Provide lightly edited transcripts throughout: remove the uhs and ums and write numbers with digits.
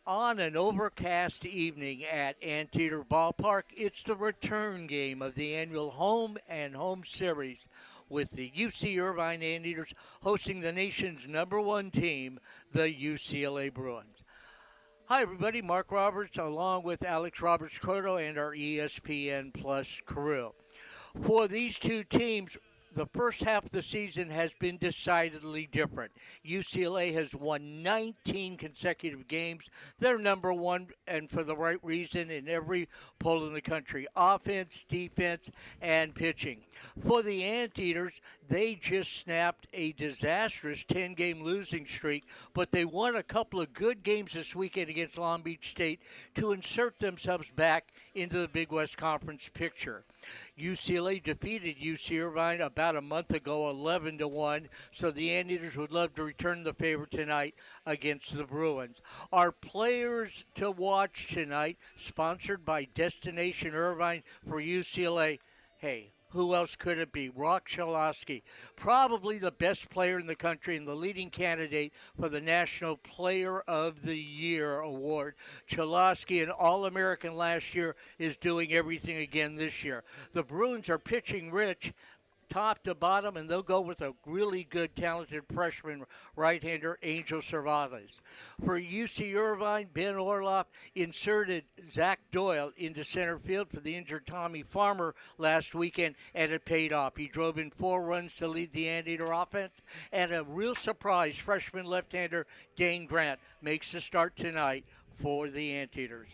On an overcast evening at Anteater Ballpark, it's the return game of the annual home and home series with the UC Irvine Anteaters hosting the nation's number one team, the UCLA Bruins. Hi, everybody. Mark Roberts along with Alex Roberts Cordo and our ESPN Plus crew. For these two teams, the first half of the season has been decidedly different. UCLA has won 19 consecutive games. They're number one, and for the right reason, in every poll in the country: offense, defense, and pitching. For the Anteaters, they just snapped a disastrous 10-game losing streak, but they won a couple of good games this weekend against Long Beach State to insert themselves back into the Big West Conference picture. UCLA defeated UC Irvine about a month ago, 11-1. So the Anteaters would love to return the favor tonight against the Bruins. Our players to watch tonight, sponsored by Destination Irvine for UCLA. Hey, who else could it be? Rock Chalosky, probably the best player in the country and the leading candidate for the National Player of the Year award. Chalosky, an All-American last year, is doing everything again this year. The Bruins are pitching rich, top to bottom, and they'll go with a really good, talented freshman right-hander, Angel Cervantes. For UC Irvine, Ben Orloff inserted Zach Doyle into center field for the injured Tommy Farmer last weekend, and it paid off. He drove in 4 runs to lead the Anteater offense, and a real surprise, freshman left-hander Dane Grant makes the start tonight for the Anteaters.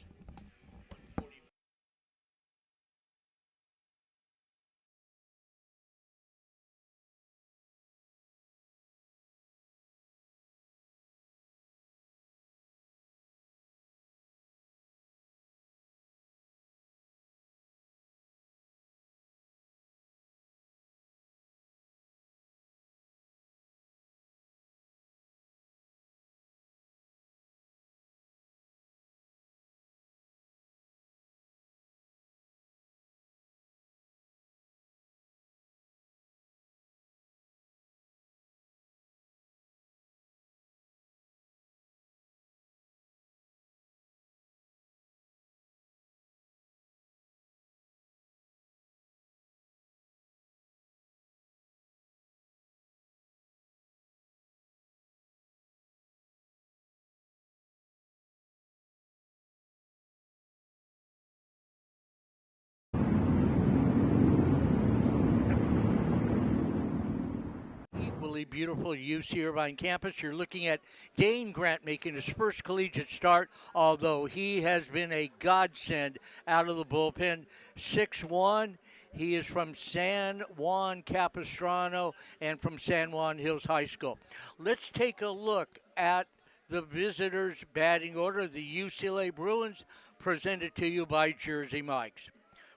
Equally beautiful UC Irvine campus. You're looking at Dane Grant making his first collegiate start, although he has been a godsend out of the bullpen. 6'1". He is from San Juan Capistrano and from San Juan Hills High School. Let's take a look at the visitors' batting order. The UCLA Bruins, presented to you by Jersey Mike's.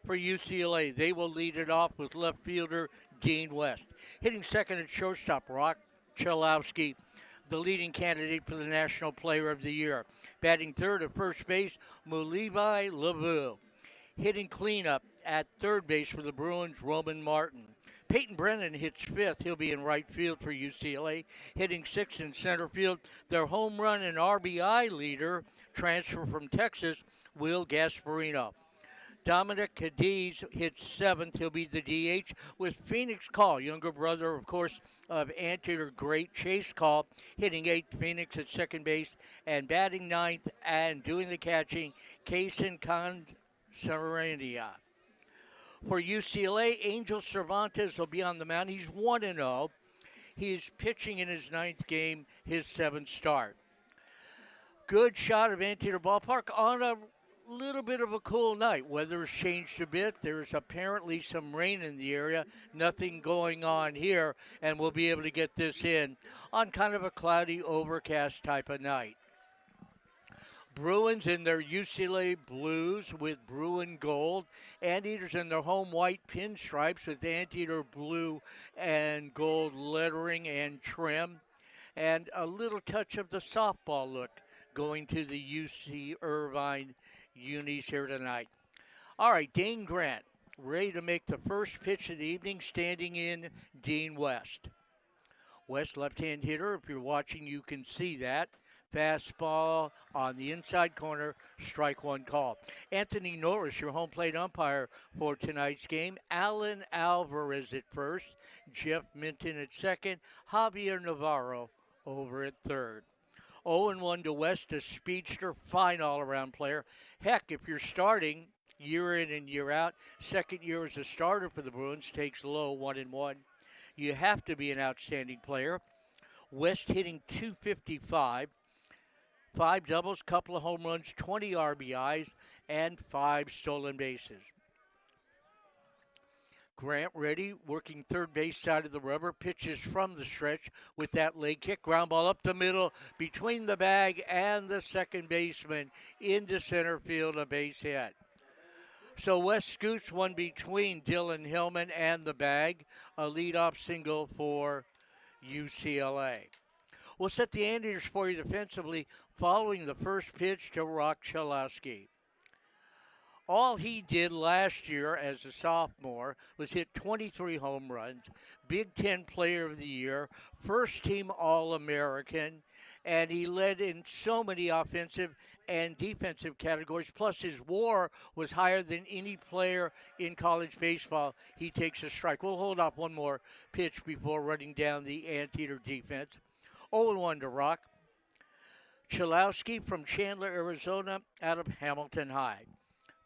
For UCLA, they will lead it off with left fielder Dean West. Hitting second at shortstop, Rock Chalowski, the leading candidate for the National Player of the Year. Batting third at first base, Mulivi Lavu. Hitting cleanup at third base for the Bruins, Roman Martin. Peyton Brennan hits fifth. He'll be in right field for UCLA. Hitting sixth in center field, their home run and RBI leader, transfer from Texas, Will Gasparino. Dominic Cadiz hits seventh. He'll be the DH with Phoenix Call, younger brother, of course, of Anteater great Chase Call, hitting eighth. Phoenix at second base, and batting ninth and doing the catching, Kaysen Consarandia. For UCLA, Angel Cervantes will be on the mound. He's 1-0. He's pitching in his ninth game, his seventh start. Good shot of Anteater Ballpark on a little bit of a cool night. Weather's changed a bit. There's apparently some rain in the area. Nothing going on here, and we'll be able to get this in on kind of a cloudy, overcast type of night. Bruins in their UCLA blues with Bruin gold. Anteaters in their home white pinstripes with Anteater blue and gold lettering and trim. And a little touch of the softball look going to the UC Irvine unis here tonight. All right, Dane Grant, ready to make the first pitch of the evening, standing in Dean West. West, left-hand hitter. If you're watching, you can see that. Fastball on the inside corner, strike one call. Anthony Norris, your home plate umpire for tonight's game. Alan Alvarez at first, Jeff Minton at second, Javier Navarro over at third. 0-1 to West, a speedster, fine all-around player. Heck, if you're starting year in and year out, second year as a starter for the Bruins, takes low 1-1. You have to be an outstanding player. West hitting .255, 5 doubles, couple of home runs, 20 RBIs, and 5 stolen bases. Grant ready, working third base side of the rubber, pitches from the stretch with that leg kick, ground ball up the middle between the bag and the second baseman into center field, a base hit. So West scoots one between Dylan Hillman and the bag, a leadoff single for UCLA. We'll set the Anteaters for you defensively following the first pitch to Rock Chalowski. All he did last year as a sophomore was hit 23 home runs, Big Ten Player of the Year, first team All-American, and he led in so many offensive and defensive categories. Plus, his WAR was higher than any player in college baseball. He takes a strike. We'll hold off one more pitch before running down the Anteater defense. 0-1 to Rock. Chalowski from Chandler, Arizona, out of Hamilton High.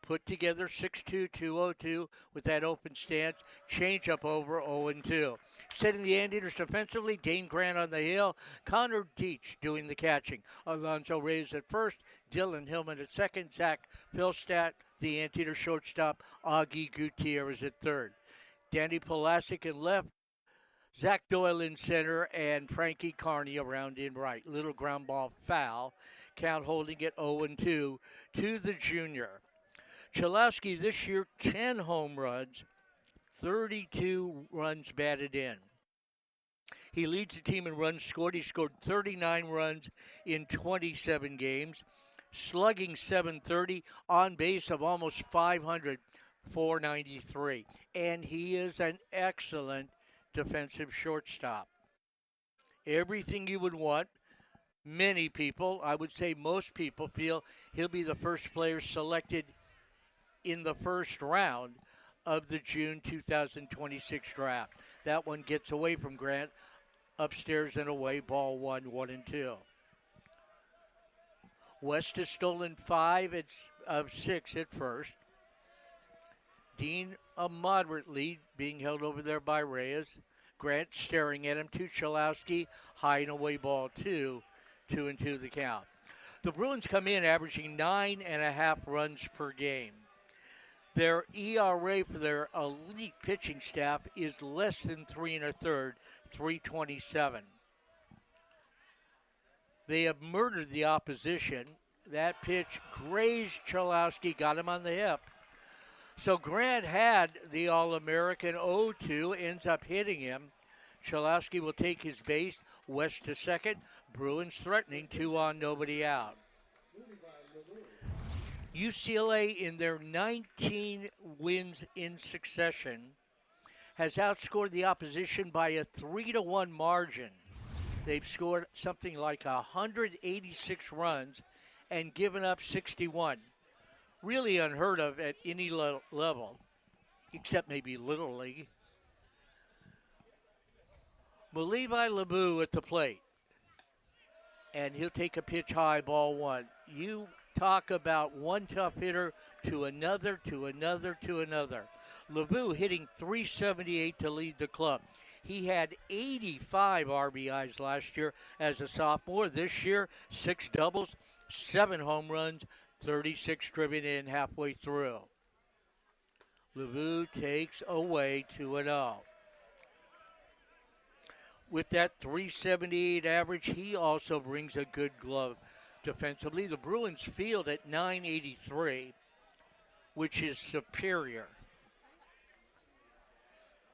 Put together 6'2", 202 with that open stance. Change up over 0-2. Setting the Anteaters defensively, Dane Grant on the hill. Connor Deitch doing the catching. Alonzo Reyes at first. Dylan Hillman at second. Zach Philstat, the Anteater shortstop. Augie Gutierrez at third. Danny Pulasic in left. Zach Doyle in center. And Frankie Carney around in right. Little ground ball foul. Count holding it 0-2 to the junior. Chalowski this year, 10 home runs, 32 runs batted in. He leads the team in runs scored. He scored 39 runs in 27 games, slugging .730, on base of almost 500, 493. And he is an excellent defensive shortstop. Everything you would want. Many people, I would say most people, feel he'll be the first player selected in the first round of the June 2026 draft. That one gets away from Grant. Upstairs and away, ball 1-2. West has stolen 5 of 6 at first. Dean, a moderate lead, being held over there by Reyes. Grant staring at him. To Chalowski, high and away, ball 2, 2-2 the count. The Bruins come in averaging 9.5 runs per game. Their ERA for their elite pitching staff is less than 3 1/3, 3.27. They have murdered the opposition. That pitch grazed Chalowski, got him on the hip. So Grant had the All-American 0-2, ends up hitting him. Chalowski will take his base. West to second. Bruins threatening, 2 on, nobody out. UCLA, in their 19 wins in succession, has outscored the opposition by a 3-1 margin. They've scored something like 186 runs and given up 61. Really unheard of at any level, except maybe Little League. Levi LeBeau at the plate, and he'll take a pitch high, ball 1. You talk about one tough hitter to another, to another, to another. LeBeau hitting .378 to lead the club. He had 85 RBIs last year as a sophomore. This year, 6 doubles, 7 home runs, 36 driven in halfway through. LeBeau takes away 2-0. With that .378 average, he also brings a good glove. Defensively, the Bruins field at .983, which is superior.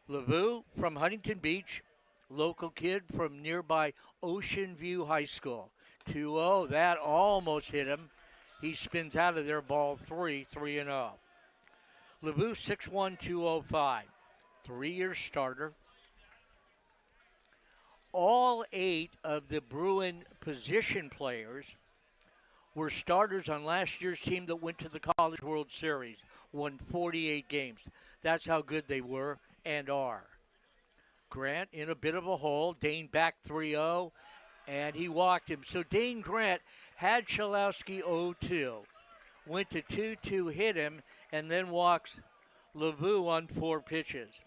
LeBeau from Huntington Beach, local kid from nearby Ocean View High School. 2-0, that almost hit him. He spins out of there, ball 3, 3-0. LeBeau 6'1", 205, 3-year starter. All 8 of the Bruin position players were starters on last year's team that went to the College World Series, won 48 games. That's how good they were and are. Grant in a bit of a hole. Dane back 3-0, and he walked him. So Dane Grant had Chalowski 0-2. Went to 2-2, hit him, and then walks LeBou on 4 pitches.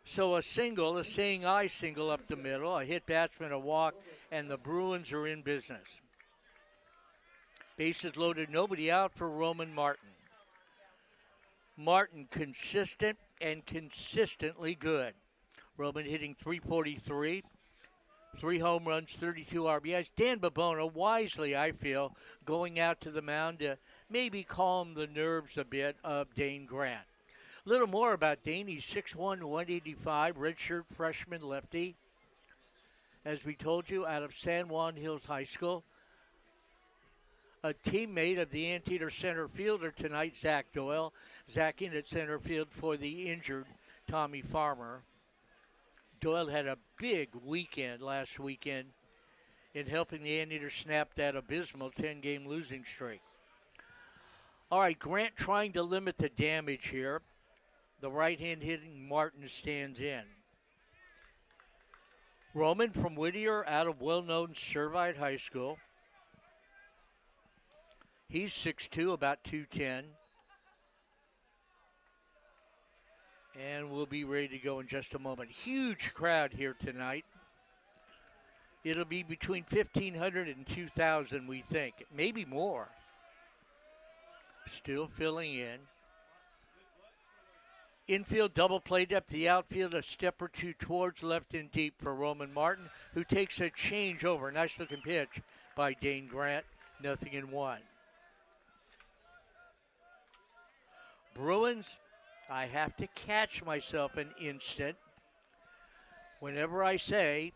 So a single, a seeing eye single up the middle, a hit batsman, a walk, and the Bruins are in business. Bases loaded, nobody out for Roman Martin. Martin consistent and consistently good. Roman hitting .343, 3 home runs, 32 RBIs. Dan Babona, wisely, I feel, going out to the mound to maybe calm the nerves a bit of Dane Grant. A little more about Dane. He's 6'1", 185, redshirt freshman lefty. As we told you, out of San Juan Hills High School. A teammate of the Antietam center fielder tonight, Zach Doyle. Zach in at center field for the injured Tommy Farmer. Doyle had a big weekend last weekend in helping the Anteaters snap that abysmal 10-game losing streak. All right, Grant trying to limit the damage here. The right-hand hitting Martin stands in. Roman from Whittier out of well-known Servite High School. He's 6'2", about 210. And we'll be ready to go in just a moment. Huge crowd here tonight. It'll be between 1,500 and 2,000, we think. Maybe more. Still filling in. Infield double play depth. The outfield a step or two towards left and deep for Roman Martin, who takes a change over. Nice looking pitch by Dane Grant. 0-1. Bruins, I have to catch myself an instant whenever I say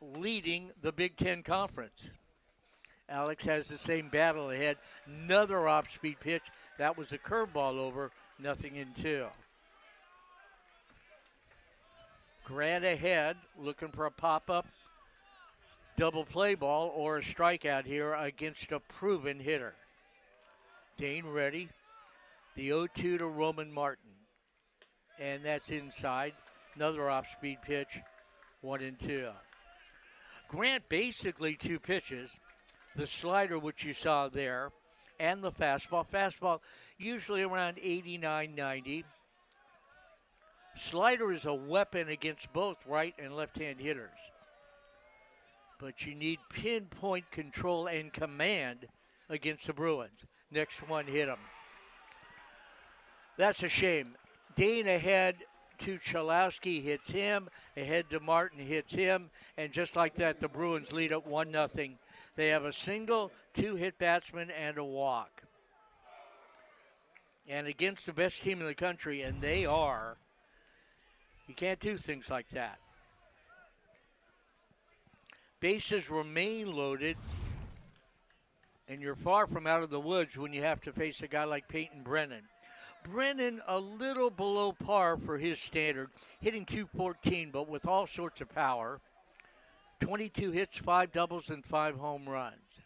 leading the Big Ten Conference. Alex has the same battle ahead. Another off-speed pitch. That was a curveball over, 0-2. Grant ahead, looking for a pop-up double play ball or a strikeout here against a proven hitter. Dane ready. The 0-2 to Roman Martin. And that's inside. Another off-speed pitch, 1-2. Grant basically 2 pitches. The slider, which you saw there, and the fastball. Fastball usually around 89, 90. Slider is a weapon against both right and left-hand hitters. But you need pinpoint control and command against the Bruins. Next one hit him. That's a shame. Dane ahead to Chalowski, hits him. Ahead to Martin, hits him. And just like that, the Bruins lead at 1-0. They have a single, 2 hit batsmen, and a walk. And against the best team in the country, and they are, you can't do things like that. Bases remain loaded, and you're far from out of the woods when you have to face a guy like Peyton Brennan. Brennan a little below par for his standard, hitting .214, but with all sorts of power. 22 hits, 5 doubles, and 5 home runs.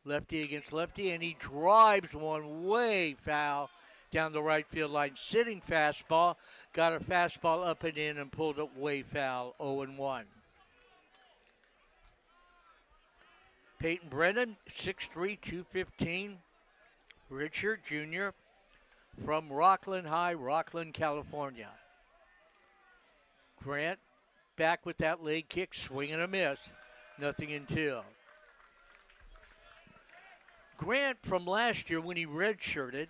Lefty against lefty, and he drives one way foul down the right field line. Sitting fastball, got a fastball up and in and pulled it way foul, 0-1. Peyton Brennan, 6'3", 215. Richard Jr. from Rockland High, Rockland, California. Grant back with that leg kick, swing and a miss, 0-2. Grant from last year when he redshirted,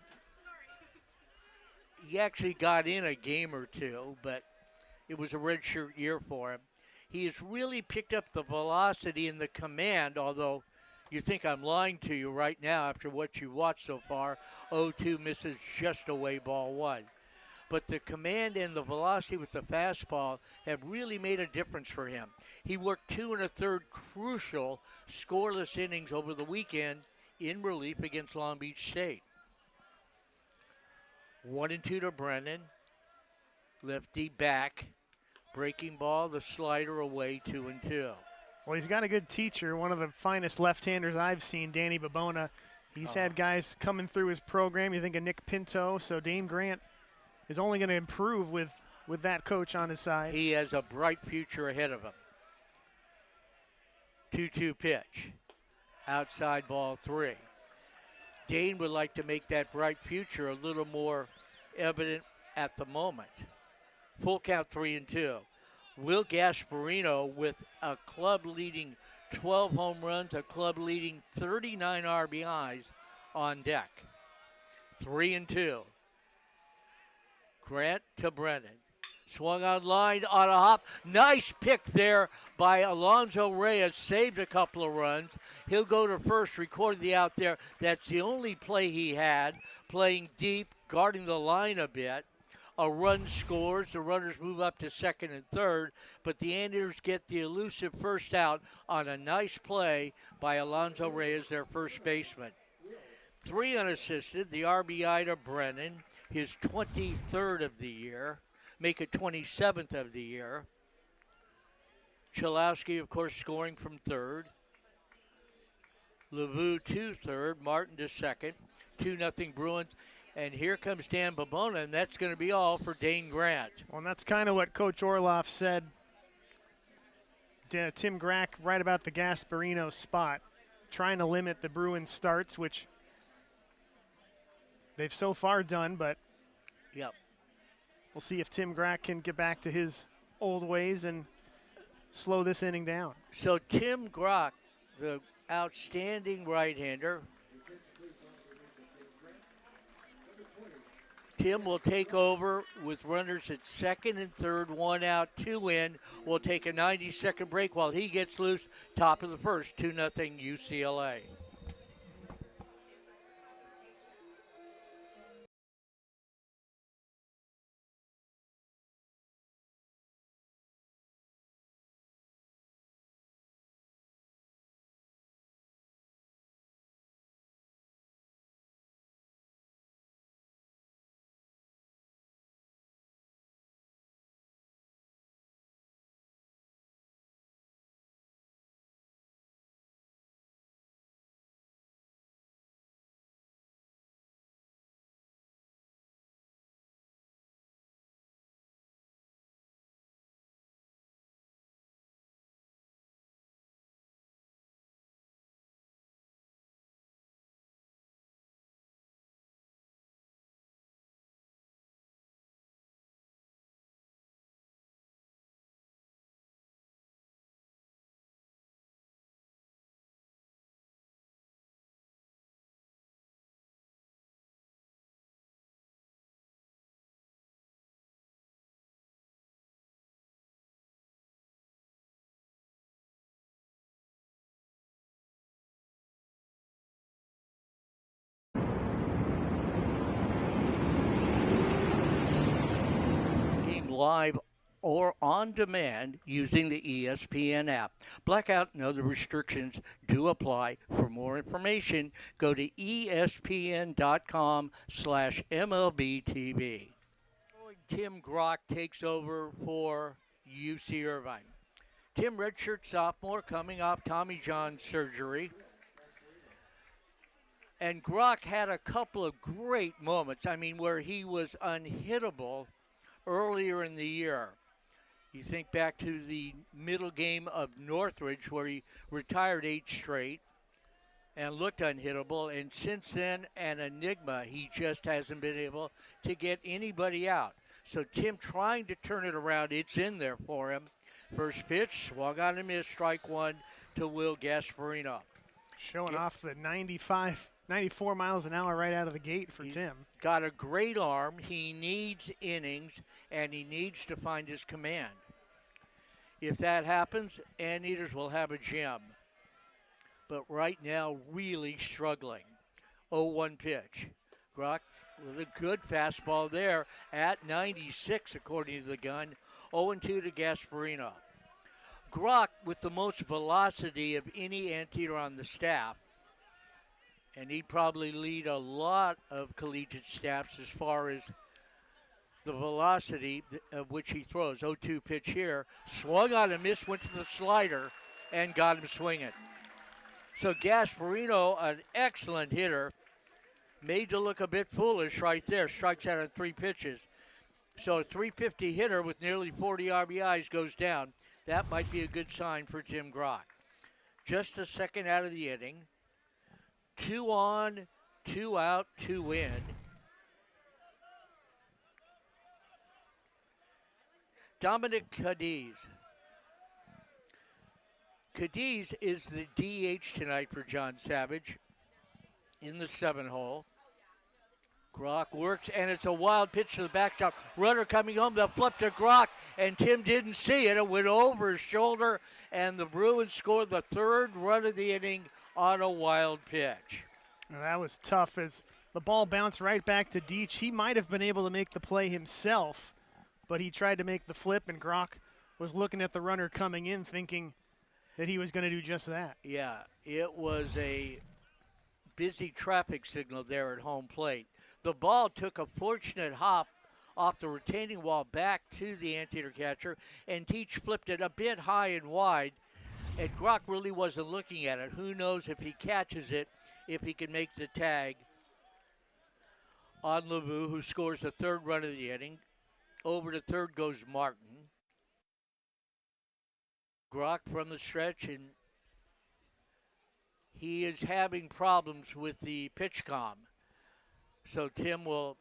he actually got in a game or two, but it was a redshirt year for him. He has really picked up the velocity and the command, although you think I'm lying to you right now after what you watched so far. 0-2 misses just away, ball 1. But the command and the velocity with the fastball have really made a difference for him. He worked 2 1/3 crucial scoreless innings over the weekend in relief against Long Beach State. 1-2 to Brennan. Lefty back. Breaking ball, the slider away, 2-2. Well, he's got a good teacher, one of the finest left-handers I've seen, Danny Babona. He's had guys coming through his program. You think of Nick Pinto, so Dane Grant is only going to improve with that coach on his side. He has a bright future ahead of him. 2-2 pitch. Outside ball 3. Dane would like to make that bright future a little more evident at the moment. Full count 3-2. Will Gasparino with a club-leading 12 home runs, a club-leading 39 RBIs on deck. 3-2. Grant to Brennan. Swung on line on a hop. Nice pick there by Alonzo Reyes. Saved a couple of runs. He'll go to first, recorded the out there. That's the only play he had, playing deep, guarding the line a bit. A run scores. The runners move up to second and third, but the Anteaters get the elusive first out on a nice play by Alonzo Reyes, their first baseman. 3 unassisted. The RBI to Brennan, his 23rd of the year. Make it 27th of the year. Chalowski, of course, scoring from third. LeVue to third. Martin to second. 2-0 Bruins. And here comes Dan Babona, and that's going to be all for Dane Grant. Well, and that's kind of what Coach Orloff said. Tim Grack right about the Gasparino spot, trying to limit the Bruins starts, which they've so far done, but yep. We'll see if Tim Grack can get back to his old ways and slow this inning down. So Tim Grack, the outstanding right-hander, Tim will take over with runners at second and third, 1 out, 2 in. We'll take a 90-second break while he gets loose. Top of the first, 2-0 UCLA. Live or on demand using the ESPN app. Blackout and other restrictions do apply. For more information, go to espn.com/MLBTV. Tim Grock takes over for UC Irvine. Tim, redshirt sophomore, coming off Tommy John surgery. And Grock had a couple of great moments, where he was unhittable earlier in the year. You think back to the middle game of Northridge where he retired 8 straight and looked unhittable, and since then, an enigma. He just hasn't been able to get anybody out. So Tim trying to turn it around. It's in there for him. First pitch, swung on and missed, strike 1 to Will Gasparino. Showing off the 94 miles an hour right out of the gate for Tim. Got a great arm. He needs innings, and he needs to find his command. If that happens, Anteaters will have a gem. But right now, really struggling. 0-1 pitch. Grock with a good fastball there at 96, according to the gun. 0-2 to Gasparino. Grock with the most velocity of any Anteater on the staff. And he'd probably lead a lot of collegiate staffs as far as the velocity of which he throws. 0-2 pitch here. Swung on and missed, went to the slider. and got him swinging. So Gasparino, an excellent hitter, made to look a bit foolish right there. Strikes out on 3 pitches. So a 350 hitter with nearly 40 RBIs goes down. That might be a good sign for Tim Grock. Just a second out of the inning. 2 on, 2 out, 2 in. Dominic Cadiz. Cadiz is the DH tonight for John Savage in the 7-hole. Grock works, and it's a wild pitch to the backstop. Runner coming home, the flip to Grock, and Tim didn't see it. It went over his shoulder, and the Bruins scored the 3rd run of the inning on a wild pitch. Well, that was tough as the ball bounced right back to Deach. He might have been able to make the play himself, but he tried to make the flip, and Grock was looking at the runner coming in thinking that he was going to do just that. Yeah, it was a busy traffic signal there at home plate. The ball took a fortunate hop off the retaining wall back to the anteater catcher, and Teach flipped it a bit high and wide, and Grock really wasn't looking at it. Who knows if he catches it, if he can make the tag on LeVou, who scores the 3rd run of the inning. Over to third goes Martin. Grock from the stretch, and he is having problems with the pitch comm. So Tim will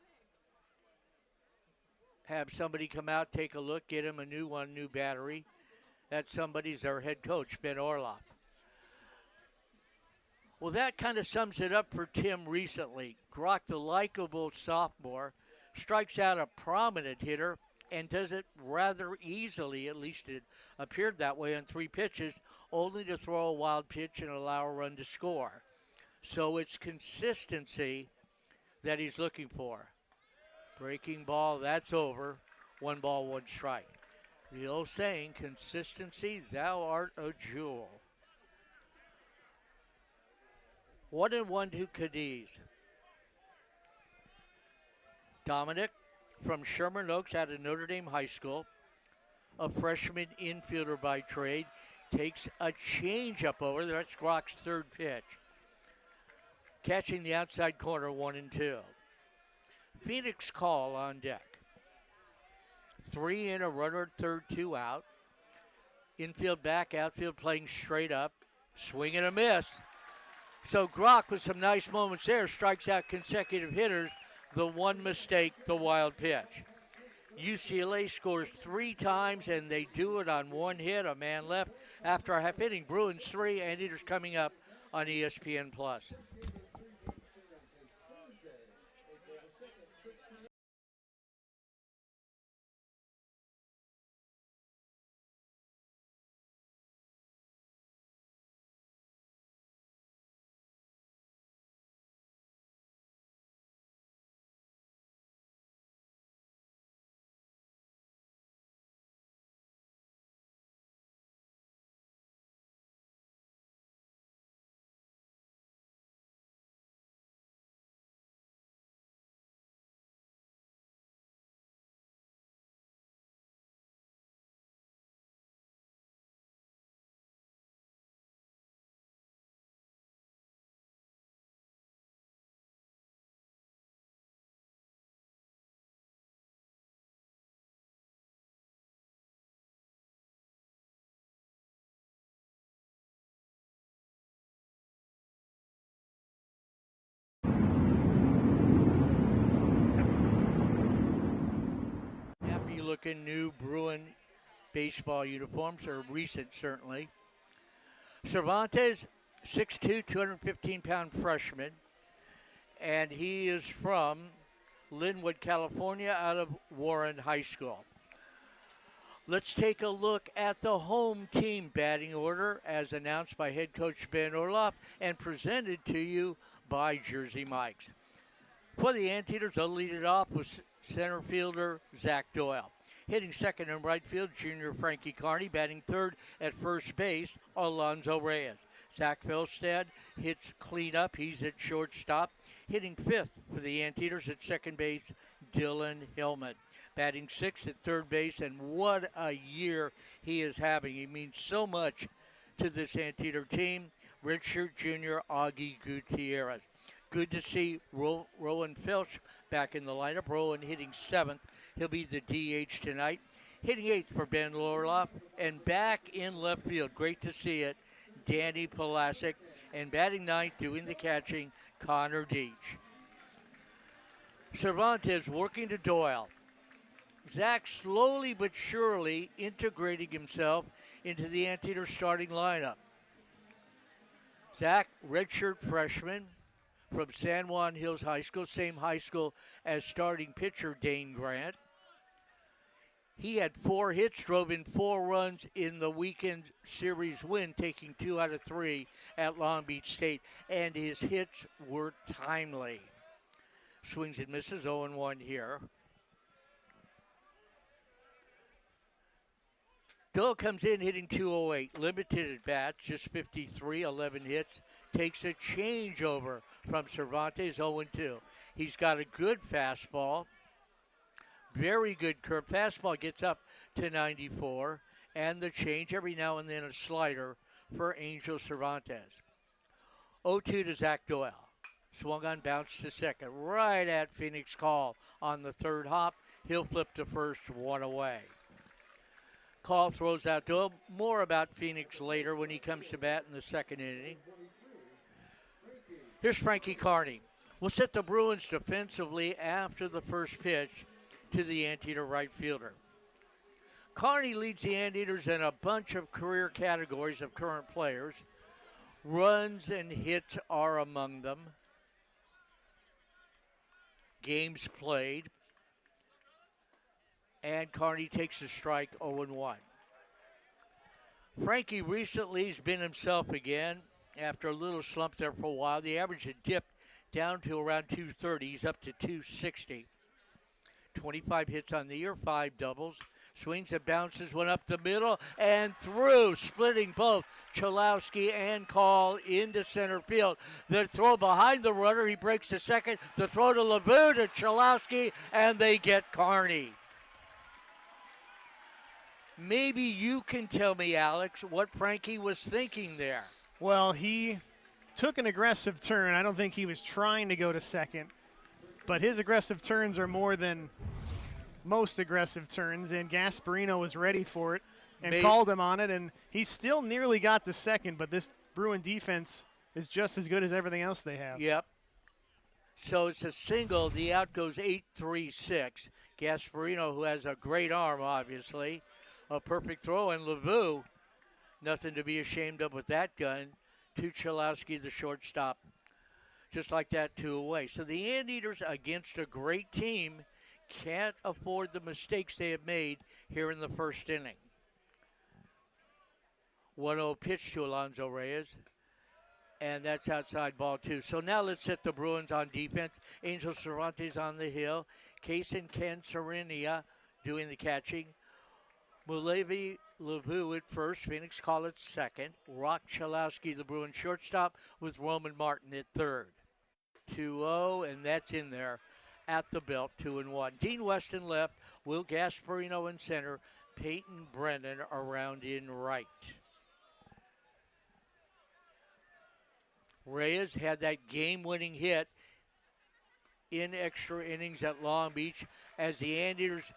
have somebody come out, take a look, get him a new one, new battery. That somebody's our head coach, Ben Orloff. Well, that kind of sums it up for Tim recently. Grock, the likable sophomore, strikes out a prominent hitter and does it rather easily, at least it appeared that way on 3 pitches, only to throw a wild pitch and allow a run to score. So it's consistency that he's looking for. Breaking ball, that's over. 1 ball, 1 strike. The old saying, consistency, thou art a jewel. 1-1 to Cadiz. Dominic from Sherman Oaks out of Notre Dame High School, a freshman infielder by trade, takes a changeup over. That's Grock's 3rd pitch. Catching the outside corner, 1-2. Phoenix call on deck. 3 in, a runner at third, 2 out. Infield back, outfield playing straight up. Swing and a miss. So Grock, with some nice moments there, strikes out consecutive hitters. The one mistake, the wild pitch. UCLA scores 3 times, and they do it on 1 hit, a man left. After a half inning, Bruins 3, Anteaters coming up on ESPN+. Looking new Bruin baseball uniforms, or recent certainly. Cervantes, 6'2", 215-pound freshman, and he is from Linwood, California, out of Warren High School. Let's take a look at the home team batting order as announced by head coach Ben Orloff and presented to you by Jersey Mike's. For the Anteaters, they'll lead it off with center fielder Zach Doyle. Hitting second and right field, junior Frankie Carney. Batting third at first base, Alonzo Reyes. Zach Felstad hits cleanup. He's at shortstop. Hitting fifth for the Anteaters at second base, Dylan Hillman. Batting sixth at third base, and what a year he is having. He means so much to this Antietam team, redshirt junior Augie Gutierrez. Good to see Rowan Filch back in the lineup. Rowan hitting 7th. He'll be the DH tonight. Hitting 8th for Ben Lorloff. And back in left field, great to see it, Danny Palasic. And batting 9th, doing the catching, Connor Deach. Cervantes working to Doyle. Zach slowly but surely integrating himself into the Antietam starting lineup. Zach, redshirt freshman from San Juan Hills High School, same high school as starting pitcher Dane Grant. He had 4 hits, drove in 4 runs in the weekend series win, taking 2 out of 3 at Long Beach State, and his hits were timely. Swings and misses, 0-1 here. Doyle comes in hitting 208, limited at bats, just 53, 11 hits. Takes a changeover from Cervantes, 0-2. He's got a good fastball, very good curve. Fastball gets up to 94, and the change every now and then a slider for Angel Cervantes. 0-2 to Zach Doyle. Swung on, bounced to second, right at Phoenix Call on the third hop. He'll flip to first, 1 away. Call throws out Doyle. More about Phoenix later when he comes to bat in the second inning. Here's Frankie Carney. We'll set the Bruins defensively after the first pitch to the Anteater right fielder. Carney leads the Anteaters in a bunch of career categories of current players. Runs and hits are among them. Games played. And Carney takes a strike, 0-1. Frankie recently has been himself again after a little slump there for a while. The average had dipped down to around 230. He's up to 260. 25 hits on the year, 5 doubles. Swings and bounces, one up the middle and through, splitting both Chalowski and Call into center field. The throw behind the runner, he breaks to second. The throw to LeVue to Chalowski, and they get Carney. Maybe you can tell me, Alex, what Frankie was thinking there. Well, he took an aggressive turn. I don't think he was trying to go to second, but his aggressive turns are more than most aggressive turns, and Gasparino was ready for it and called him on it, and he still nearly got to second, but this Bruin defense is just as good as everything else they have. Yep. So it's a single. The out goes 8-3-6. Gasparino, who has a great arm, obviously, a perfect throw, and LeVue, nothing to be ashamed of with that gun, to Chalowski, the shortstop. Just like that, 2 away. So the Anteaters, against a great team, can't afford the mistakes they have made here in the first inning. 1-0 pitch to Alonzo Reyes, and that's outside ball 2. So now let's set the Bruins on defense. Angel Cervantes on the hill. Kaysen Cansarinia doing the catching. Mulevi LeVue at first. Phoenix Call at second. Rock Chalowski, the Bruins shortstop, with Roman Martin at third. 2-0, and that's in there at the belt, 2-1. Dean Weston left. Will Gasparino in center. Peyton Brennan around in right. Reyes had that game-winning hit in extra innings at Long Beach as the Anteaters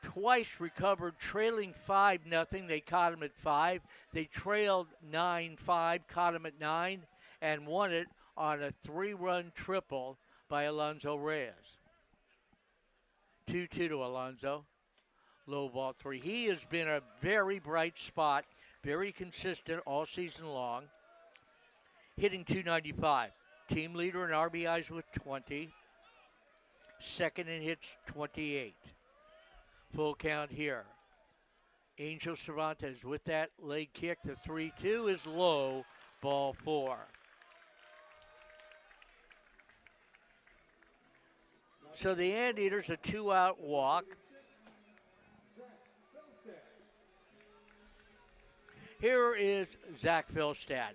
twice recovered, trailing 5-0. They caught him at 5. They trailed 9-5, caught him at 9, and won it on a 3-run triple by Alonzo Reyes. 2-2 to Alonzo. Low ball 3. He has been a very bright spot, very consistent all season long. Hitting .295. Team leader in RBIs with 20. Second in hits, 28. Full count here. Angel Cervantes with that leg kick. The 3-2 is low, ball 4. So the Anteaters, a 2-out walk. Here is Zach Philstad.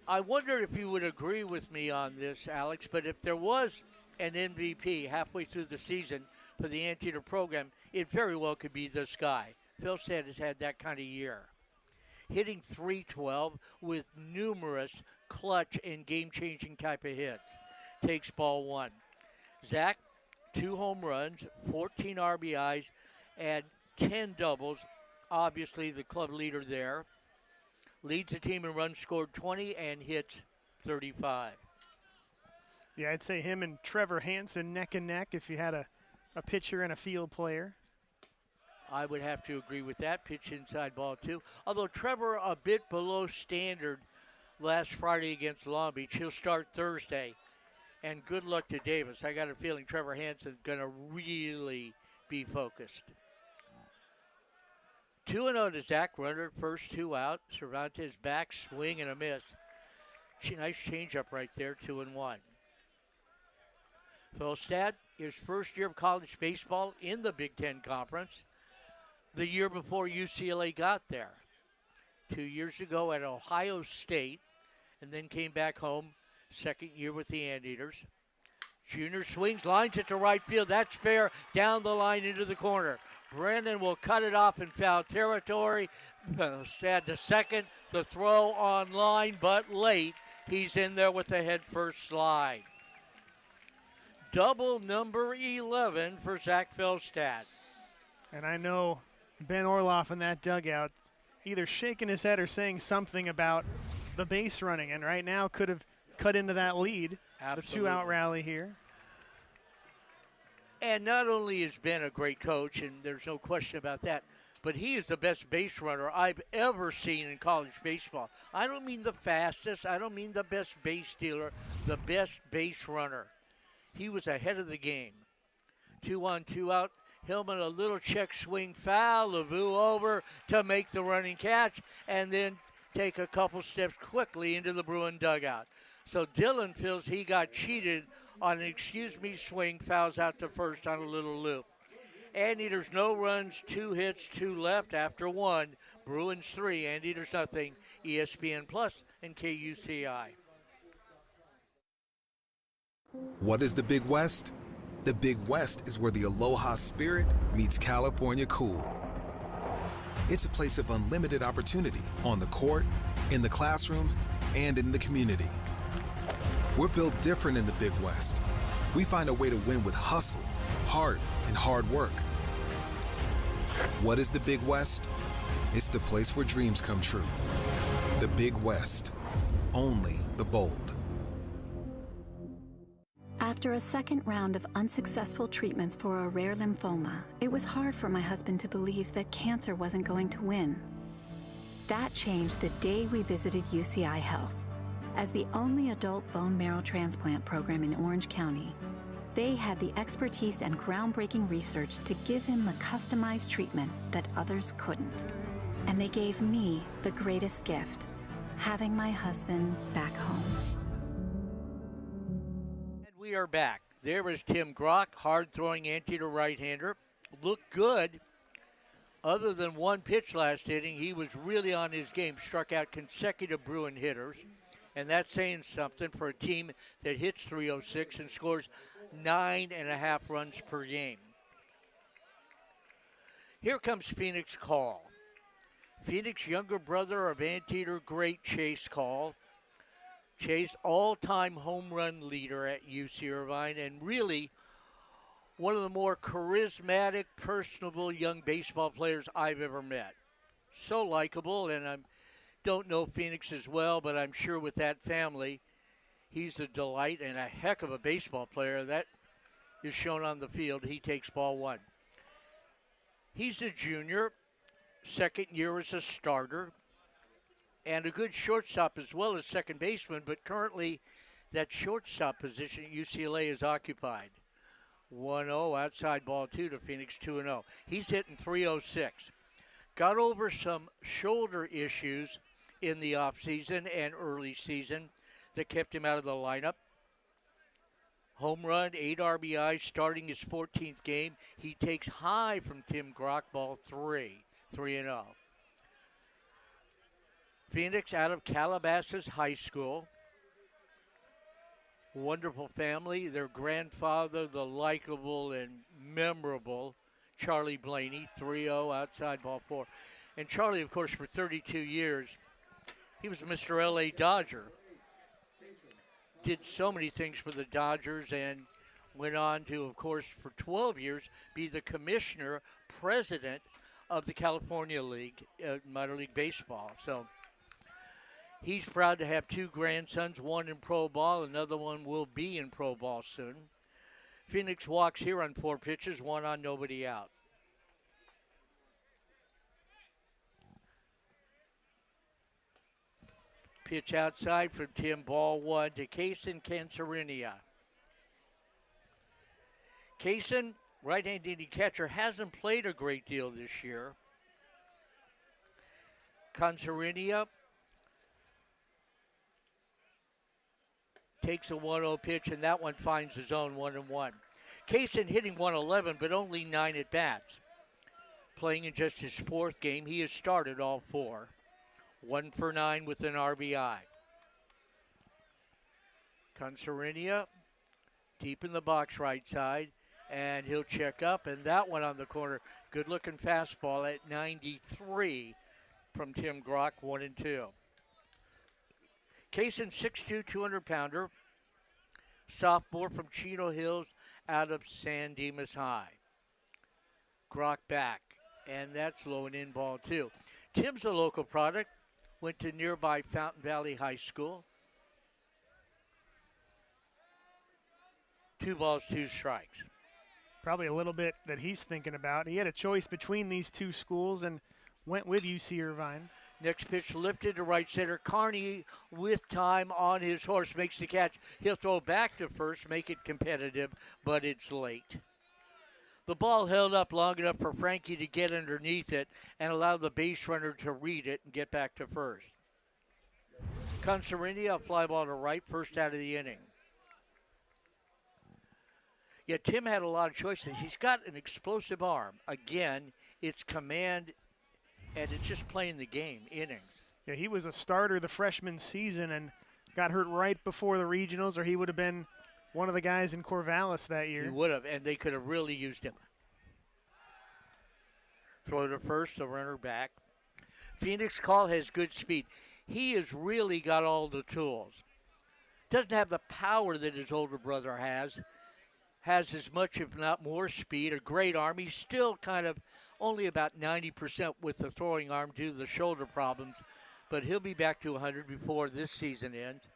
I wonder if you would agree with me on this, Alex, but if there was an MVP halfway through the season for the Anteater program, it very well could be this guy, Philstead has had that kind of year, hitting .312 with numerous clutch and game-changing type of hits. Takes ball one. Zach, 2 home runs, 14 RBIs, and 10 doubles. Obviously the club leader there. Leads the team in runs scored 20 and hits 35. Yeah, I'd say him and Trevor Hansen neck and neck if you had a pitcher and a field player. I would have to agree with that. Pitch inside ball two. Although Trevor a bit below standard last Friday against Long Beach. He'll start Thursday. And good luck to Davis. I got a feeling Trevor Hansen's going to really be focused. 2-0 to Zach. Runner at first, 2 out. Cervantes back, swing and a miss. Nice changeup right there, 2-1. Philstad, his first year of college baseball in the Big Ten Conference. The year before UCLA got there. 2 years ago at Ohio State, and then came back home, second year with the Anteaters. Junior swings, lines it to right field. That's fair, down the line into the corner. Brennan will cut it off in foul territory. Philstad to second, the throw on line, but late. He's in there with a head-first slide. Double number 11 for Zach Philstad. And I know Ben Orloff in that dugout either shaking his head or saying something about the base running, and right now could have cut into that lead. Absolutely. The 2-out rally here. And not only has Ben a great coach, and there's no question about that, but he is the best base runner I've ever seen in college baseball. I don't mean the fastest. I don't mean the best base stealer. The best base runner. He was ahead of the game. 2 on, 2 out. Hillman a little check swing foul. Lavu over to make the running catch and then take a couple steps quickly into the Bruin dugout. So Dillon feels he got cheated on an swing, fouls out to first on a little loop. Anteaters no runs, 2 hits, 2 left after 1. Bruins 3, Anteaters nothing. ESPN Plus and KUCI. What is the Big West? The Big West is where the Aloha spirit meets California cool. It's a place of unlimited opportunity on the court, in the classroom, and in the community. We're built different in the Big West. We find a way to win with hustle, heart, and hard work. What is the Big West? It's the place where dreams come true. The Big West. Only the bold. After a second round of unsuccessful treatments for a rare lymphoma, it was hard for my husband to believe that cancer wasn't going to win. That changed the day we visited UCI Health. As the only adult bone marrow transplant program in Orange County, they had the expertise and groundbreaking research to give him the customized treatment that others couldn't. And they gave me the greatest gift, having my husband back home. We are back. There is Tim Grock, hard-throwing Anteater right-hander. Looked good. Other than one pitch last inning, he was really on his game. Struck out consecutive Bruin hitters. And that's saying something for a team that hits .306 and scores 9.5 runs per game. Here comes Phoenix Call. Phoenix younger brother of Anteater great Chase Call. Chase, all-time home run leader at UC Irvine, and really one of the more charismatic, personable young baseball players I've ever met. So likable, and I don't know Phoenix as well, but I'm sure with that family, he's a delight and a heck of a baseball player. That is shown on the field. He takes ball one. He's a junior, second year as a starter, and a good shortstop as well as second baseman, but currently that shortstop position at UCLA is occupied. 1-0, outside ball two to Phoenix, 2-0. He's hitting .306. Got over some shoulder issues in the offseason and early season that kept him out of the lineup. Home run, 8 RBIs, starting his 14th game. He takes high from Tim Grock, ball 3-0. Phoenix out of Calabasas High School. Wonderful family. Their grandfather, the likable and memorable Charlie Blaney, 3-0 outside ball 4. And Charlie, of course, for 32 years, he was Mr. LA Dodger. Did so many things for the Dodgers and went on to, of course, for 12 years, be the commissioner, president of the California League, minor league baseball. So he's proud to have 2 grandsons, one in pro ball, another one will be in pro ball soon. Phoenix walks here on 4 pitches, 1 on, nobody out. Pitch outside from Tim, ball 1 to Kaysen Cansarinia. Kaysen, right-handed catcher, hasn't played a great deal this year. Cansarinia takes a 1-0 pitch, and that one finds his own 1-1. Kaysen hitting 111, but only 9 at-bats. Playing in just his 4th game, he has started all 4. 1 for 9 with an RBI. Cansarinia deep in the box right side, and he'll check up, and that one on the corner. Good-looking fastball at 93 from Tim Grock, 1-2. Kaysen, 6'2", 200-pounder, sophomore from Chino Hills out of San Dimas High. Grock back, and that's low and in ball 2. Tim's a local product, went to nearby Fountain Valley High School. 2 balls, 2 strikes. Probably a little bit that he's thinking about. He had a choice between these 2 schools and went with UC Irvine. Next pitch lifted to right center. Carney with time on his horse makes the catch. He'll throw back to first, make it competitive, but it's late. The ball held up long enough for Frankie to get underneath it and allow the base runner to read it and get back to first. Cansarinia, a fly ball to right, first out of the inning. Yeah, Tim had a lot of choices. He's got an explosive arm. Again, it's command, and it's just playing the game, innings. Yeah, he was a starter the freshman season and got hurt right before the regionals, or he would have been one of the guys in Corvallis that year. He would have, and they could have really used him. Throw to first, the runner back. Phoenix Call has good speed. He has really got all the tools. Doesn't have the power that his older brother has. Has as much, if not more, speed, a great arm. He's still kind of only about 90% with the throwing arm due to the shoulder problems, but he'll be back to 100 before this season ends.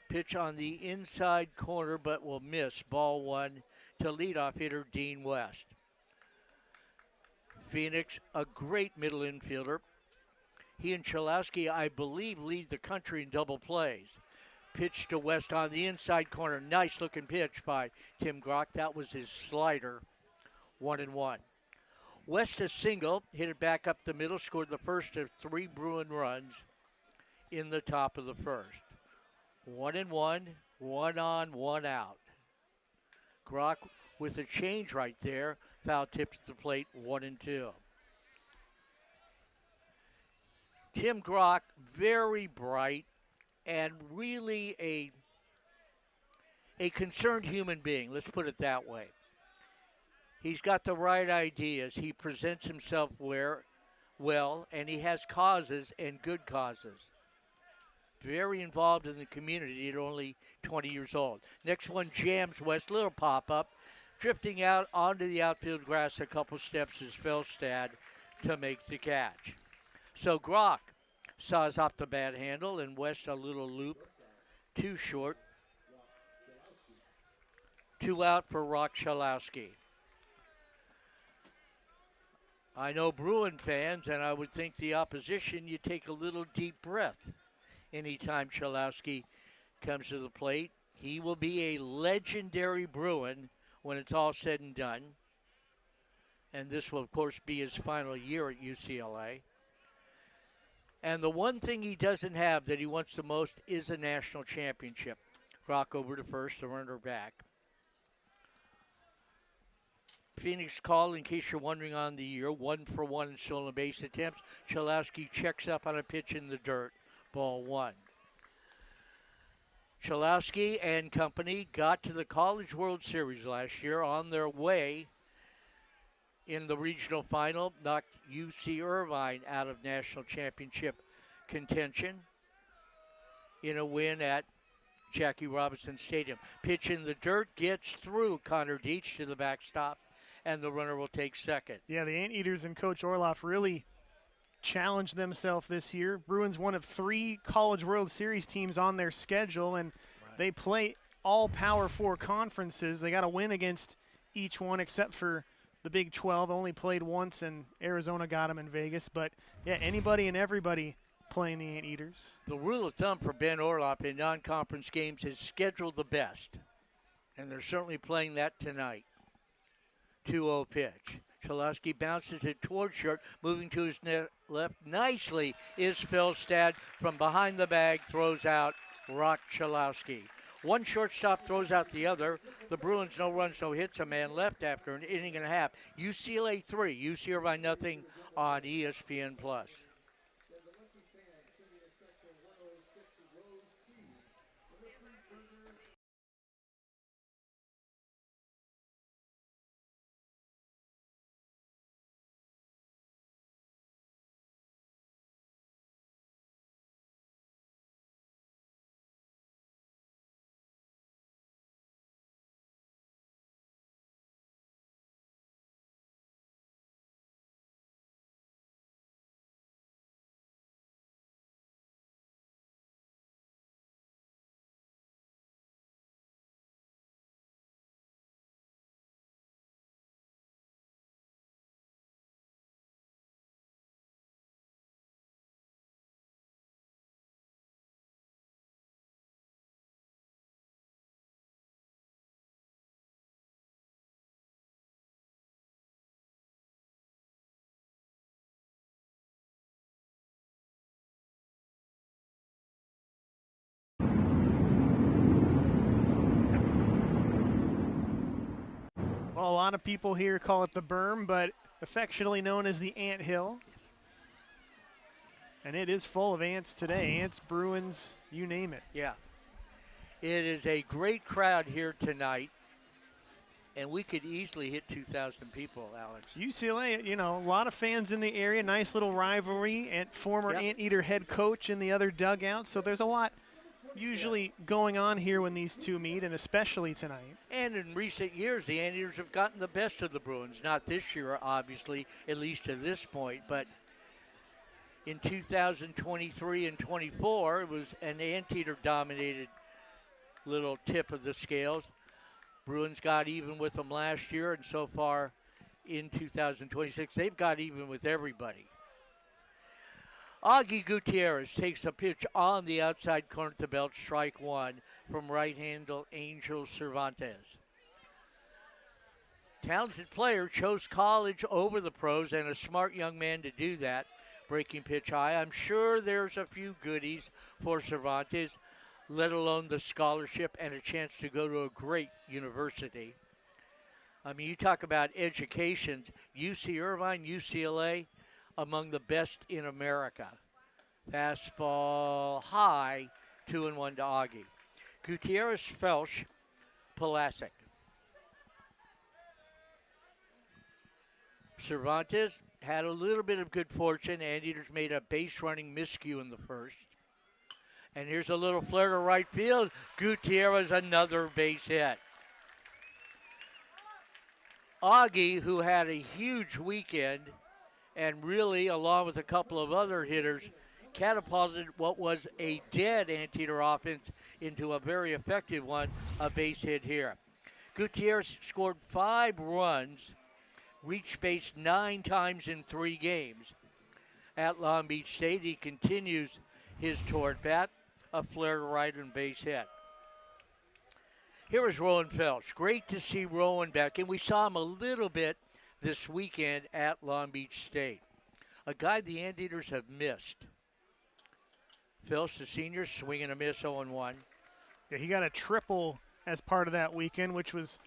Pitch on the inside corner, but will miss. Ball 1 to leadoff hitter Dean West. Phoenix, a great middle infielder. He and Chalowski, I believe, lead the country in double plays. Pitch to West on the inside corner. Nice looking pitch by Tim Grock. That was his slider. 1-1. West a single, hit it back up the middle, scored the first of 3 Bruin runs in the top of the first. 1-1, 1 on, 1 out. Grock with a change right there. Foul tips to the plate, 1-2. Tim Grock, very bright and really a concerned human being. Let's put it that way. He's got the right ideas. He presents himself well, and he has causes and good causes. Very involved in the community at only 20 years old. Next one jams West, little pop-up. Drifting out onto the outfield grass a couple steps is Felstad to make the catch. So Grock saws off the bad handle, and West a little loop, too short. 2 out for Rock Chalowski. I know Bruin fans, and I would think the opposition, you take a little deep breath anytime Chalowski comes to the plate. He will be a legendary Bruin when it's all said and done. And this will, of course, be his final year at UCLA. And the one thing he doesn't have that he wants the most is a national championship. Grock over to first, the runner back. Phoenix Call, in case you're wondering on the year, 1 for 1 in stolen base attempts. Chalowski checks up on a pitch in the dirt. Ball 1. Chalowski and company got to the College World Series last year on their way in the regional final, knocked UC Irvine out of national championship contention in a win at Jackie Robinson Stadium. Pitch in the dirt, gets through Connor Dietz to the backstop, and the runner will take second. Yeah, the Anteaters and Coach Orloff really challenged themselves this year. Bruins one of 3 College World Series teams on their schedule, and they play all Power 4 conferences. They got to win against each one except for the Big 12. Only played once, and Arizona got them in Vegas. But, yeah, anybody and everybody playing the Anteaters. The rule of thumb for Ben Orloff in non-conference games is schedule the best, and they're certainly playing that tonight. 2-0 pitch. Chalowski bounces it towards short, moving to his left nicely is Felstad. From behind the bag, throws out Rock Chalowski. One shortstop throws out the other. The Bruins, no runs, no hits, a man left after an inning and a half. UCLA 3, UC Irvine nothing on ESPN+. Well, a lot of people here call it the berm, but affectionately known as the Ant Hill. And it is full of ants today. Ants, Bruins, you name it. Yeah. It is a great crowd here tonight, and we could easily hit 2,000 people, Alex. UCLA, you know, a lot of fans in the area, nice little rivalry, and former Anteater head coach in the other dugout. So there's a lot usually going on here when these two meet, and especially tonight. And in recent years, the Anteaters have gotten the best of the Bruins. Not this year, obviously, at least to this point, but in 2023 and 24, it was an Anteater-dominated little tip of the scales. Bruins got even with them last year, and so far in 2026, they've got even with everybody. Augie Gutierrez takes a pitch on the outside corner to belt, strike one from right-handed Angel Cervantes. Talented player, chose college over the pros, and a smart young man to do that. Breaking pitch high. I'm sure there's a few goodies for Cervantes, let alone the scholarship and a chance to go to a great university. I mean, you talk about education, UC Irvine, UCLA, among the best in America. Fastball high, 2-1 to Augie. Gutierrez, Felsch, Pulasic. Cervantes had a little bit of good fortune. Anteaters made a base-running miscue in the first. And here's a little flare to right field. Gutierrez, another base hit. Augie, who had a huge weekend, and really, along with a couple of other hitters, catapulted what was a dead Anteater offense into a very effective one, a base hit here. Gutierrez scored 5 runs, reached base 9 times in 3 games. At Long Beach State, he continues his tour at bat, a flare to right and base hit. Here is Rowan Felsch. Great to see Rowan back, and we saw him a little bit this weekend at Long Beach State. A guy the Anteaters have missed. Felsch, the senior, swing and a miss, 0-1. Yeah, he got a triple as part of that weekend, which was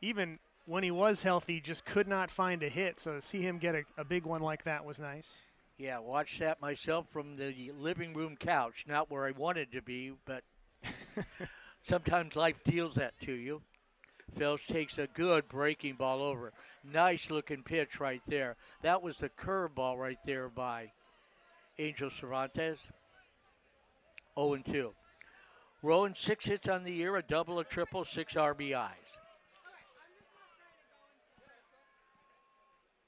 even when he was healthy, just could not find a hit. So to see him get a big one like that was nice. Yeah, watched that myself from the living room couch. Not where I wanted to be, but sometimes life deals that to you. Phelps takes a good breaking ball over. Nice looking pitch right there. That was the curveball right there by Angel Cervantes. 0-2. Rowan, 6 hits on the year, a double, a triple, 6 RBIs.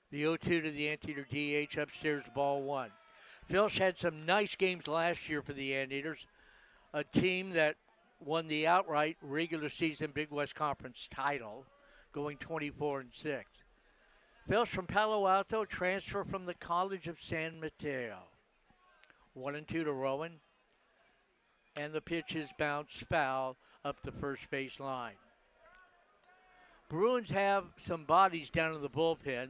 The 0-2 to the Anteater DH, upstairs, ball 1. Phelps had some nice games last year for the Anteaters, a team that won the outright regular season Big West Conference title, going 24-6. Phelps from Palo Alto, transfer from the College of San Mateo. 1-2 to Rowan. And the pitch is bounced foul up the first base line. Bruins have some bodies down in the bullpen.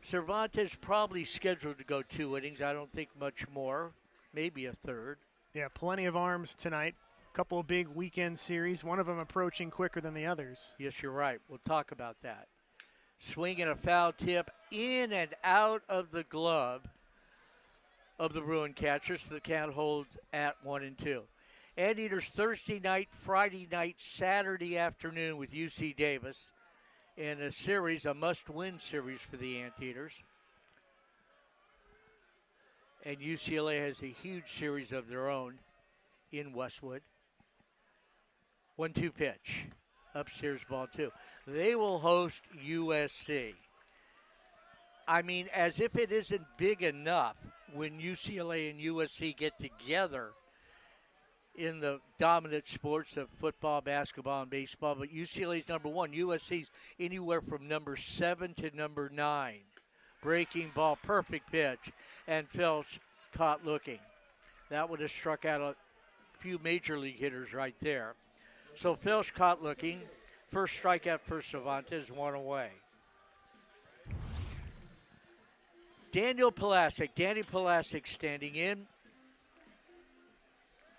Cervantes probably scheduled to go 2 innings. I don't think much more, maybe a third. Yeah, plenty of arms tonight. Couple of big weekend series, one of them approaching quicker than the others. Yes, you're right. We'll talk about that. Swing and a foul tip in and out of the glove of the Bruin catchers. The count holds at 1-2. Anteaters Thursday night, Friday night, Saturday afternoon with UC Davis in a series, a must-win series for the Anteaters. And UCLA has a huge series of their own in Westwood. 1-2 pitch. Upstairs, ball 2. They will host USC. I mean, as if it isn't big enough when UCLA and USC get together in the dominant sports of football, basketball, and baseball. But UCLA's number 1. USC's anywhere from number 7 to number 9. Breaking ball, perfect pitch, and Phelps caught looking. That would have struck out a few major league hitters right there. So Phelps caught looking. First strikeout for Cervantes, 1 away. Danny Palasic standing in.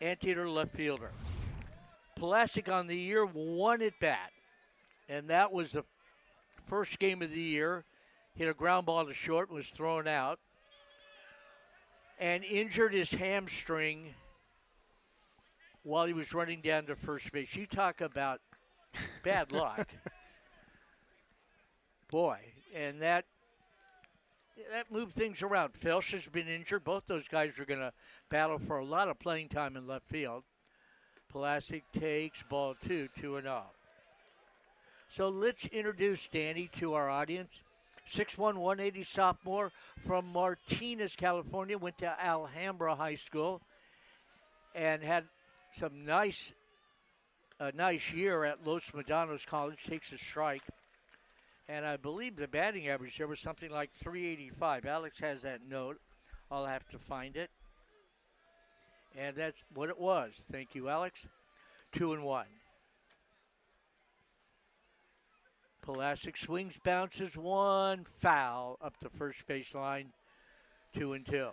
Anteater left fielder. Palasic on the year, 1 at bat. And that was the first game of the year. Hit a ground ball to short, was thrown out. And injured his hamstring while he was running down to first base. You talk about bad luck. Boy, and that moved things around. Phelps has been injured. Both those guys are going to battle for a lot of playing time in left field. Palasic takes ball 2, 2-0. So let's introduce Danny to our audience. 6'1", 180 sophomore from Martinez, California. Went to Alhambra High School and had some nice year at Los Medanos College. Takes a strike. And I believe the batting average there was something like 385. Alex has that note. I'll have to find it. And that's what it was. Thank you, Alex. 2-1. Palasic swings, bounces, 1 foul up the first base line. 2-2.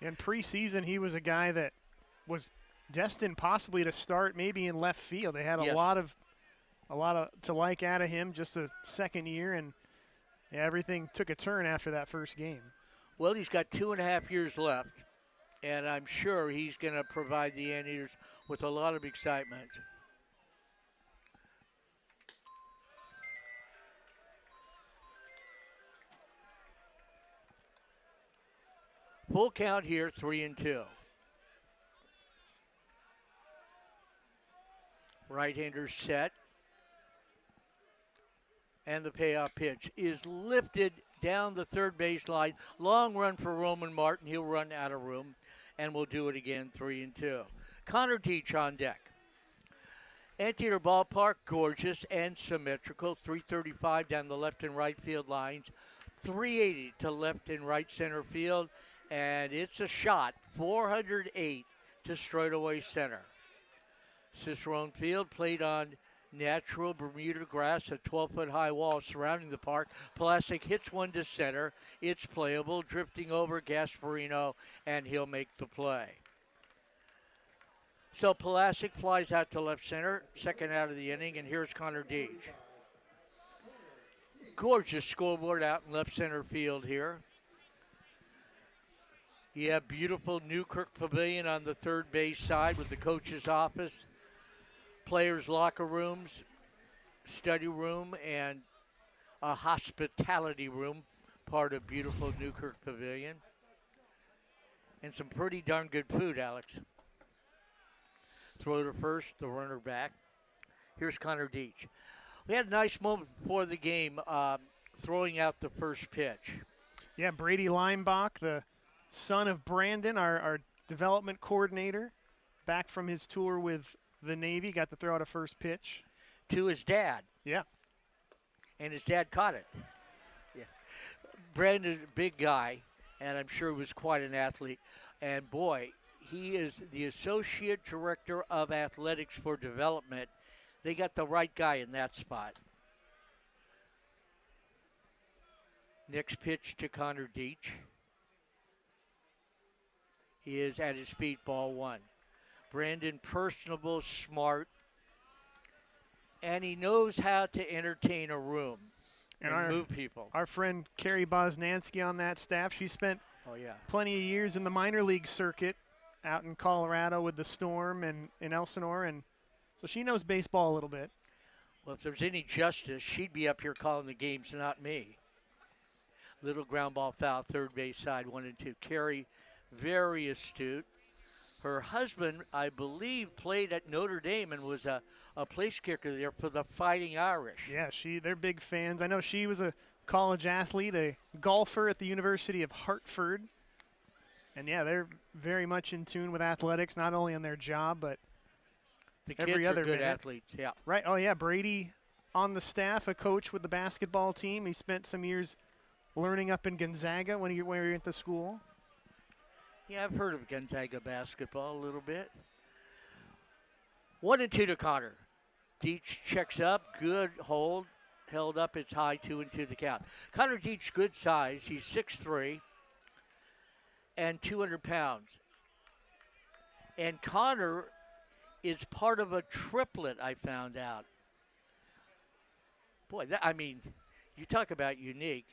In preseason, he was a guy that was destined possibly to start maybe in left field. They had a lot of to like out of him just the second year, and everything took a turn after that first game. Well, he's got 2.5 years left, and I'm sure he's going to provide the Anteaters with a lot of excitement. Full count here, 3-2. Right-hander set. And the payoff pitch is lifted down the third baseline. Long run for Roman Martin. He'll run out of room, and we'll do it again, 3-2. Connor Deach on deck. Anteater Ballpark, gorgeous and symmetrical. 335 down the left and right field lines. 380 to left and right center field. And it's a shot, 408 to straightaway center. Cicerone Field played on natural Bermuda grass, a 12-foot high wall surrounding the park. Palasic hits one to center. It's playable, drifting over Gasparino, and he'll make the play. So Palasic flies out to left center, second out of the inning, and here's Connor Deach. Gorgeous scoreboard out in left center field here. You have beautiful Newkirk Pavilion on the third base side with the coach's office. players' locker rooms, study room, and a hospitality room, part of beautiful Newkirk Pavilion. And some pretty darn good food, Alex. Throw to first, the runner back. Here's Connor Deach. We had a nice moment before the game throwing out the first pitch. Yeah, Brady Leimbach, the son of Brandon, our development coordinator, back from his tour with the Navy, got to throw out a first pitch. To his dad. Yeah. And his dad caught it. Yeah. Brandon's a big guy, and I'm sure he was quite an athlete. And boy, he is the Associate Director of Athletics for Development. They got the right guy in that spot. Next pitch to Connor Deach is at his feet, ball one. Brandon, personable, smart, and he knows how to entertain a room and move people. Our friend Carrie Bosnansky on that staff, she spent plenty of years in the minor league circuit out in Colorado with the Storm and in Elsinore, and so she knows baseball a little bit. Well, if there's any justice, she'd be up here calling the games, not me. Little ground ball foul, third base side, 1-2. Carrie, very astute. Her husband, I believe, played at Notre Dame and was a place kicker there for the Fighting Irish. Yeah, they're big fans. I know she was a college athlete, a golfer at the University of Hartford. And, yeah, they're very much in tune with athletics, not only on their job, but every kids other are good minute. athletes, yeah. Right. Oh, yeah, Brady on the staff, a coach with the basketball team. He spent some years learning up in Gonzaga when he went to school. Yeah, I've heard of Gonzaga basketball a little bit. 1-2 to Connor. Deach checks up, good hold, held up, it's high, 2-2 the count. Connor Deach, good size, he's 6'3", and 200 pounds. And Connor is part of a triplet, I found out. Boy, you talk about unique.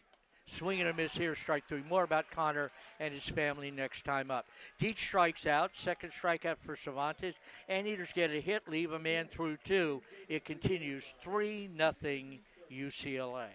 Swing and a miss here, strike three. More about Connor and his family next time up. Deach strikes out, second strikeout for Cervantes. Anteaters get a hit, leave a man through two. It continues 3-0 UCLA.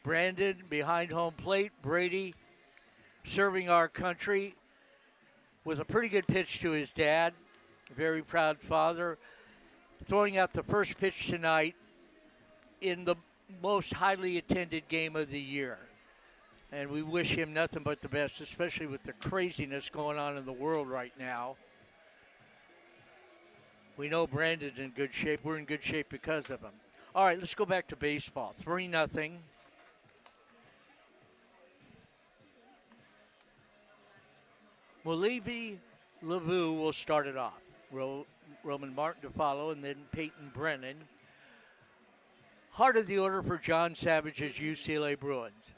Brandon behind home plate. Brady serving our country with a pretty good pitch to his dad. Very proud father. Throwing out the first pitch tonight in the most highly attended game of the year. And we wish him nothing but the best, especially with the craziness going on in the world right now. We know Brandon's in good shape. We're in good shape because of him. All right, let's go back to baseball. 3-0. Molivi LeVue will start it off. Roman Martin to follow, and then Peyton Brennan. Heart of the order for John Savage's UCLA Bruins.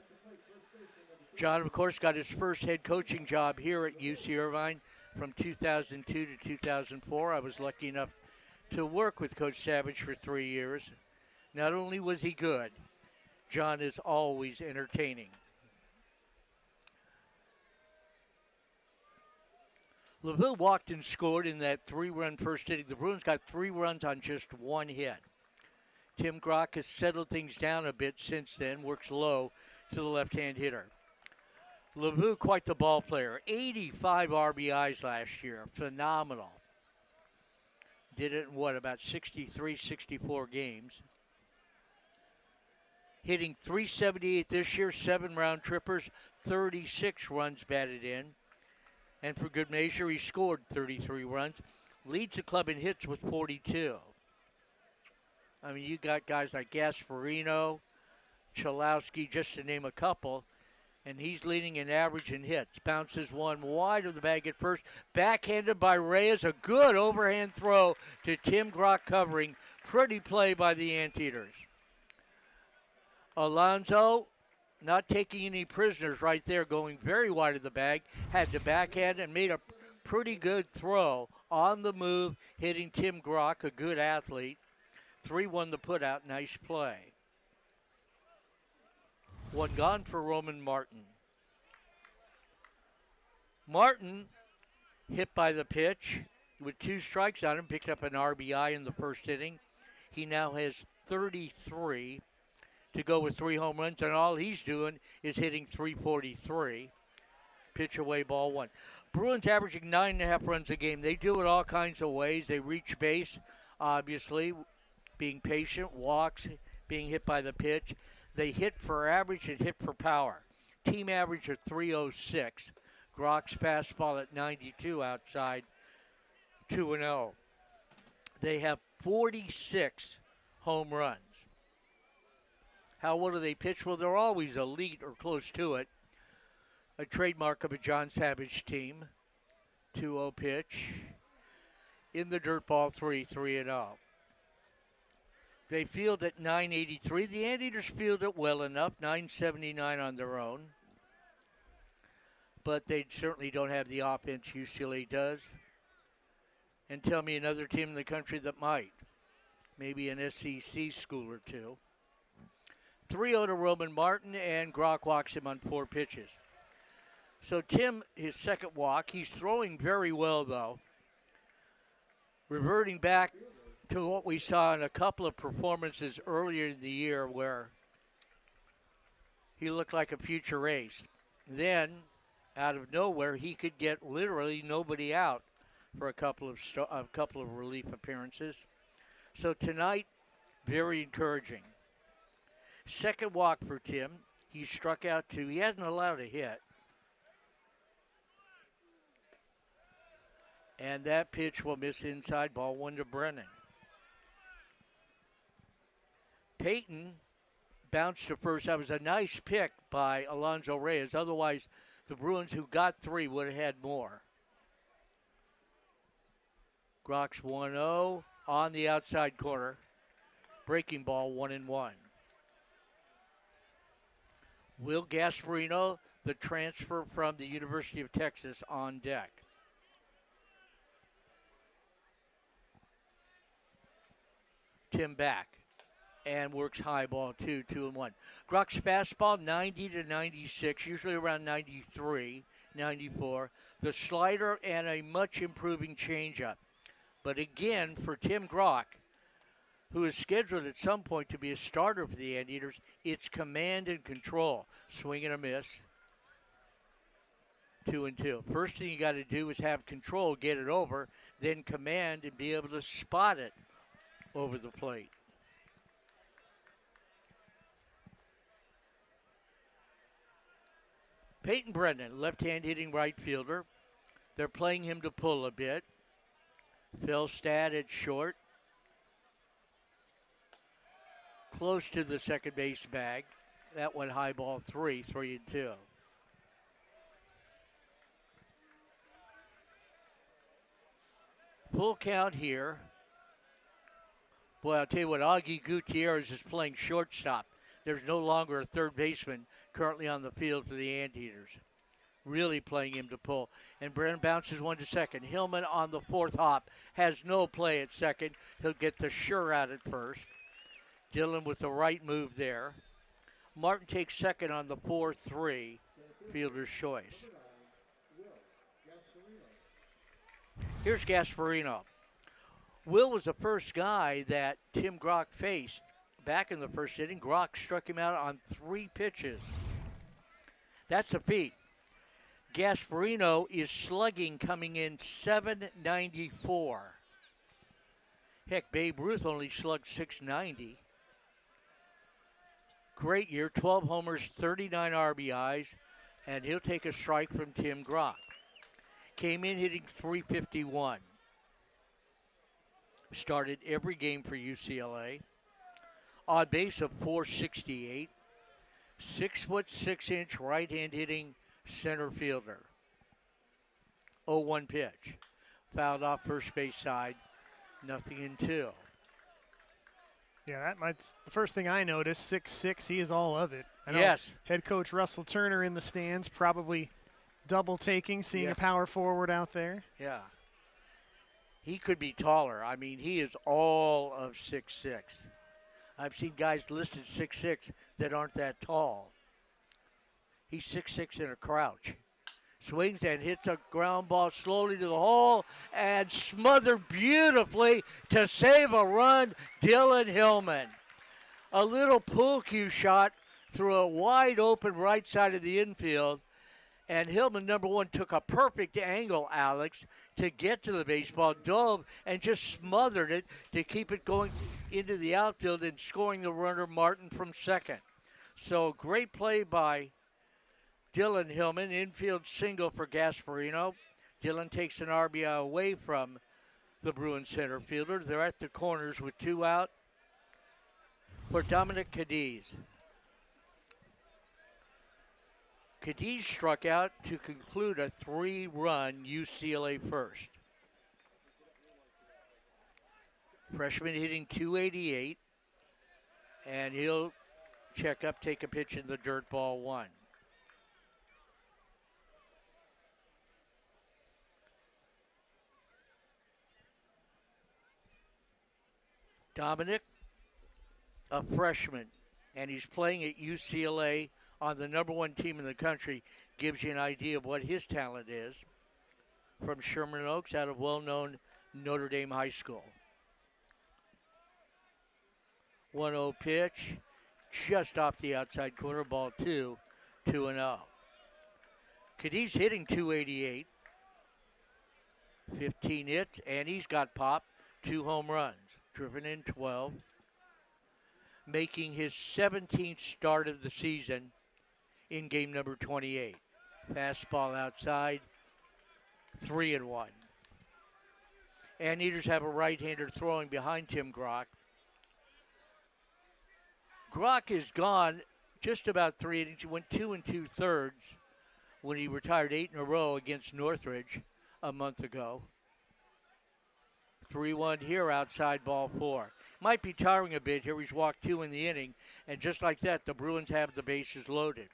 John, of course, got his first head coaching job here at UC Irvine from 2002 to 2004. I was lucky enough to work with Coach Savage for 3 years. Not only was he good, John is always entertaining. LeVue walked and scored in that 3-run first inning. The Bruins got 3 runs on just 1 hit. Tim Grock has settled things down a bit since then, works low to the left-hand hitter. LeVue, quite the ball player. 85 RBIs last year. Phenomenal. Did it in about 63, 64 games. Hitting .378 this year, 7 round trippers, 36 runs batted in. And for good measure, he scored 33 runs. Leads the club in hits with 42. I mean, you got guys like Gasparino, Chalowski, just to name a couple. And he's leading in average in hits. Bounces one wide of the bag at first. Backhanded by Reyes. A good overhand throw to Tim Grock covering. Pretty play by the Anteaters. Alonso not taking any prisoners right there, going very wide of the bag. Had to backhand and made a pretty good throw on the move, hitting Tim Grock, a good athlete. 3-1 the putout. Nice play. One gone for Roman Martin. Martin hit by the pitch with 2 strikes on him, picked up an RBI in the first inning. He now has 33 to go with 3 home runs, and all he's doing is hitting .343. Pitch away, ball 1. Bruins averaging 9.5 runs a game. They do it all kinds of ways. They reach base, obviously, being patient, walks, being hit by the pitch. They hit for average and hit for power. Team average at .306. Grock's fastball at 92 outside, 2-0. They have 46 home runs. How well do they pitch? Well, they're always elite or close to it. A trademark of a John Savage team. 2-0 pitch. In the dirt ball, 3-0. They field at .983. The Anteaters field it well enough, .979 on their own. But they certainly don't have the offense UCLA does. And tell me another team in the country that might. Maybe an SEC school or two. 3-0 to Roman Martin, and Grock walks him on 4 pitches. So Tim, his second walk, he's throwing very well, though. Reverting back to what we saw in a couple of performances earlier in the year where he looked like a future ace. Then, out of nowhere, he could get literally nobody out for a couple of relief appearances. So tonight, very encouraging. Second walk for Tim. He struck out 2. He hasn't allowed a hit. And that pitch will miss inside, ball 1 to Brennan. Peyton bounced to first. That was a nice pick by Alonso Reyes. Otherwise, the Bruins, who got 3, would have had more. Grock's 1-0 on the outside corner. Breaking ball, 1-1. Will Gasparino, the transfer from the University of Texas, on deck. Tim back and works high ball 2-1. Grock's fastball 90 to 96, usually around 93, 94. The slider and a much improving changeup. But again, for Tim Grock, who is scheduled at some point to be a starter for the Anteaters, it's command and control. Swing and a miss. 2-2. First thing you got to do is have control, get it over, then command and be able to spot it over the plate. Peyton Brennan, left-hand hitting right fielder. They're playing him to pull a bit. Phil Stad at short. Close to the second base bag. That went high ball 3-2. Full count here. Boy, I'll tell you what, Augie Gutierrez is playing shortstop. There's no longer a third baseman currently on the field for the Anteaters. Really playing him to pull. And Brennan bounces 1 to second. Hillman on the 4th hop has no play at second. He'll get the sure out at first. Dillon with the right move there. Martin takes second on the 4-3, fielder's choice. Here's Gasparino. Will was the first guy that Tim Grock faced back in the first inning. Grock struck him out on 3 pitches. That's a feat. Gasparino is slugging coming in 794. Heck, Babe Ruth only slugged 690. Great year, 12 homers, 39 RBIs, and he'll take a strike from Tim Grock. Came in hitting .351. Started every game for UCLA. On base of .468. 6'6" right-hand hitting center fielder. 0-1 pitch. Fouled off first base side. Nothing in 2. Yeah, that's the first thing I noticed. 6'6", he is all of it. I know Yes. Head coach Russell Turner in the stands, probably double taking, seeing a power forward out there. Yeah. He could be taller. I mean, he is all of 6'6". I've seen guys listed 6'6" that aren't that tall. He's 6'6" in a crouch. Swings and hits a ground ball slowly to the hole and smothered beautifully to save a run, Dylan Hillman. A little pool cue shot through a wide open right side of the infield. And Hillman, number one, took a perfect angle, Alex, to get to the baseball, dove, and just smothered it to keep it going into the outfield and scoring the runner, Martin, from second. So great play by Dylan Hillman, infield single for Gasparino. Dylan takes an RBI away from the Bruins center fielder. They're at the corners with 2 out for Dominic Cadiz. Cadiz struck out to conclude a 3-run UCLA first. Freshman hitting .288, and he'll check up, take a pitch in the dirt, ball 1. Dominic, a freshman, and he's playing at UCLA on the number 1 team in the country, gives you an idea of what his talent is. From Sherman Oaks, out of well-known Notre Dame High School. 1-0 pitch, just off the outside corner, ball 2, 2-0. Cadiz hitting .288, 15 hits, and he's got pop, 2 home runs, driven in 12, making his 17th start of the season in game number 28. Fastball outside, 3-1. Anteaters have a right-hander throwing behind Tim Grock. Grock is gone just about 3 innings. He went 2 2/3 when he retired 8 in a row against Northridge a month ago. 3-1 here, outside, ball 4. Might be tiring a bit here. He's walked 2 in the inning, and just like that, the Bruins have the bases loaded.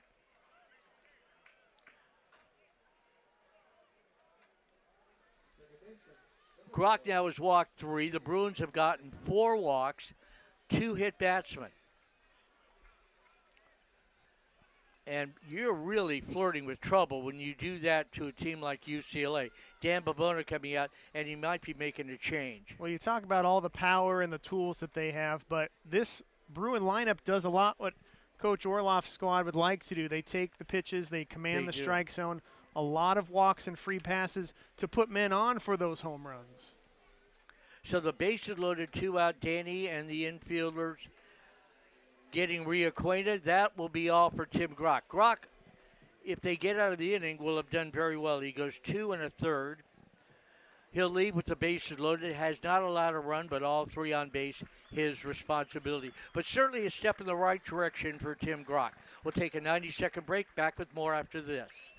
Grock now has walked 3. The Bruins have gotten 4 walks, 2 hit batsmen. And you're really flirting with trouble when you do that to a team like UCLA. Dan Babona coming out, and he might be making a change. Well, you talk about all the power and the tools that they have, but this Bruin lineup does a lot what Coach Orloff's squad would like to do. They take the pitches, they command the strike zone, a lot of walks and free passes to put men on for those home runs. So the bases loaded, 2 out, Danny and the infielders getting reacquainted. That will be all for Tim Grock. Grock, if they get out of the inning, will have done very well. He goes 2 1/3. He'll leave with the bases loaded. Has not allowed a run, but all 3 on base, his responsibility. But certainly a step in the right direction for Tim Grock. We'll take a 90-second break. Back with more after this.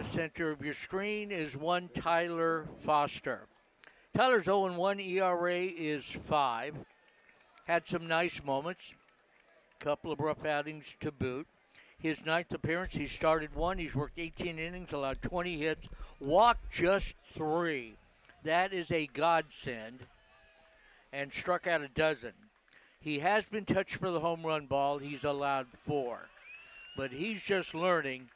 center of your screen is one Tyler Foster. Tyler's 0-1 ERA is 5. Had some nice moments. Couple of rough outings to boot. His 9th appearance, he started 1. He's worked 18 innings, allowed 20 hits, walked just 3. That is a godsend. And struck out a dozen. He has been touched for the home run ball. He's allowed 4. But he's just learning,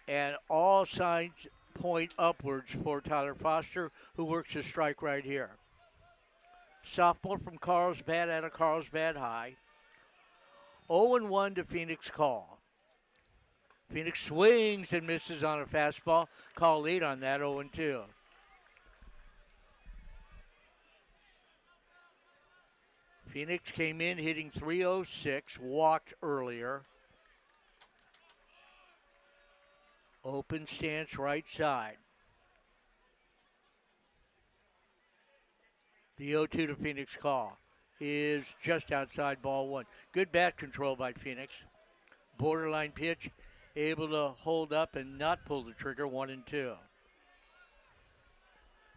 and all signs point upwards for Tyler Foster, who works a strike right here. Sophomore from Carlsbad out of Carlsbad High. 0-1 to Phoenix call. Phoenix swings and misses on a fastball. Call late on that, 0-2. Phoenix came in hitting .306, walked earlier. Open stance right side. The 0-2 to Phoenix call is just outside ball 1. Good bat control by Phoenix. Borderline pitch, able to hold up and not pull the trigger, 1-2.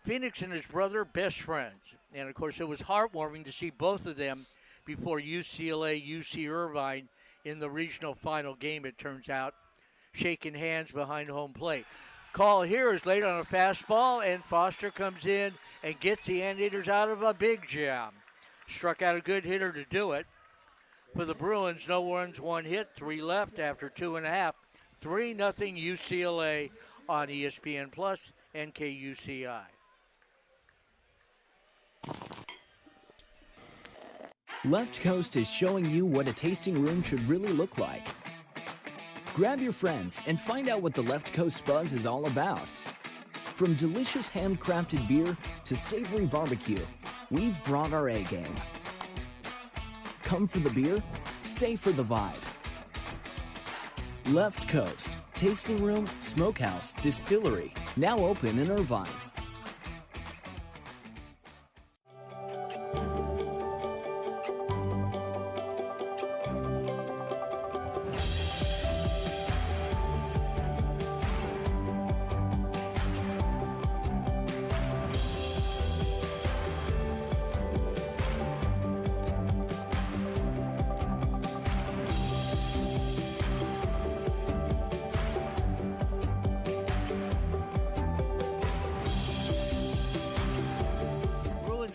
Phoenix and his brother, best friends. And, of course, it was heartwarming to see both of them before UCLA, UC Irvine in the regional final game, it turns out, shaking hands behind home plate. Call here is late on a fastball, and Foster comes in and gets the Anteaters out of a big jam. Struck out a good hitter to do it. For the Bruins, no runs, 1 hit, 3 left after 2.5. 3-0 UCLA on ESPN Plus and KUCI. Left Coast is showing you what a tasting room should really look like. Grab your friends and find out what the Left Coast Buzz is all about. From delicious handcrafted beer to savory barbecue, we've brought our A game. Come for the beer, stay for the vibe. Left Coast, tasting room, smokehouse, distillery, now open in Irvine.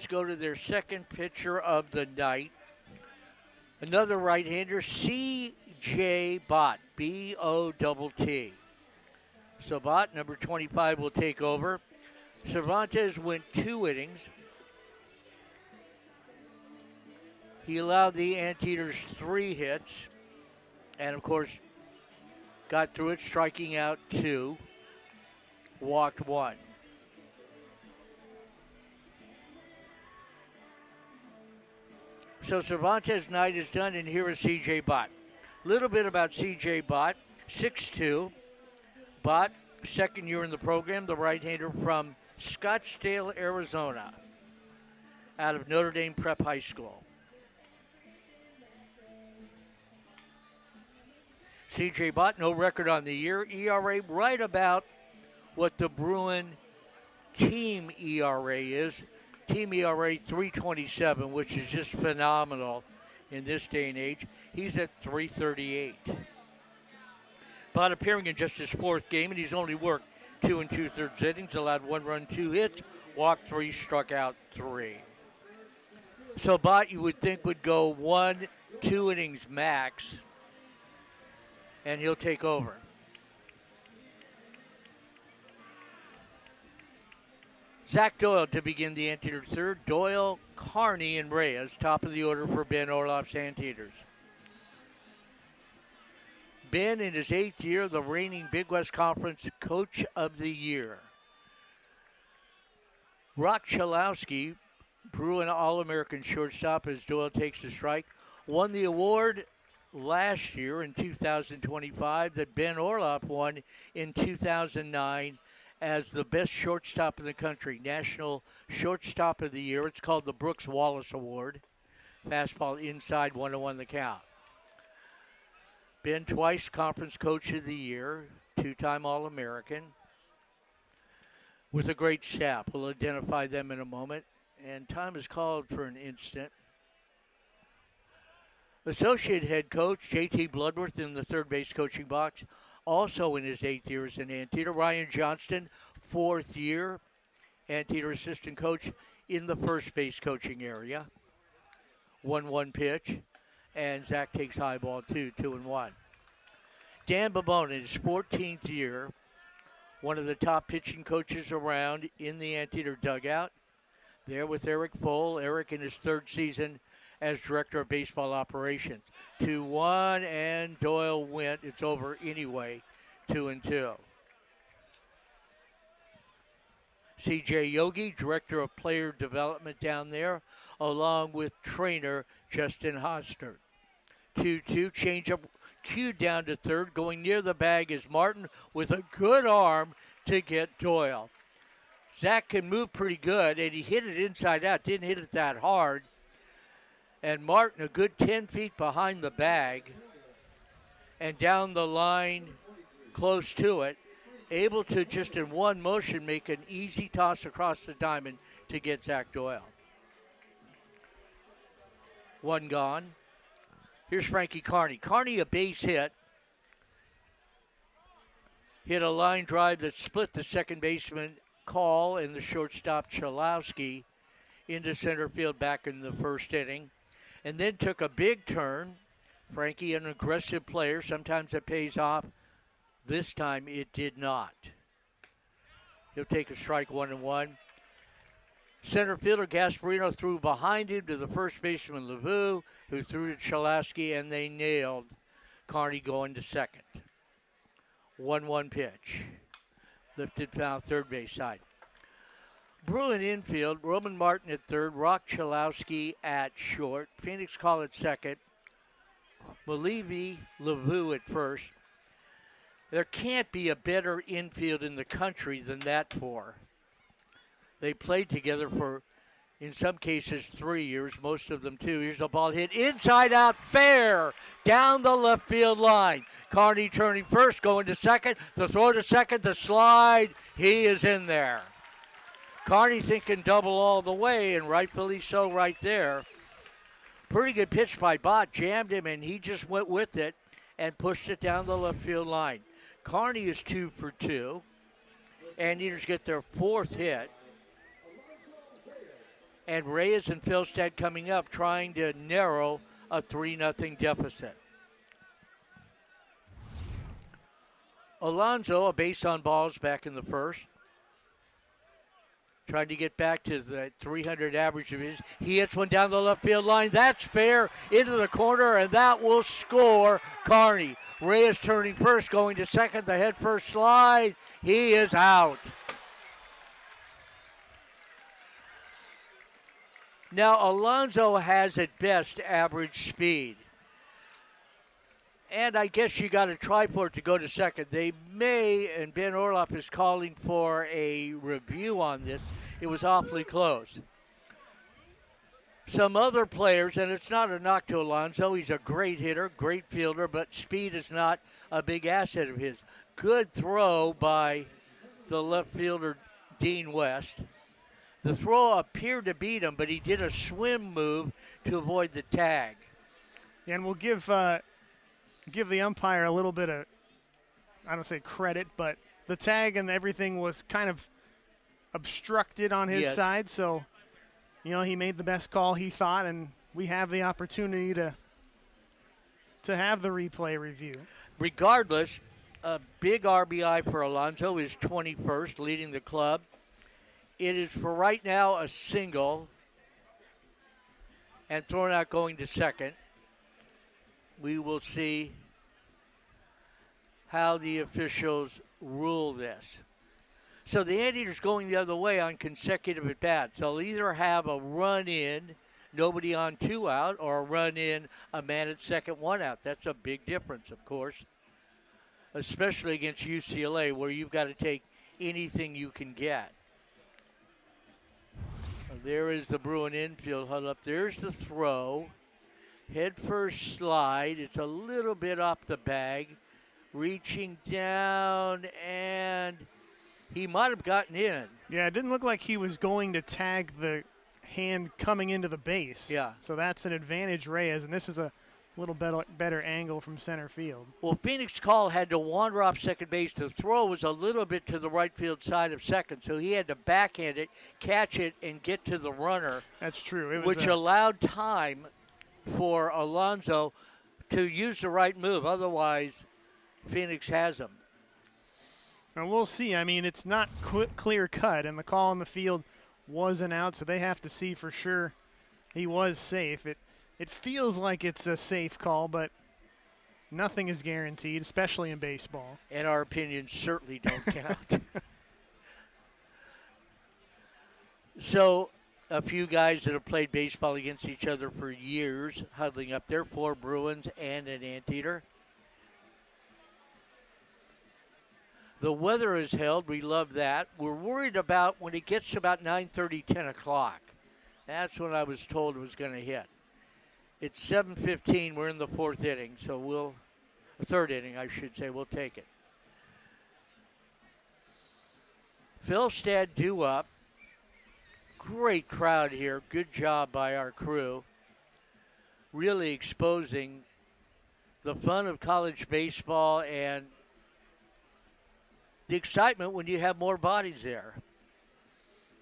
Go to their second pitcher of the night. Another right-hander, C.J. Bott, B-O-T-T. So Bott, number 25, will take over. Cervantes went 2 innings. He allowed the Anteaters 3 hits. And, of course, got through it, striking out 2. Walked 1. So Cervantes' night is done, and here is C.J. Bott. Little bit about C.J. Bott, 6'2". Bott, second year in the program, the right-hander from Scottsdale, Arizona, out of Notre Dame Prep High School. C.J. Bott, no record on the year. ERA right about what the Bruin team ERA is. Team ERA 3.27, which is just phenomenal in this day and age. He's at 3.38. Bott appearing in just his 4th game, and he's only worked 2 2/3 innings, allowed 1 run, 2 hits, walked 3, struck out 3. So Bott, you would think, would go 1, 2 innings max, and he'll take over. Zach Doyle to begin the Anteater third. Doyle, Carney, and Reyes, top of the order for Ben Orloff's Anteaters. Ben, in his 8th year, the reigning Big West Conference Coach of the Year. Rock Chalowski, Bruin All-American shortstop as Doyle takes the strike, won the award last year in 2025 that Ben Orloff won in 2009 as the best shortstop in the country, National Shortstop of the Year. It's called the Brooks Wallace Award. Fastball inside, 1-1 the count. Ben twice Conference Coach of the Year. two-time All-American, with a great staff. We'll identify them in a moment. And time is called for an instant. Associate head coach J.T. Bloodworth in the third base coaching box, also in his 8th year as an Antietam. Ryan Johnston, 4th year, Antietam assistant coach in the first base coaching area. 1-1 pitch, and Zach takes high ball 2-1. Dan Babone in his 14th year, one of the top pitching coaches around in the Antietam dugout. There with Eric Fohl. Eric in his 3rd season as director of baseball operations. 2-1, and Doyle went. It's over anyway, 2-2. C.J. Yogi, director of player development down there, along with trainer Justin Hostert. 2-2, changeup cued down to third. Going near the bag is Martin with a good arm to get Doyle. Zach can move pretty good, and he hit it inside out. Didn't hit it that hard. And Martin, a good 10 feet behind the bag and down the line close to it, able to just in one motion make an easy toss across the diamond to get Zach Doyle. 1 gone. Here's Frankie Carney. Carney, a base hit. Hit a line drive that split the second baseman Call and the shortstop Chalowski into center field back in the first inning. And then took a big turn. Frankie, an aggressive player. Sometimes it pays off. This time it did not. He'll take a strike 1-1. Center fielder Gasparino threw behind him to the first baseman LeVue, who threw to Chalowski, and they nailed Carney going to second. 1-1 pitch. Lifted foul third base side. Bruin infield, Roman Martin at third, Rock Chalowski at short, Phoenix Call at second, Malivi LeVue at first. There can't be a better infield in the country than that four. They played together for, in some cases, 3 years, most of them 2 years. The ball hit inside out, fair, down the left field line. Carney turning first, going to second. The throw to second, the slide, he is in there. Carney thinking double all the way, and rightfully so right there. Pretty good pitch by Bott, jammed him, and he just went with it and pushed it down the left field line. Carney is 2 for 2. Anteaters get their 4th hit. And Reyes and Philstead coming up trying to narrow a 3-0 deficit. Alonso, a base on balls back in the first. Trying to get back to the 300 average of his. He hits one down the left field line. That's fair into the corner, and that will score Carney. Reyes turning first, going to second. The head first slide. He is out. Now, Alonso has at best average speed. And I guess you got to try for it to go to second. They may, and Ben Orloff is calling for a review on this. It was awfully close. Some other players, and it's not a knock to Alonso. He's a great hitter, great fielder, but speed is not a big asset of his. Good throw by the left fielder, Dean West. The throw appeared to beat him, but he did a swim move to avoid the tag. And we'll give the umpire a little bit of, I don't say credit, but the tag and everything was kind of obstructed on his side. So, he made the best call he thought, and we have the opportunity to have the replay review. Regardless, a big RBI for Alonso, is 21st, leading the club. It is for right now a single and thrown out going to second. We will see how the officials rule this. So the Anteaters going the other way on consecutive at-bats. They'll either have a run in, nobody on 2 out, or a run in, a man at second, 1 out. That's a big difference, of course, especially against UCLA, where you've got to take anything you can get. There is the Bruin infield huddle up. There's the throw. Head first slide. It's a little bit off the bag. reaching down, and he might have gotten in. Yeah, it didn't look like he was going to tag the hand coming into the base. Yeah. So that's an advantage, Reyes, and this is a little better angle from center field. Well, Phoenix Call had to wander off second base. The throw was a little bit to the right field side of second, so he had to backhand it, catch it, and get to the runner. That's true. It was which allowed time for Alonso to use the right move. Otherwise, Phoenix has him. And we'll see. I mean, it's not clear cut, and the call on the field wasn't out, so they have to see for sure he was safe. It feels like it's a safe call, but nothing is guaranteed, especially in baseball. And our opinions certainly don't count. So, a few guys that have played baseball against each other for years, huddling up there, 4 Bruins and an Anteater. The weather is held. We love that. We're worried about when it gets to about 9:30, 10 o'clock. That's when I was told it was going to hit. It's 7:15. We're in the 4th inning, so third inning, I should say. We'll take it. Philstad due up. Great crowd here. Good job by our crew. Really exposing the fun of college baseball and the excitement when you have more bodies there.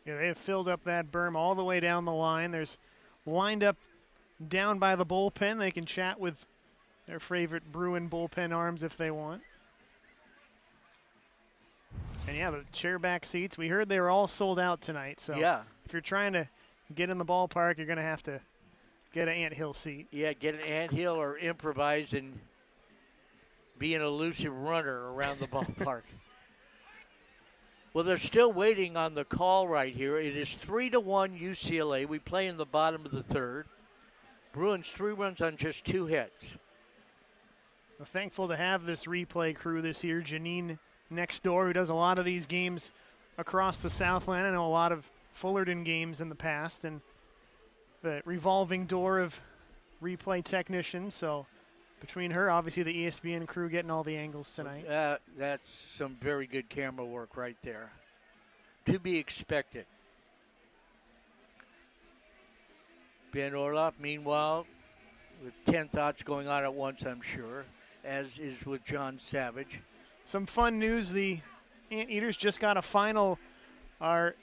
Yeah, they have filled up that berm all the way down the line. There's lined up down by the bullpen. They can chat with their favorite Bruin bullpen arms if they want. And yeah, the chairback seats, we heard they were all sold out tonight. So yeah, if you're trying to get in the ballpark, you're going to have to get an anthill seat. Yeah, get an anthill or improvise and be an elusive runner around the ballpark. Well, they're still waiting on the call right here. It is 3-1 UCLA. We play in the bottom of the 3rd. Bruins 3 runs on just 2 hits. We're thankful to have this replay crew this year. Janine next door, who does a lot of these games across the Southland. I know a lot of Fullerton games in the past, and the revolving door of replay technicians. So between her, obviously the ESPN crew getting all the angles tonight. That's some very good camera work right there. To be expected. Ben Orloff, meanwhile, with 10 thoughts going on at once, I'm sure, as is with John Savage. Some fun news. The Anteaters just got a final. Our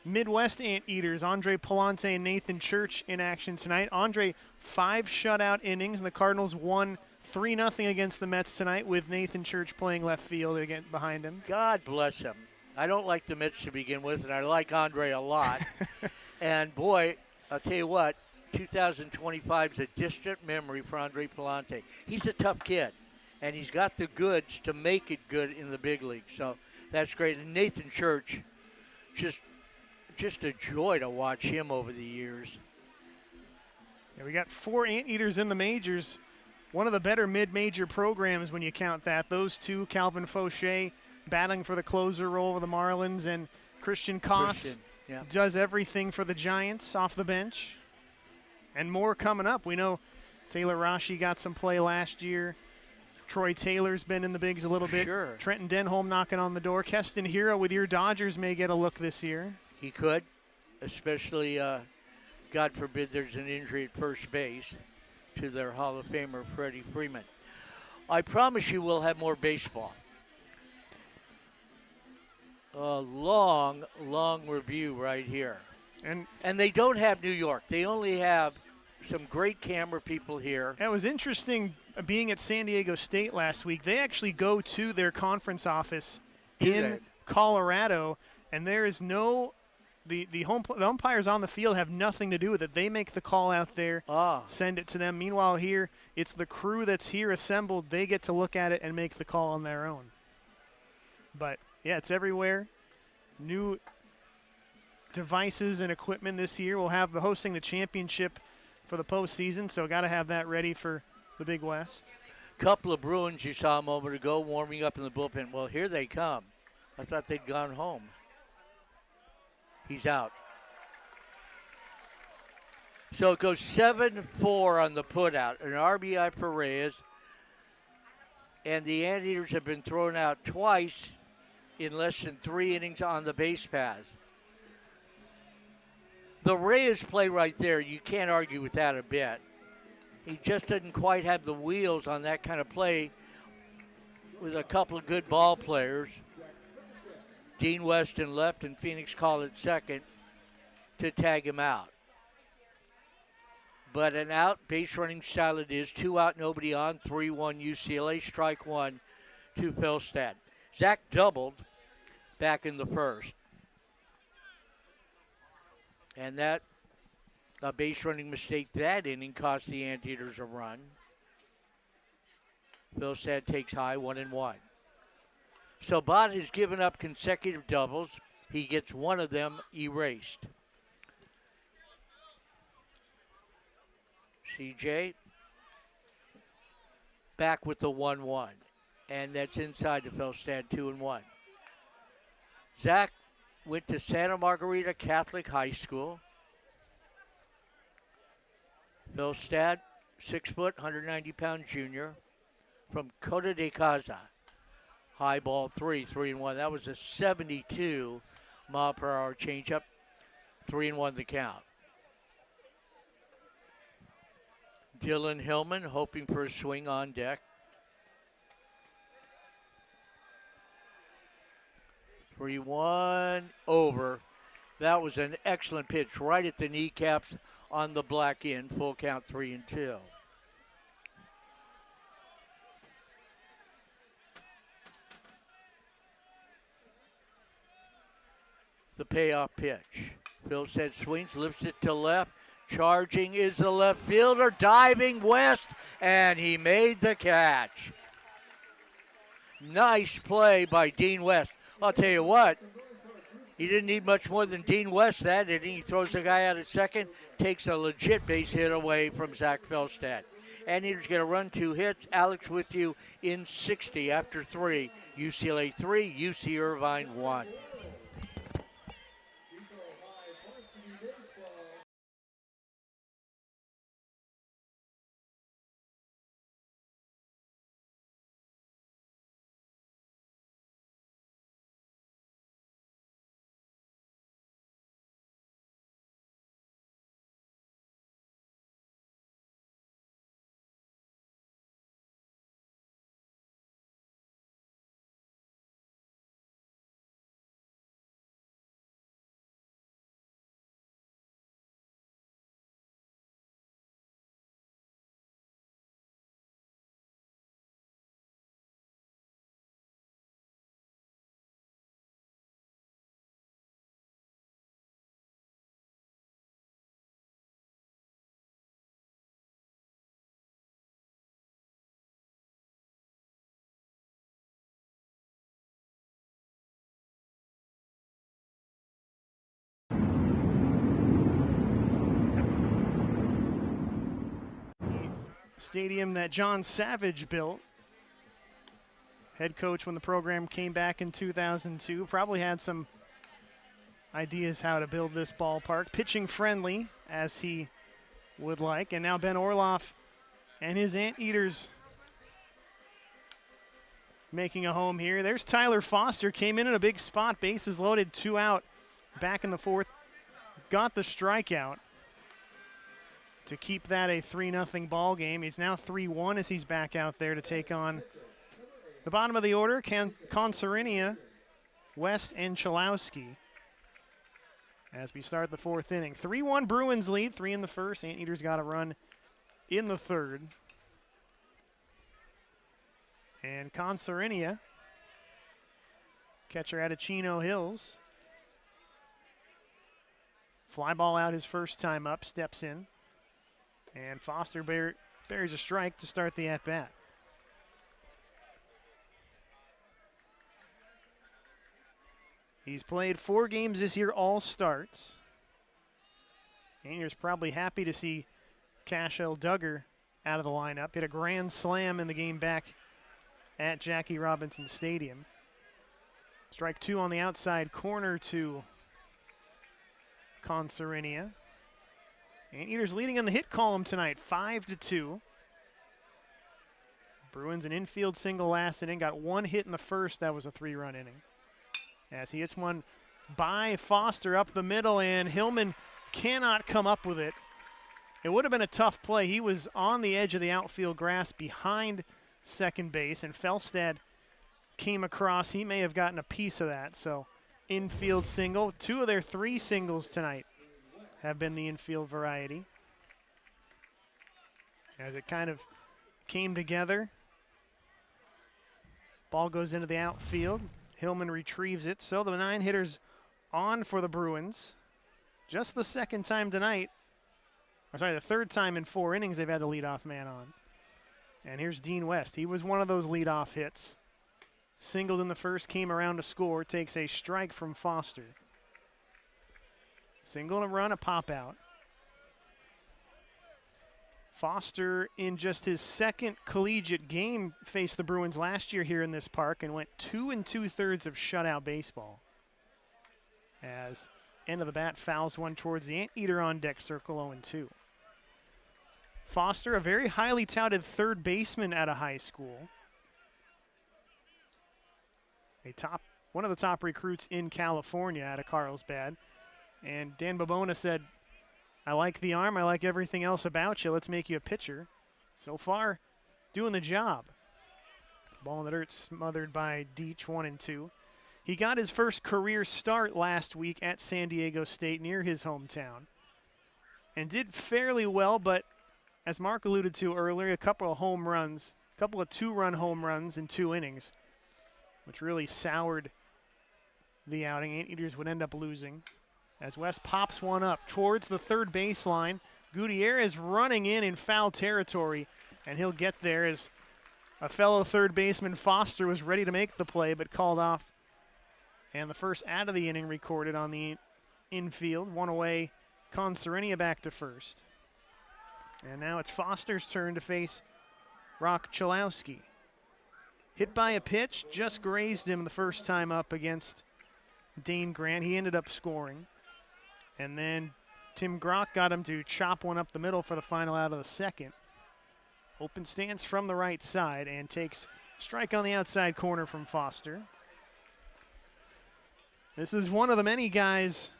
Midwest Anteaters, Andre Palante and Nathan Church, in action tonight. Andre, 5 shutout innings, and the Cardinals won 3-0 against the Mets tonight with Nathan Church playing left field again behind him. God bless him. I don't like the Mets to begin with, and I like Andre a lot. And, boy, I'll tell you what, 2025 is a distant memory for Andre Palante. He's a tough kid, and he's got the goods to make it good in the big league. So that's great. And Nathan Church, just a joy to watch him over the years. Yeah, we got 4 Anteaters in the majors. One of the better mid-major programs when you count that. Those two, Calvin Fauché, battling for the closer role with the Marlins, and Christian Koss does everything for the Giants off the bench. And more coming up. We know Taylor Rashi got some play last year. Troy Taylor's been in the bigs a little bit. Sure. Trenton Denholm knocking on the door. Keston Hero with your Dodgers may get a look this year. He could, especially, God forbid, there's an injury at first base to their Hall of Famer, Freddie Freeman. I promise you we'll have more baseball. A long, long review right here. And they don't have New York. They only have some great camera people here. It was interesting being at San Diego State last week. They actually go to their conference office in Colorado, and there is no the umpires on the field have nothing to do with it. They make the call out there, send it to them. Meanwhile, here it's the crew that's here assembled. They get to look at it and make the call on their own. But yeah, it's everywhere. New devices and equipment this year. We'll have the hosting the championship for the postseason, so got to have that ready for the Big West. Couple of Bruins you saw a moment ago warming up in the bullpen. Well, here they come. I thought they'd gone home. He's out. So it goes 7-4 on the putout. An RBI for Reyes. And the Anteaters have been thrown out twice in less than 3 innings on the base paths. The Reyes play right there, you can't argue with that a bit. He just doesn't quite have the wheels on that kind of play with a couple of good ball players. Dean West in left and Phoenix called it second to tag him out. But an out base running style it is. 2 out, nobody on. 3-1 UCLA. Strike 1 to Felstad. Zach doubled back in the first. And that a base running mistake that inning cost the Anteaters a run. Felstad takes high, 1-1. So Bott has given up consecutive doubles. He gets one of them erased. CJ back with the 1-1. And that's inside to Felstad, 2-1. Zach went to Santa Margarita Catholic High School. Felstad, 6 foot, 190-pound junior from Costa de Casa. High ball 3-1. That was a 72 mile per hour changeup. 3-1 the count. Dylan Hillman hoping for a swing on deck. 3-1 over. That was an excellent pitch right at the kneecaps on the black end. Full count, 3-2. The payoff pitch. Felstad swings, lifts it to left. Charging is the left fielder, diving West, and he made the catch. Nice play by Dean West. I'll tell you what, he didn't need much more than Dean West that inning. He throws the guy out at second, takes a legit base hit away from Zach Felstad. Anteaters get a run, 2 hits. Alex with you in 60 after 3. UCLA 3, UC Irvine 1. Stadium that John Savage built. Head coach when the program came back in 2002. Probably had some ideas how to build this ballpark. Pitching friendly, as he would like. And now Ben Orloff and his Anteaters making a home here. There's Tyler Foster. Came in a big spot. Bases loaded, 2 out. Back in the 4th. Got the strikeout to keep that a 3-0 ball game. He's now 3-1 as he's back out there to take on the bottom of the order, Consarinia, West, and Chalowski. As we start the 4th inning. 3-1 Bruins lead, 3 in the first. Anteaters got a run in the 3rd. And Consarinia, catcher Adachino Hills. Fly ball out his first time up, steps in. And Foster buries a strike to start the at-bat. He's played 4 games this year, all starts. Anteaters probably happy to see Cashel Duggar out of the lineup. Hit a grand slam in the game back at Jackie Robinson Stadium. Strike 2 on the outside corner to Consarinia. Anteaters leading on the hit column tonight, 5-2. Bruins an infield single last inning, got one hit in the first. That was a 3-run inning. As he hits one by Foster up the middle, and Hillman cannot come up with it. It would have been a tough play. He was on the edge of the outfield grass behind second base, and Felstad came across. He may have gotten a piece of that. So infield single. 2 of their 3 singles tonight have been the infield variety. As it kind of came together. Ball goes into the outfield. Hillman retrieves it. So the 9 hitters on for the Bruins. Just the second time tonight. The third time in 4 innings they've had the leadoff man on. And here's Dean West. He was one of those leadoff hits. Singled in the first, came around to score, takes a strike from Foster. Single and a run, a pop out. Foster, in just his second collegiate game, faced the Bruins last year here in this park and went 2 2/3 of shutout baseball. As end of the bat fouls one towards the Anteater on deck circle, 0-2. Foster, a very highly touted third baseman at a high school. One of the top recruits in California out of Carlsbad. And Dan Babona said, I like the arm, I like everything else about you, let's make you a pitcher. So far, doing the job. Ball in the dirt smothered by Deach, 1-2. He got his first career start last week at San Diego State near his hometown. And did fairly well, but as Mark alluded to earlier, a couple of 2-run home runs in 2 innings, which really soured the outing. Anteaters would end up losing. As West pops one up towards the third baseline. Gutierrez running in foul territory, and he'll get there as a fellow third baseman Foster was ready to make the play but called off. And the first out of the inning recorded on the infield. One away, Concerenia back to first. And now it's Foster's turn to face Rock Chalowski. Hit by a pitch, just grazed him the first time up against Dane Grant. He ended up scoring. And then Tim Grock got him to chop one up the middle for the final out of the second. Open stance from the right side and takes strike on the outside corner from Foster. This is one of the many guys,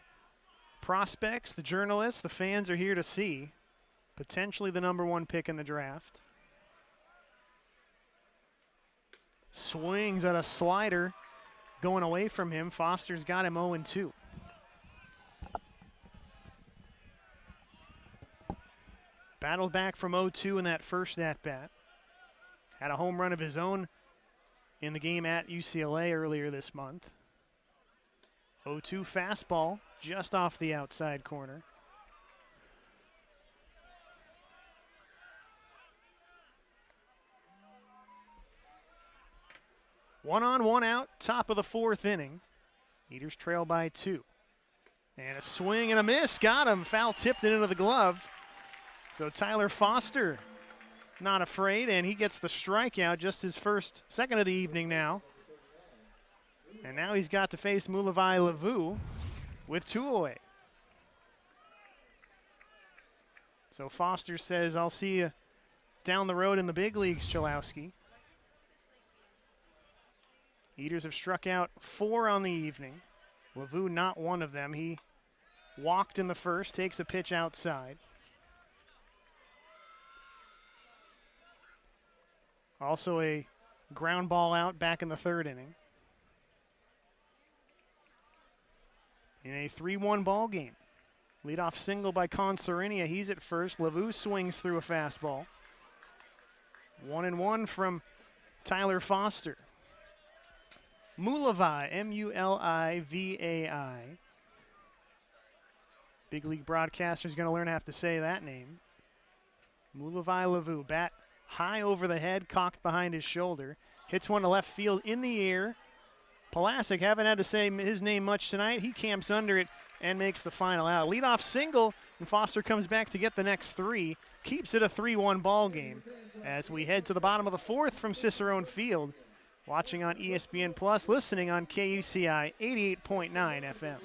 prospects, the journalists, the fans are here to see. Potentially the #1 pick in the draft. Swings at a slider going away from him. Foster's got him 0-2. Battled back from 0-2 in that first at-bat. Had a home run of his own in the game at UCLA earlier this month. 0-2 fastball just off the outside corner. One on, one out, top of the 4th inning. Eaters trail by 2. And a swing and a miss, got him, foul tipped into the glove. So Tyler Foster not afraid, and he gets the strikeout, just his second of the evening now. And now he's got to face Mulavai Lavu with 2 away. So Foster says, I'll see you down the road in the big leagues, Chalowski. Eaters have struck out 4 on the evening. Lavu not one of them. He walked in the first, takes a pitch outside. Also a ground ball out back in the 3rd inning. In a 3-1 ball game. Leadoff single by Concerenia. He's at first. Lavu swings through a fastball. 1-1 from Tyler Foster. Mulavai, M-U-L-I-V-A-I. Big league broadcaster's going to learn how to say that name. Mulavai Lavu, bat high over the head, cocked behind his shoulder. Hits one to left field in the air. Pulasic, haven't had to say his name much tonight. He camps under it and makes the final out. Leadoff single, and Foster comes back to get the next 3. Keeps it a 3-1 ball game as we head to the bottom of the 4th from Cicerone Field. Watching on ESPN Plus, listening on KUCI 88.9 FM.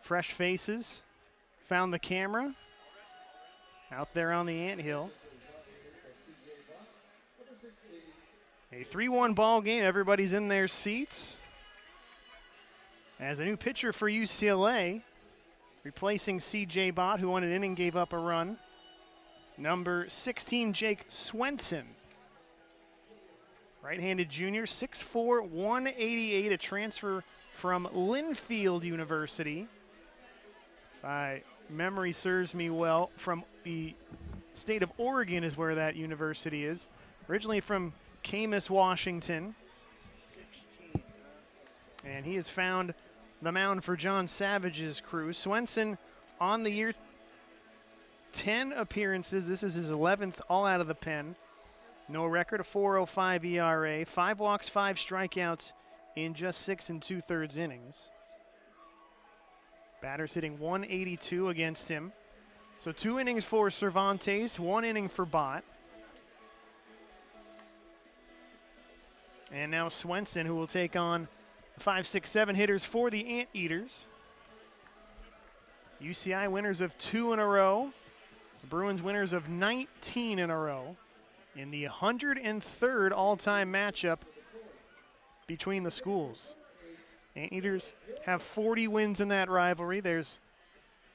Fresh faces. Found the camera. Out there on the anthill. A 3-1 ball game. Everybody's in their seats. As a new pitcher for UCLA, replacing C.J. Bott, who won an inning, gave up a run. Number 16, Jake Swenson. Right-handed junior, 6'4", 188, a transfer from Linfield University. If my memory serves me well, from the state of Oregon is where that university is. Originally from Camas, Washington. And he has found the mound for John Savage's crew. Swenson on the year, 10 appearances. This is his 11th all out of the pen. No record, a 4.05 ERA, 5 walks, 5 strikeouts in just 6 2/3 innings. Batters hitting 182 against him. So 2 innings for Cervantes, 1 inning for Bott. And now Swenson, who will take on 5, 6, 7 hitters for the Anteaters. UCI winners of 2 in a row. The Bruins winners of 19 in a row. In the 103rd all-time matchup between the schools. Anteaters have 40 wins in that rivalry. There's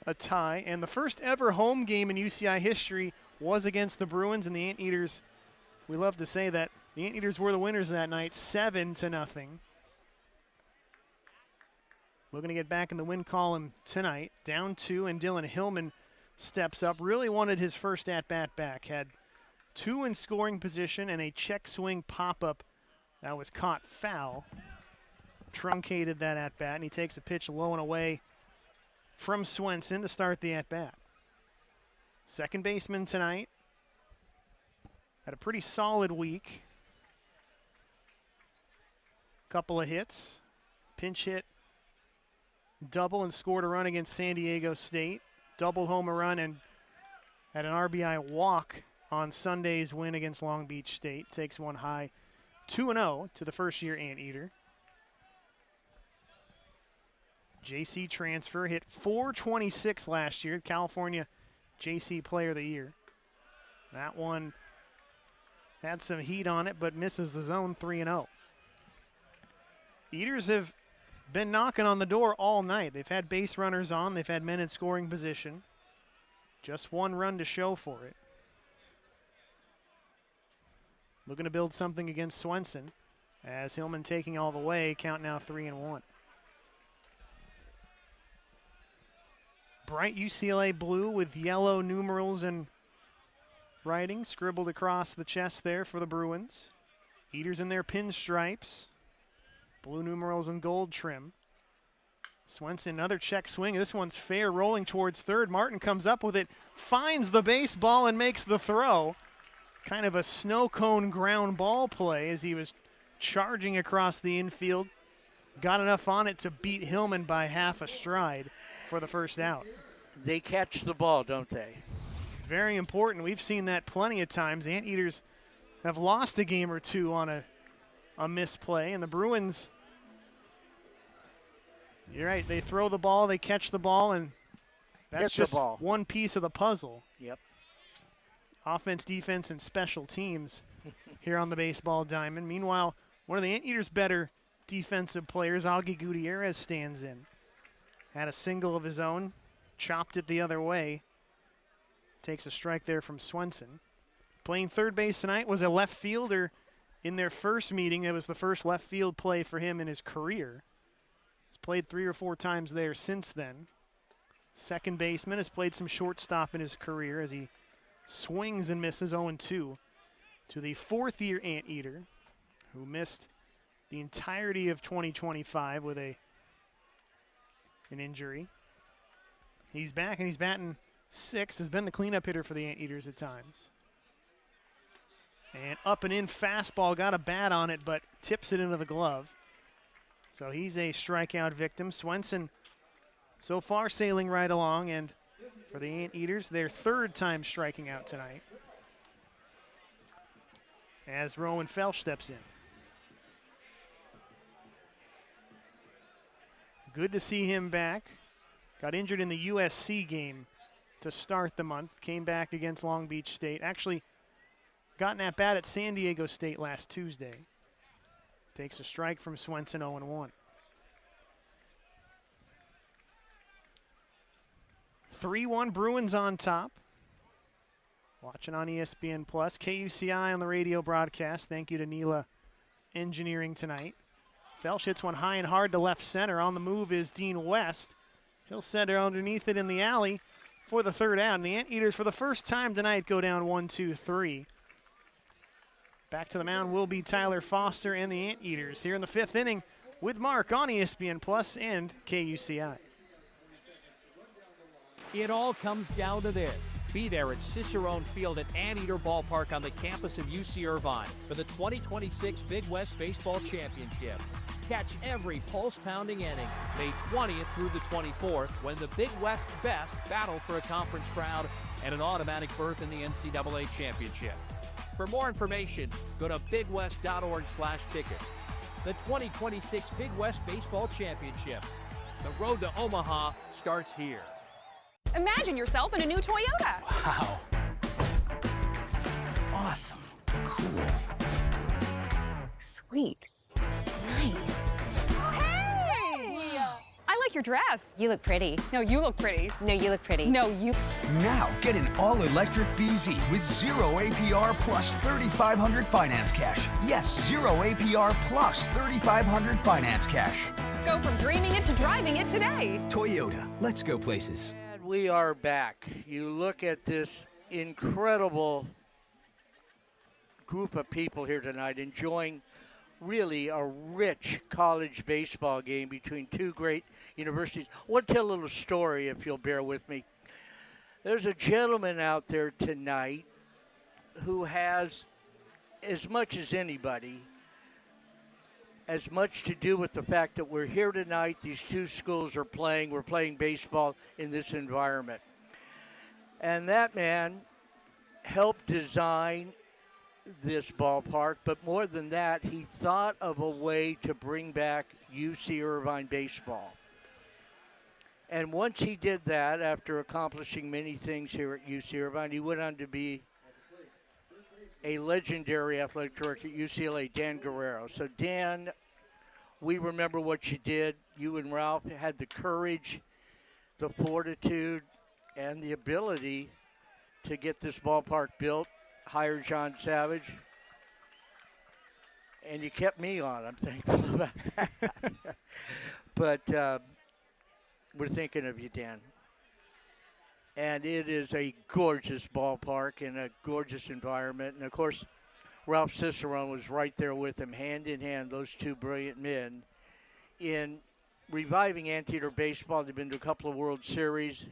a tie. And the first ever home game in UCI history was against the Bruins, and the Anteaters, we love to say that the Anteaters were the winners that night, 7-0. Looking to get back in the win column tonight. Down 2, and Dylan Hillman steps up. Really wanted his first at-bat back. Had 2 in scoring position and a check swing pop-up that was caught foul. Truncated that at-bat, and he takes a pitch low and away from Swenson to start the at-bat. Second baseman tonight. Had a pretty solid week. Couple of hits. Pinch hit, double, and scored a run against San Diego State. Double home run and had an RBI walk on Sunday's win against Long Beach State. Takes one high, 2-0 to the first-year Anteater. JC transfer, hit .426 last year, California JC Player of the Year. That one had some heat on it, but misses the zone, 3-0. Eaters have been knocking on the door all night. They've had base runners on. They've had men in scoring position. Just 1 run to show for it. Looking to build something against Swenson, as Hillman taking all the way. Count now 3-1. Bright UCLA blue with yellow numerals and writing scribbled across the chest there for the Bruins. Eaters in their pinstripes. Blue numerals and gold trim. Swenson, another check swing. This one's fair, rolling towards third. Martin comes up with it, finds the baseball, and makes the throw. Kind of a snow cone ground ball play as he was charging across the infield. Got enough on it to beat Hillman by half a stride for the first out. They catch the ball, don't they? Very important. We've seen that plenty of times. Anteaters have lost a game or two on a misplay, and the Bruins, you're right, they throw the ball, they catch the ball, and that's just one piece of the puzzle. Yep. Offense, defense, and special teams here on the baseball diamond. Meanwhile, one of the Anteaters' better defensive players, Augie Gutierrez, stands in. Had a single of his own, chopped it the other way. Takes a strike there from Swenson. Playing third base tonight was a left fielder. In their first meeting, it was the first left field play for him in his career. He's played 3 or 4 times there since then. Second baseman has played some shortstop in his career as he swings and misses 0-2 to the 4th-year Anteater, who missed the entirety of 2025 with an injury. He's back, and he's batting 6th, has been the cleanup hitter for the Anteaters at times. And up and in fastball, got a bat on it, but tips it into the glove. So he's a strikeout victim. Swenson so far sailing right along, and for the Anteaters, their 3rd time striking out tonight. As Rowan Felsch steps in. Good to see him back. Got injured in the USC game to start the month. Came back against Long Beach State. Actually gotten at bat at San Diego State last Tuesday. Takes a strike from Swenson, 0-1. 3-1 Bruins on top. Watching on ESPN+. KUCI on the radio broadcast. Thank you to Neela Engineering tonight. Felsch hits one high and hard to left center. On the move is Dean West. He'll set it underneath it in the alley for the third out. And the Anteaters, for the first time tonight, go down 1-2-3. Back to the mound will be Tyler Foster and the Anteaters here in the fifth inning with Mark on ESPN Plus and KUCI. It all comes down to this. Be there at Cicerone Field at Anteater Ballpark on the campus of UC Irvine for the 2026 Big West Baseball Championship. Catch every pulse-pounding inning May 20th through the 24th when the Big West best battle for a conference crowd and an automatic berth in the NCAA Championship. For more information, go to bigwest.org/tickets. The 2026 Big West Baseball Championship. The road to Omaha starts here. Imagine yourself in a new Toyota. Wow. Awesome. Cool. Sweet. Nice. Hey! I like your dress. You look pretty. No, you look pretty. No, you look pretty. No, you. Now get an all-electric BZ with 0 APR plus 3,500 finance cash. Yes, 0 APR plus 3,500 finance cash. Go from dreaming it to driving it today. Toyota, let's go places. And we are back. You look at this incredible group of people here tonight enjoying really a rich college baseball game between two great universities. I want to tell a little story, if you'll bear with me. There's a gentleman out there tonight who has, as much as anybody, as much to do with the fact that we're here tonight. These two schools are playing. We're playing baseball in this environment. And that man helped design this ballpark, but more than that, he thought of a way to bring back UC Irvine baseball. And once he did that, after accomplishing many things here at UC Irvine, he went on to be a legendary athletic director at UCLA, Dan Guerrero. So, Dan, we remember what you did. You and Ralph had the courage, the fortitude, and the ability to get this ballpark built, hire John Savage, and you kept me on. I'm thankful about that. But we're thinking of you, Dan. And it is a gorgeous ballpark and a gorgeous environment. And, of course, Ralph Cicerone was right there with him, hand in hand, those two brilliant men, in reviving Anteater baseball. They've been to a couple of World Series.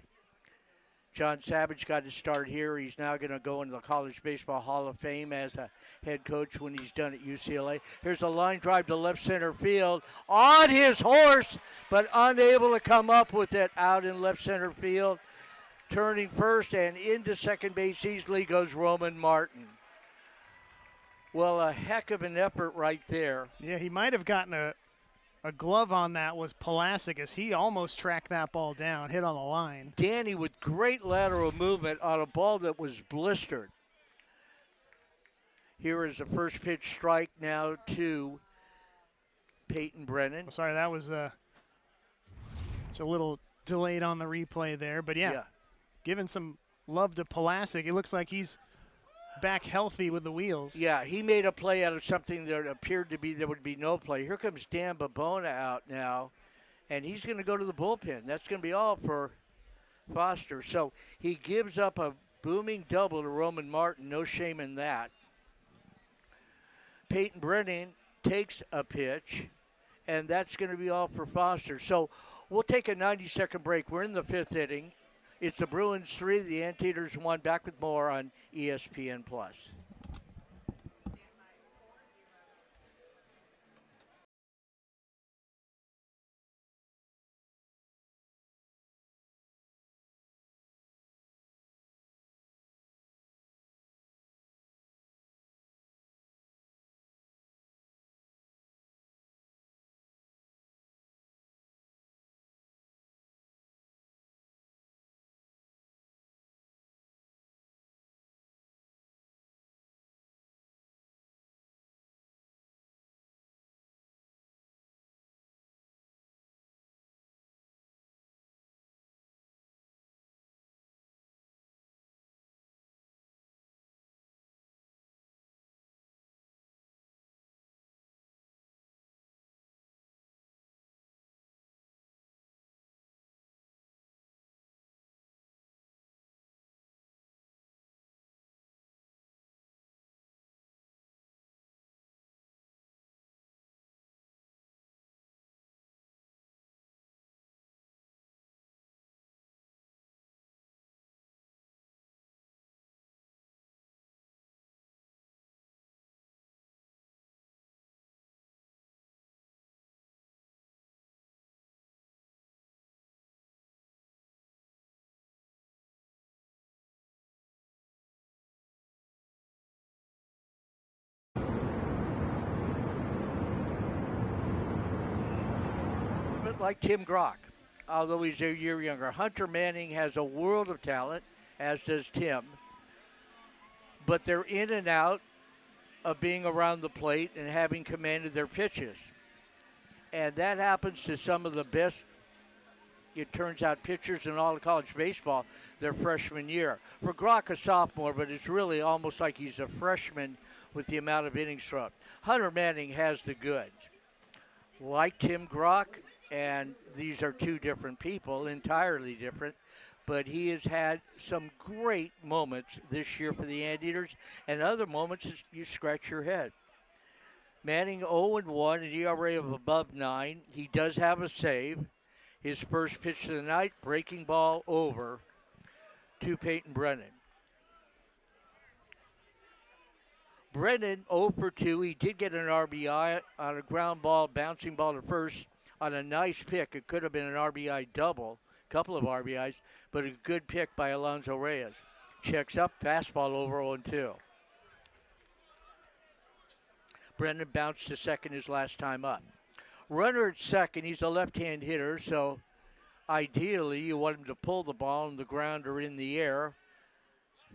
John Savage got his start here. He's now going to go into the College Baseball Hall of Fame as a head coach when he's done at UCLA. Here's a line drive to left center field on his horse, but unable to come up with it out in left center field. Turning first and into second base easily goes Roman Martin. Well, a heck of an effort right there. Yeah, he might have gotten a glove on that. Was Pulaski, as he almost tracked that ball down, hit on the line. Danny with great lateral movement on a ball that was blistered. Here is the first pitch strike now to Peyton Brennan. Oh, sorry, that was it's a little delayed on the replay there. But, yeah. Giving some love to Pulaski. It looks like he's back healthy with the wheels. Yeah, he made a play out of something that appeared to be there would be no play. Here comes Dan Babona out now, and he's going to go to the bullpen. That's going to be all for Foster. So he gives up a booming double to Roman Martin. No shame in that. Peyton Brennan takes a pitch, and that's going to be all for Foster. So we'll take a 90-second break. We're in the fifth inning. It's the Bruins 3, the Anteaters 1. Back with more on ESPN+. like Tim Grock, although he's a year younger. Hunter Manning has a world of talent, as does Tim. But they're in and out of being around the plate and having commanded their pitches. And that happens to some of the best, it turns out, pitchers in all of college baseball their freshman year. For Grock, a sophomore, but it's really almost like he's a freshman with the amount of innings thrown. Hunter Manning has the goods. Like Tim Grock, and these are two different people, entirely different, but he has had some great moments this year for the Anteaters, and other moments you scratch your head. Manning 0-1, an ERA of above 9. He does have a save. His first pitch of the night, breaking ball over to Peyton Brennan. Brennan 0 for 2. He did get an RBI on a ground ball, bouncing ball to first on a nice pick. It could have been an RBI double, couple of RBIs, but a good pick by Alonso Reyes. Checks up, fastball over 0-2. Brennan bounced to second his last time up. Runner at second, he's a left-hand hitter, so ideally you want him to pull the ball on the ground or in the air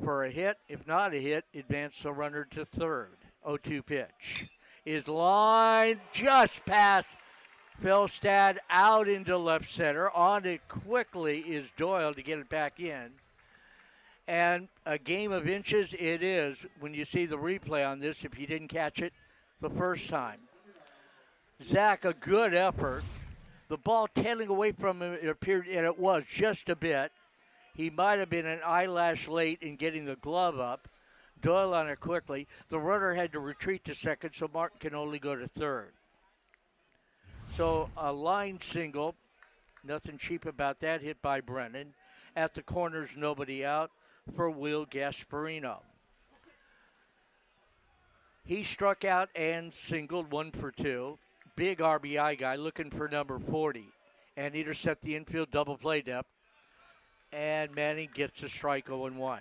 for a hit. If not a hit, advance the runner to third. 0-2 pitch is lined just past Felstad, out into left center. On it quickly is Doyle to get it back in. And a game of inches it is when you see the replay on this if you didn't catch it the first time. Zach, a good effort. The ball tailing away from him, it appeared, and it was just a bit. He might have been an eyelash late in getting the glove up. Doyle on it quickly. The runner had to retreat to second, so Martin can only go to third. So a line single, nothing cheap about that, hit by Brennan. At the corners, nobody out for Will Gasparino. He struck out and singled 1 for 2. Big RBI guy looking for number 40. And intercept the infield double play depth. And Manning gets a strike 0-1.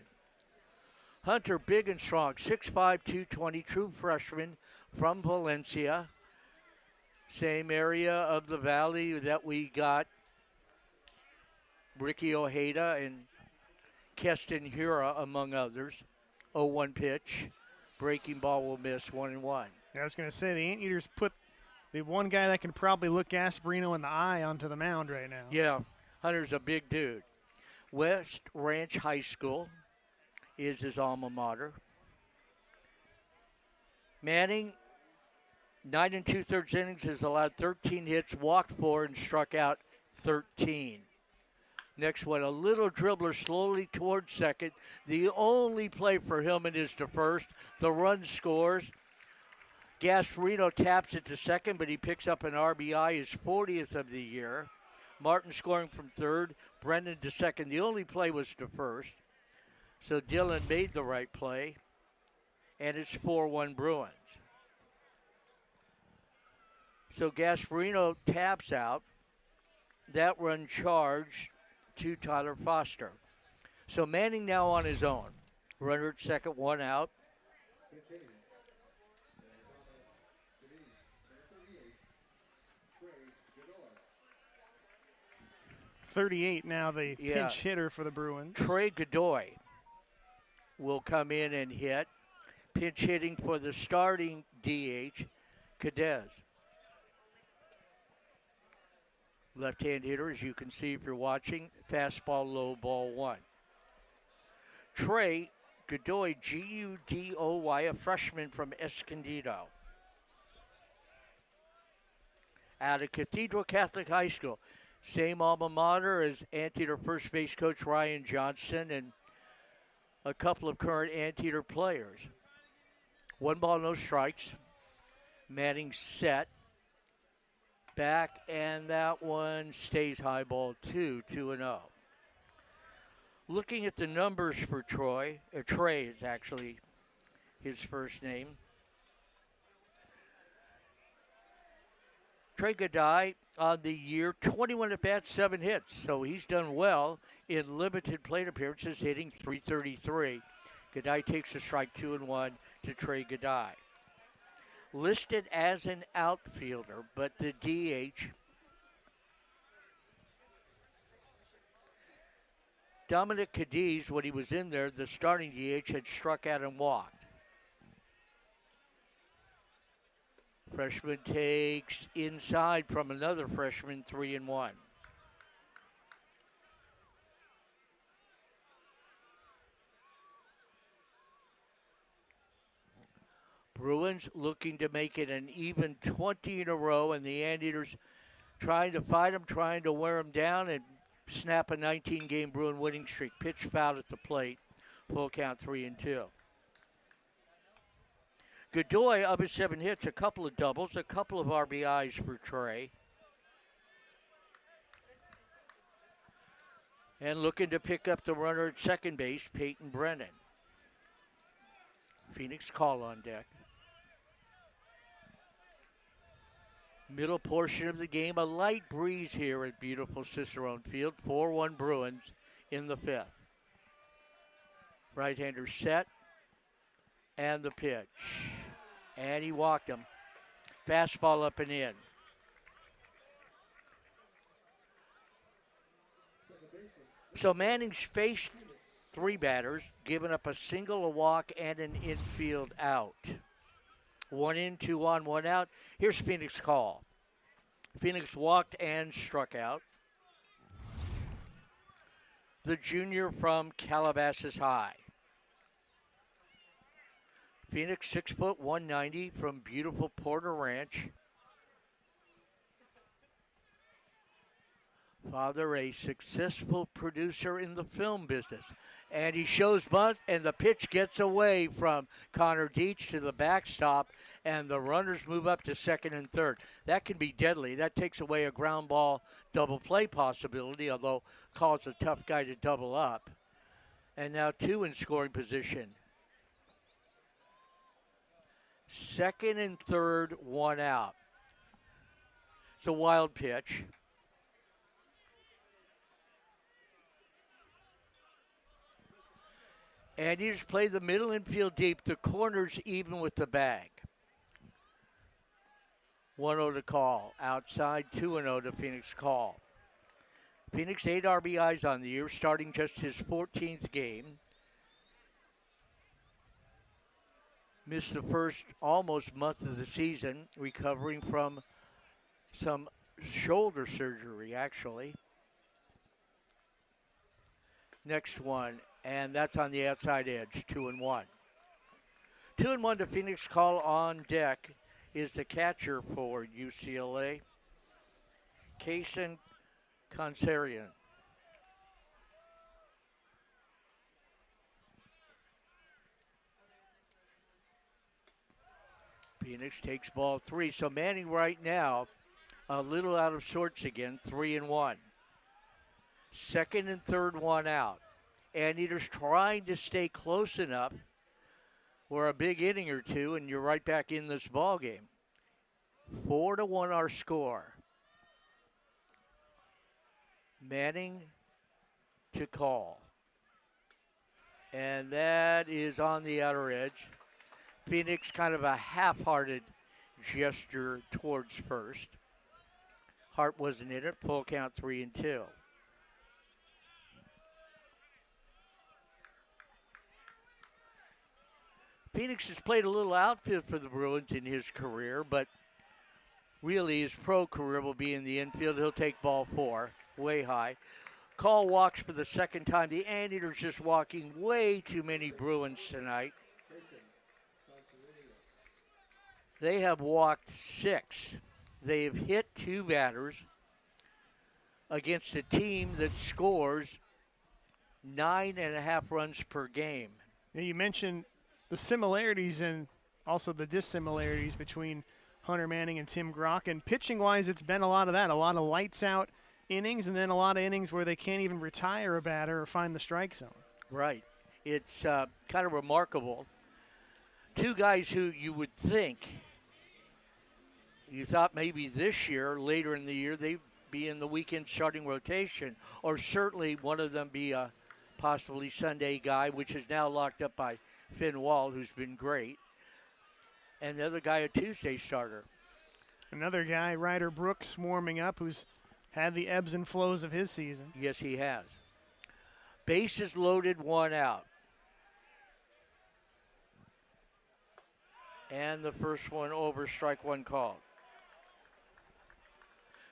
Hunter, big and strong, 6'5", 220, true freshman from Valencia. Same area of the valley that we got Ricky Ojeda and Keston Hura, among others. 0-1 pitch. Breaking ball will miss, 1-1. I was going to say, the Anteaters put the one guy that can probably look Gasparino in the eye onto the mound right now. Yeah, Hunter's a big dude. West Ranch High School is his alma mater. Manning, 9 2/3 innings, has allowed 13 hits, walked 4, and struck out 13. Next one, a little dribbler slowly towards second. The only play for Hillman is to first. The run scores. Gasparino taps it to second, but he picks up an RBI, his 40th of the year. Martin scoring from third, Brennan to second. The only play was to first. So Dillon made the right play, and it's 4-1 Bruins. So Gasparino taps out. That run charged to Tyler Foster. So Manning now on his own. Runner at second, 1 out. .38 now, the pinch hitter for the Bruins. Trey Godoy will come in and hit. Pinch hitting for the starting DH, Cadez. Left-hand hitter, as you can see if you're watching. Fastball, low ball 1. Trey Godoy, Gudoy, a freshman from Escondido. Out of Cathedral Catholic High School. Same alma mater as Anteater first base coach Ryan Johnson and a couple of current Anteater players. 1 ball, no strikes. Manning set. Back, and that one stays high ball 2, 2-0. Looking at the numbers for Trey is actually his first name. Trey Godoy on the year, 21 at-bats, 7 hits. So he's done well in limited plate appearances, hitting .333. Godoy takes a strike 2-1 to Trey Godoy. Listed as an outfielder, but the DH Dominic Cadiz, when he was in there, the starting DH, had struck out and walked. Freshman takes inside from another freshman, 3-1. Bruins looking to make it an even 20 in a row, and the Anteaters trying to fight them, trying to wear them down, and snap a 19-game Bruin winning streak. Pitch fouled at the plate. Full count, 3-2. Godoy up his 7 hits, a couple of doubles, a couple of RBIs for Trey. And looking to pick up the runner at second base, Peyton Brennan. Phoenix call on deck. Middle portion of the game, a light breeze here at beautiful Cicerone Field. 4-1 Bruins in the 5th. Right-hander set, and the pitch. And he walked him. Fastball up and in. So Manning's faced 3 batters, given up a single, a walk, and an infield out. 1 in, 2 on, 1 out. Here's Phoenix call. Phoenix walked and struck out. The junior from Calabasas High. Phoenix, 6 foot, 190 from beautiful Porter Ranch. Father, a successful producer in the film business. And he shows bunt, and the pitch gets away from Connor Deach to the backstop, and the runners move up to second and third. That can be deadly. That takes away a ground ball double play possibility, although Call's a tough guy to double up. And now 2 in scoring position. Second and third, 1 out. It's a wild pitch. And you just play the middle infield deep, the corners even with the bag. 1-0 to Call. Outside, 2-0 to Phoenix Call. Phoenix 8 RBIs on the year, starting just his 14th game. Missed the first almost month of the season, recovering from some shoulder surgery, actually. Next one. And that's on the outside edge, 2-1. 2-1 to Phoenix Call. On deck is the catcher for UCLA, Kaysen Consarian. Phoenix takes ball 3. So Manning right now a little out of sorts again, 3-1. Second and third, 1 out. Anteaters trying to stay close enough for a big inning or two, and you're right back in this ball game. 4-1 our score. Manning to Call. And that is on the outer edge. Phoenix kind of a half-hearted gesture towards first. Hart wasn't in it. Full count, 3-2. Phoenix has played a little outfield for the Bruins in his career, but really his pro career will be in the infield. He'll take ball 4, way high. Call walks for the second time. The Anteaters just walking way too many Bruins tonight. They have walked 6. They have hit 2 batters against a team that scores 9.5 runs per game. Now you mentioned the similarities and also the dissimilarities between Hunter Manning and Tim Grock. And pitching-wise, it's been a lot of that, a lot of lights-out innings, and then a lot of innings where they can't even retire a batter or find the strike zone. Right. It's kind of remarkable. 2 guys who you would think, you thought maybe this year, later in the year, they'd be in the weekend starting rotation, or certainly one of them be a possibly Sunday guy, which is now locked up by Finn Wall, who's been great, and the other guy a Tuesday starter. Another guy, Ryder Brooks, warming up, who's had the ebbs and flows of his season. Yes, he has. Bases loaded, 1 out. And the first one over, strike 1 called.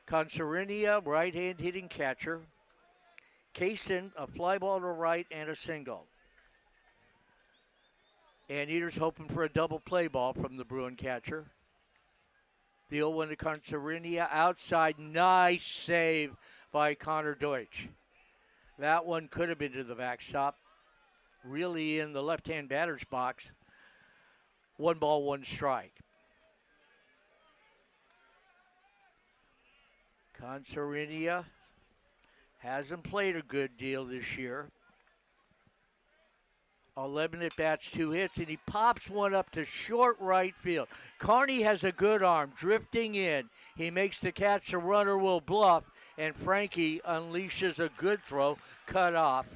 Consarinia, right-hand hitting catcher. Kaysen, a fly ball to right and a single. Anteaters hoping for a double play ball from the Bruin catcher. The 0-1 to Consarinia, outside, nice save by Connor Deutsch. That one could have been to the backstop. Really in the left-hand batter's box. 1 ball, 1 strike. Consarinia hasn't played a good deal this year. 11 at bats, 2 hits, and he pops one up to short right field. Carney has a good arm, drifting in. He makes the catch, the runner will bluff, and Frankie unleashes a good throw, cut off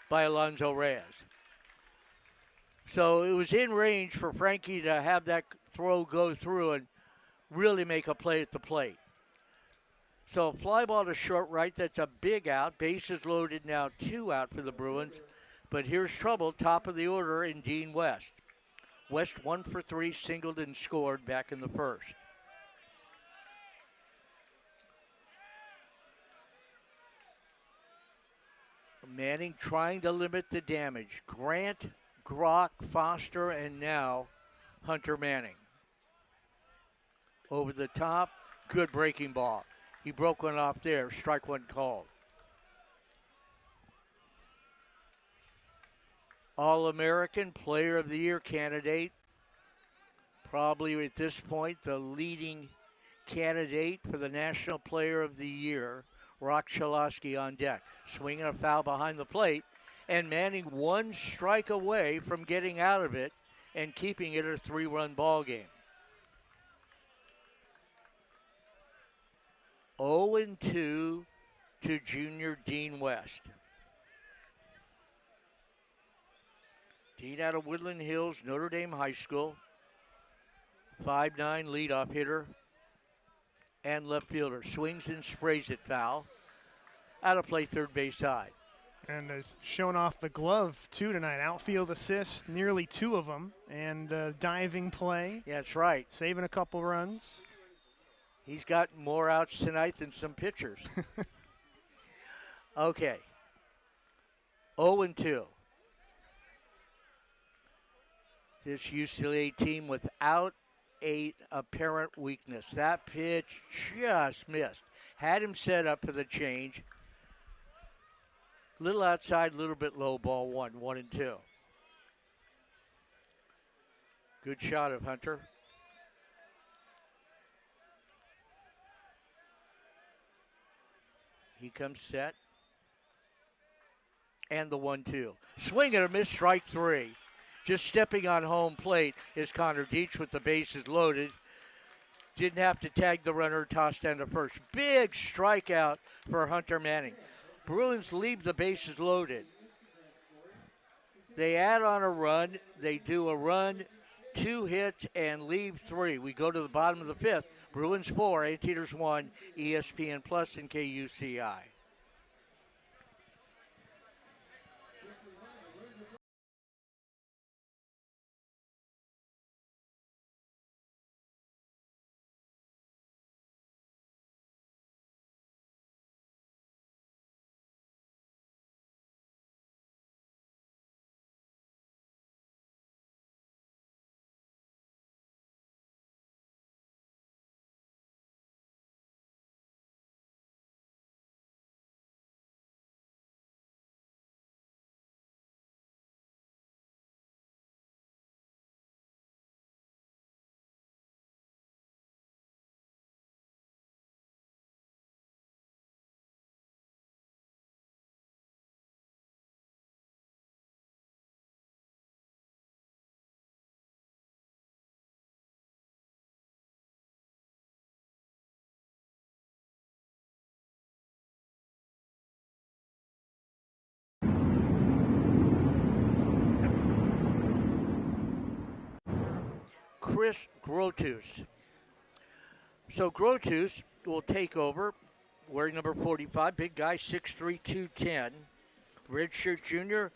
by Alonzo Reyes. So it was in range for Frankie to have that throw go through and really make a play at the plate. So fly ball to short right, that's a big out. Bases loaded now, 2 out for the Bruins. But here's trouble, top of the order in Dean West. West 1 for 3, singled and scored back in the first. Manning trying to limit the damage. Grant, Grock, Foster, and now Hunter Manning. Over the top, good breaking ball. He broke one off there, strike 1 called. All-American Player of the Year candidate. Probably at this point the leading candidate for the National Player of the Year. Rock Chalosky on deck. Swinging a foul behind the plate. And Manning 1 strike away from getting out of it and keeping it a 3-run ball game. 0-2 to junior Dean West. Dean out of Woodland Hills, Notre Dame High School. 5'9" leadoff hitter and left fielder. Swings and sprays it foul. Out of play, third base side. And has shown off the glove, too, tonight. Outfield assists, nearly 2 of them, and diving play. Yeah, that's right. Saving a couple runs. He's got more outs tonight than some pitchers. Okay. 0-2. This UCLA team without a apparent weakness. That pitch just missed. Had him set up for the change. Little outside, little bit low, ball 1, 1-2. Good shot of Hunter. He comes set. And the 1-2. Swing and a miss, strike 3. Just stepping on home plate is Connor Deitch with the bases loaded. Didn't have to tag the runner, tossed down to first. Big strikeout for Hunter Manning. Bruins leave the bases loaded. They add on a run. They do a run, 2 hits, and leave 3. We go to the bottom of the 5th. Bruins 4, Anteaters 1, ESPN Plus and KUCI. Chris Grotus. So Grotus will take over, wearing number 45, big guy, 6'3", 210. redshirt junior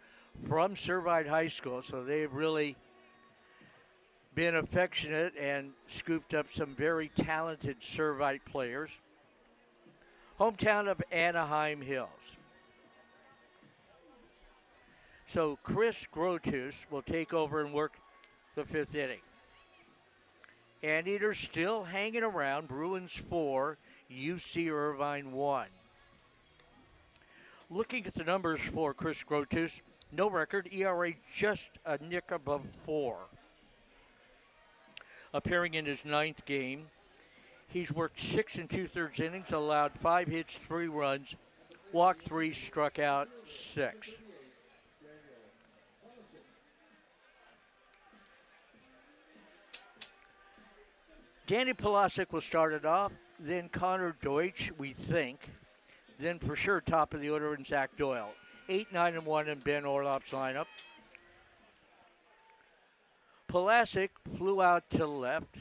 from Irvine High School, so they've really been affectionate and scooped up some very talented Servite players. Hometown of Anaheim Hills. So Chris Grotus will take over and work the 5th inning. Anteaters still hanging around. Bruins 4, UC Irvine 1. Looking at the numbers for Chris Grotus, no record, ERA just a nick above 4. Appearing in his 9th game, he's worked 6 2/3 innings, allowed 5 hits, 3 runs, walked 3, struck out 6. Danny Polasic will start it off, then Connor Deutsch, we think. Then for sure top of the order in Zach Doyle. 8, 9, and 1 in Ben Orlopp's lineup. Polasic flew out to left,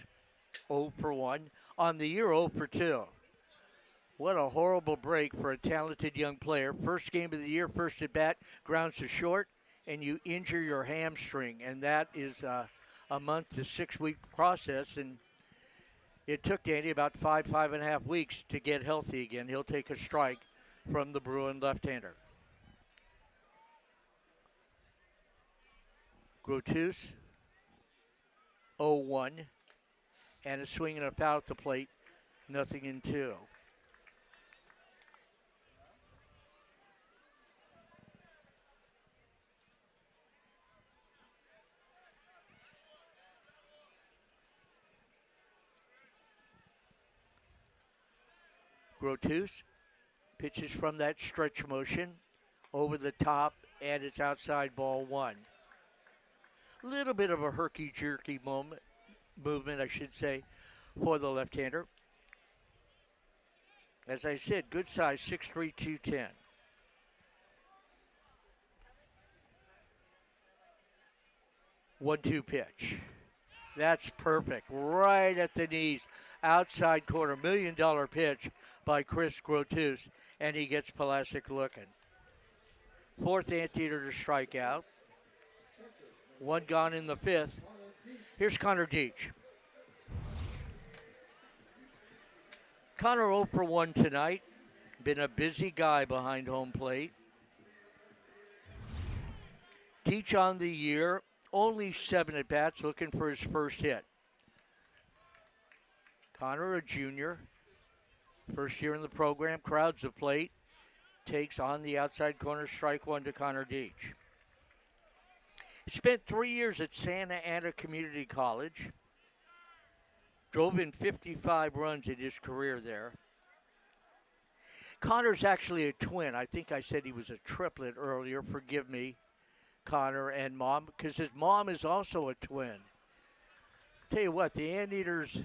0 for 1. On the year, 0 for 2. What a horrible break for a talented young player. First game of the year, first at bat, grounds to short, and you injure your hamstring. And that is a month to 6 week process. And it took Danny about 5.5 weeks to get healthy again. He'll take a strike from the Bruin left-hander. Grotus, 0-1, and a swing and a foul at the plate, 0-2. Grotus pitches from that stretch motion over the top, and it's outside, ball 1. Little bit of a herky-jerky movement, I should say, for the left-hander. As I said, good size, 6'3", 210. One-two pitch. That's perfect. Right at the knees. Outside corner. $1 million pitch by Chris Grotus. And he gets Polasic looking. 4th Anteater to strike out. 1 gone in the 5th. Here's Connor Deach. Connor 0 for 1 tonight. Been a busy guy behind home plate. Deach on the year. Only 7 at-bats, looking for his first hit. Connor, a junior. First year in the program, crowds the plate. Takes on the outside corner, strike 1 to Connor Deach. Spent 3 years at Santa Ana Community College. Drove in 55 runs in his career there. Connor's actually a twin. I think I said he was a triplet earlier. Forgive me, Connor and Mom, because his mom is also a twin. Tell you what, the Anteaters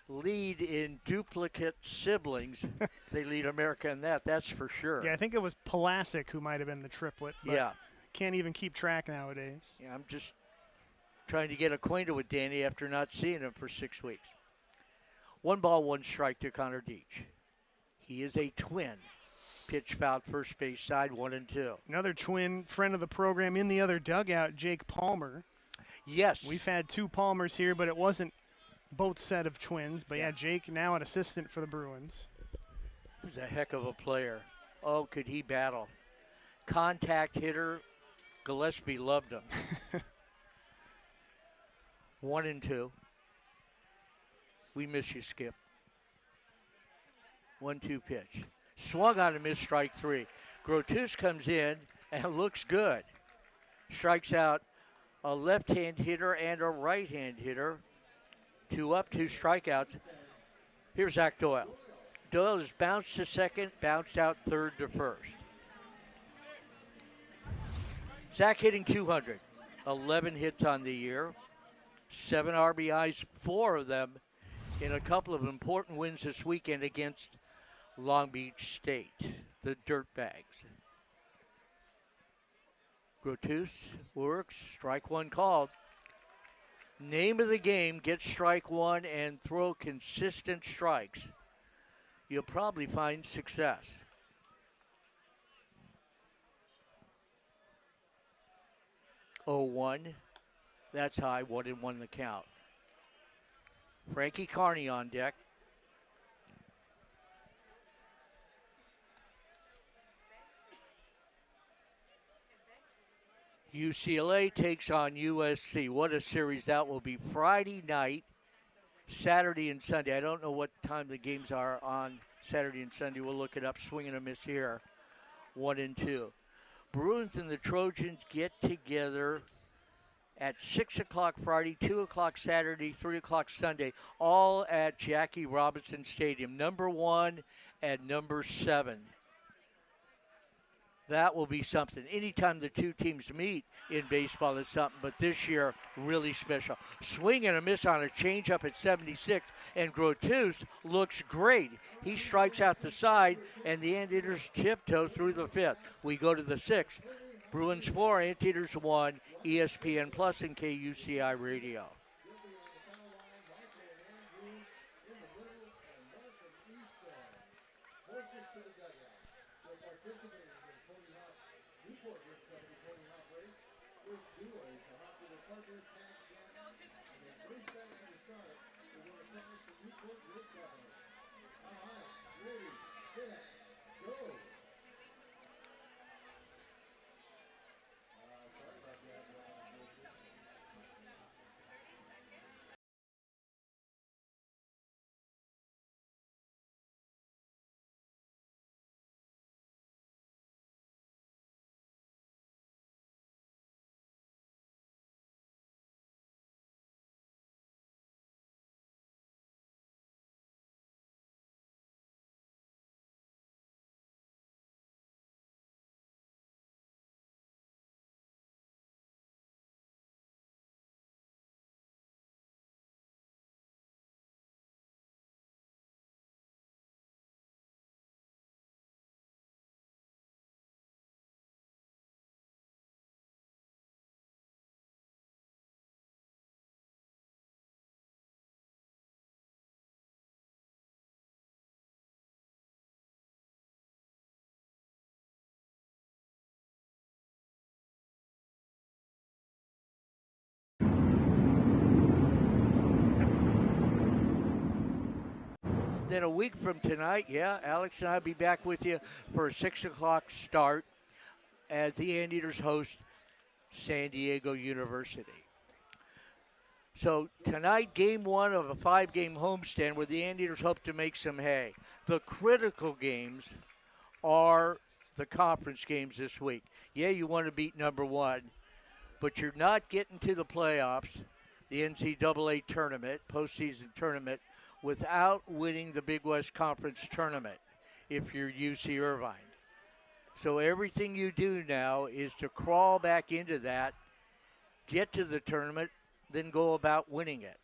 lead in duplicate siblings. They lead America in that's for sure. Yeah, I think it was Polasic who might have been the triplet. But yeah. Can't even keep track nowadays. Yeah, I'm just trying to get acquainted with Danny after not seeing him for 6 weeks. 1 ball, 1 strike to Connor Deach. He is a twin. Pitch fouled first base side, 1-2. Another twin friend of the program in the other dugout, Jake Palmer. Yes. We've had 2 Palmers here, but it wasn't both set of twins. But yeah, Jake now an assistant for the Bruins. He's a heck of a player. Oh, could he battle. Contact hitter. Gillespie loved him. 1-2. We miss you, Skip. 1-2 pitch. Swung on a missed, strike 3. Grotus comes in and looks good. Strikes out a left-hand hitter and a right-hand hitter. 2 up, 2 strikeouts. Here's Zach Doyle. Doyle is bounced to second, bounced out third to first. Zach hitting 200. 11 hits on the year. 7 RBIs, 4 of them in a couple of important wins this weekend against Long Beach State, the Dirtbags. Grotus works, strike 1 called. Name of the game, get strike 1 and throw consistent strikes. You'll probably find success. 0-1. That's high, 1-1 the count. Frankie Carney on deck. UCLA takes on USC. What a series that will be. Friday night, Saturday and Sunday. I don't know what time the games are on Saturday and Sunday. We'll look it up. Swing and a miss here. 1 and 2. Bruins and the Trojans get together at 6 o'clock Friday, 2 o'clock Saturday, 3 o'clock Sunday, all at Jackie Robinson Stadium, number 1 and number 7. That will be something. Anytime the two teams meet in baseball is something, but this year, really special. Swing and a miss on a changeup at 76, and Grotus looks great. He strikes out the side, and the Anteaters tiptoe through the 5th. We go to the 6th. Bruins 4, Anteaters 1, ESPN Plus and KUCI Radio. Then a week from tonight, Alex and I will be back with you for a 6 o'clock start as the Anteaters host San Diego University. So tonight, game 1 of a 5-game homestand where the Anteaters hope to make some hay. The critical games are the conference games this week. Yeah, you want to beat number 1, but you're not getting to the playoffs, the NCAA tournament, postseason tournament, without winning the Big West Conference tournament if you're UC Irvine. So everything you do now is to crawl back into that, get to the tournament, then go about winning it.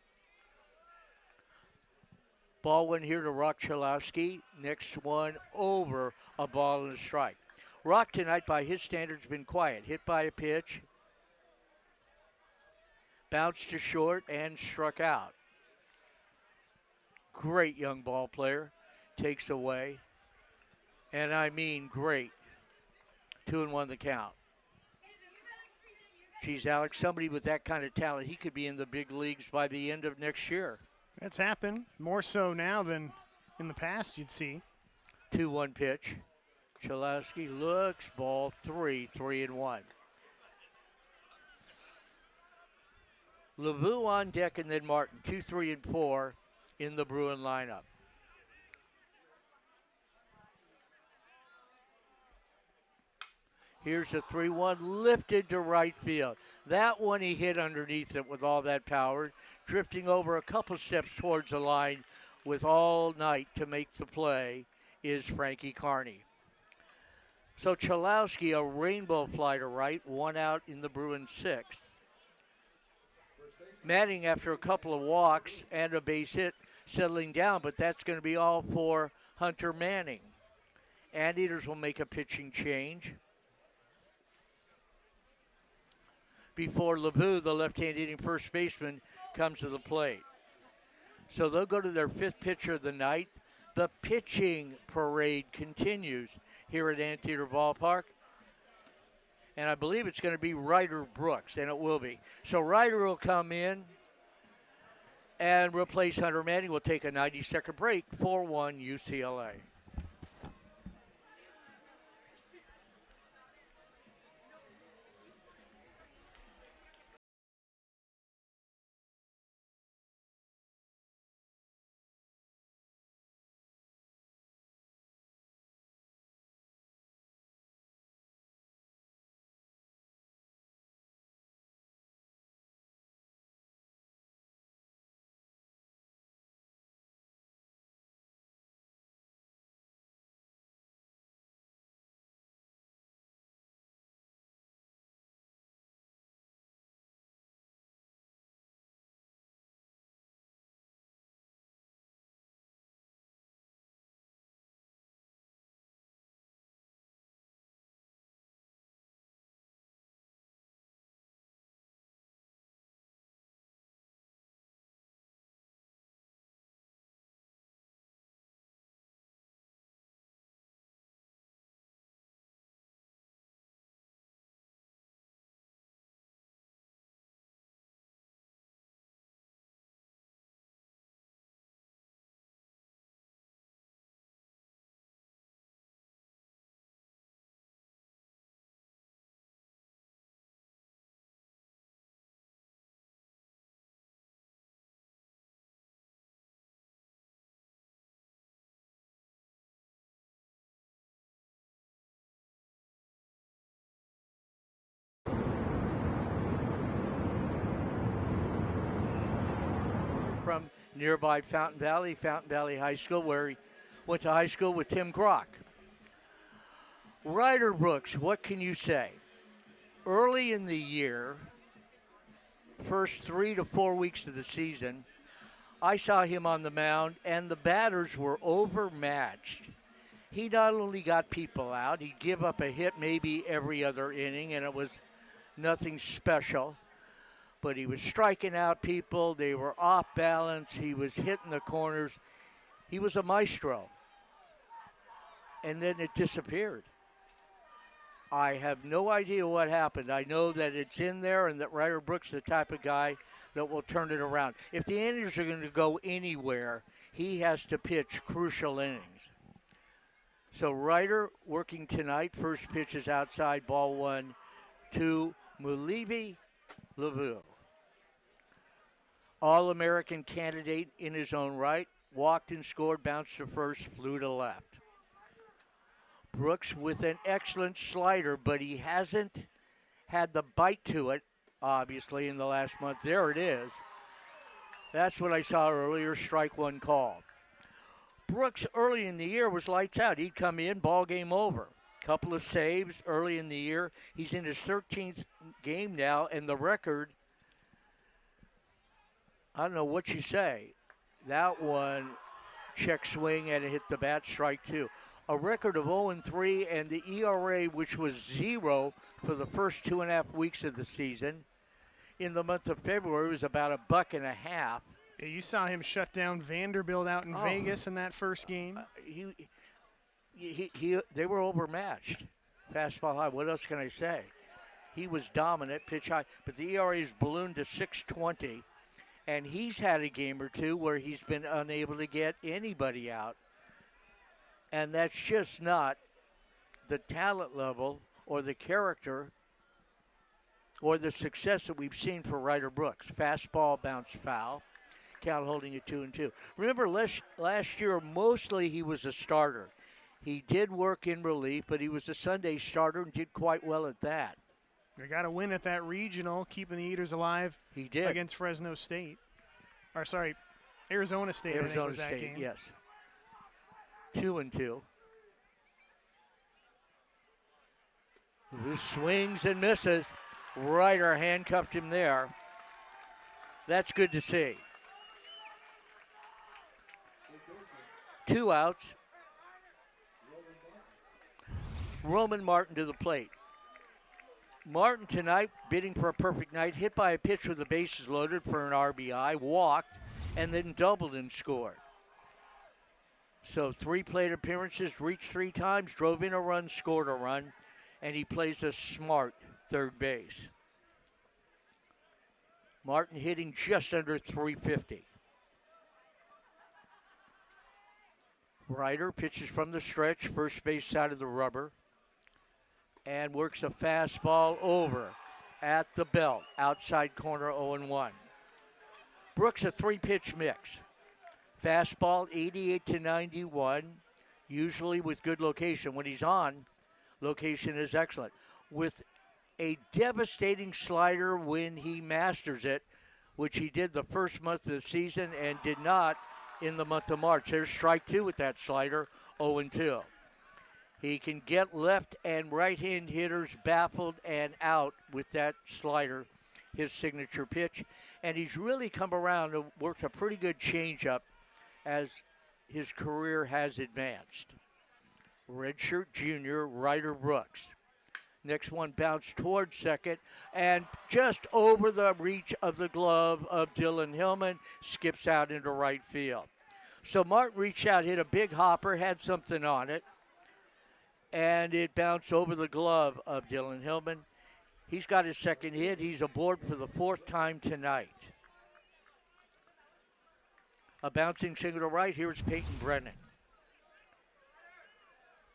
Ball one here to Rock Chalowski. Next one over, a ball and a strike. Rock tonight, by his standards, been quiet. Hit by a pitch, bounced to short, and struck out. Great young ball player. Takes away. And I mean great. 2-1 the count. Geez, Alex, somebody with that kind of talent, he could be in the big leagues by the end of next year. That's happened. More so now than in the past, you'd see. 2-1 pitch. Chalowski looks, ball 3-1. LeVou on deck, and then Martin, 2, 3, and 4 in the Bruin lineup. Here's a 3-1 lifted to right field. That one he hit underneath it with all that power, drifting over a couple steps towards the line with all night to make the play is Frankie Carney. So Chalowski, a rainbow fly to right, 1 out in the Bruins 6th. Manning, after a couple of walks and a base hit, settling down, but that's going to be all for Hunter Manning. Anteaters will make a pitching change before LeVou, the left-hand hitting first baseman, comes to the plate. So they'll go to their 5th pitcher of the night. The pitching parade continues here at Anteater Ballpark. And I believe it's going to be Ryder Brooks, and it will be. So Ryder will come in and replace Hunter Manning. We'll take a 90-second break. 4-1 UCLA. From nearby Fountain Valley High School, where he went to high school with Tim Grock. Ryder Brooks, what can you say? Early in the year, first 3 to 4 weeks of the season, I saw him on the mound, and the batters were overmatched. He not only got people out, he'd give up a hit maybe every other inning, and it was nothing special. But he was striking out people. They were off balance. He was hitting the corners. He was a maestro. And then it disappeared. I have no idea what happened. I know that it's in there and that Ryder Brooks is the type of guy that will turn it around. If the Indians are going to go anywhere, he has to pitch crucial innings. So Ryder working tonight. First pitch is outside, ball 1 to Mulibi Lavu. All-American candidate in his own right. Walked and scored, bounced to first, flew to left. Brooks with an excellent slider, but he hasn't had the bite to it, obviously, in the last month. There it is. That's what I saw earlier, strike one call. Brooks early in the year was lights out. He'd come in, ball game over. Couple of saves early in the year. He's in his 13th game now, and the record, I don't know what you say. That one, check swing, and it hit the bat, strike 2. A record of 0-3, and the ERA, which was 0 for the first 2.5 weeks of the season, in the month of February was about $1.50. Yeah, you saw him shut down Vanderbilt out in Vegas in that first game. They were overmatched. Fastball high. What else can I say? He was dominant, pitch high, but the ERA is ballooned to 6.20. And he's had a game or two where he's been unable to get anybody out. And that's just not the talent level or the character or the success that we've seen for Ryder Brooks. Fastball bounced foul. Count holding it 2-2. Remember, last year, mostly he was a starter. He did work in relief, but he was a Sunday starter and did quite well at that. They got a win at that regional, keeping the Eaters alive. He did. Against Fresno State. Or, sorry, Arizona State, I think was that game. Yes. 2-2. He swings and misses. Ryder handcuffed him there. That's good to see. 2 outs. Roman Martin to the plate. Martin tonight, bidding for a perfect night, hit by a pitch with the bases loaded for an RBI, walked, and then doubled and scored. So 3 plate appearances, reached 3 times, drove in a run, scored a run. and he plays a smart third base. Martin hitting just under 350. Ryder pitches from the stretch, first base side of the rubber, and works a fastball over at the belt, outside corner 0-1. Brooks, a three-pitch mix. Fastball 88 to 91, usually with good location. When he's on, location is excellent. With a devastating slider when he masters it, which he did the first month of the season and did not in the month of March. There's strike two with that slider, 0-2. He can get left and right-hand hitters baffled and out with that slider, his signature pitch. And he's really come around and worked a pretty good changeup as his career has advanced. Redshirt junior, Ryder Brooks. Next one bounced towards second and just over the reach of the glove of Dylan Hillman, skips out into right field. So Martin reached out, hit a big hopper, had something on it, and it bounced over the glove of Dylan Hillman. He's got his second hit. He's aboard for the fourth time tonight. A bouncing single to right. Here's Peyton Brennan.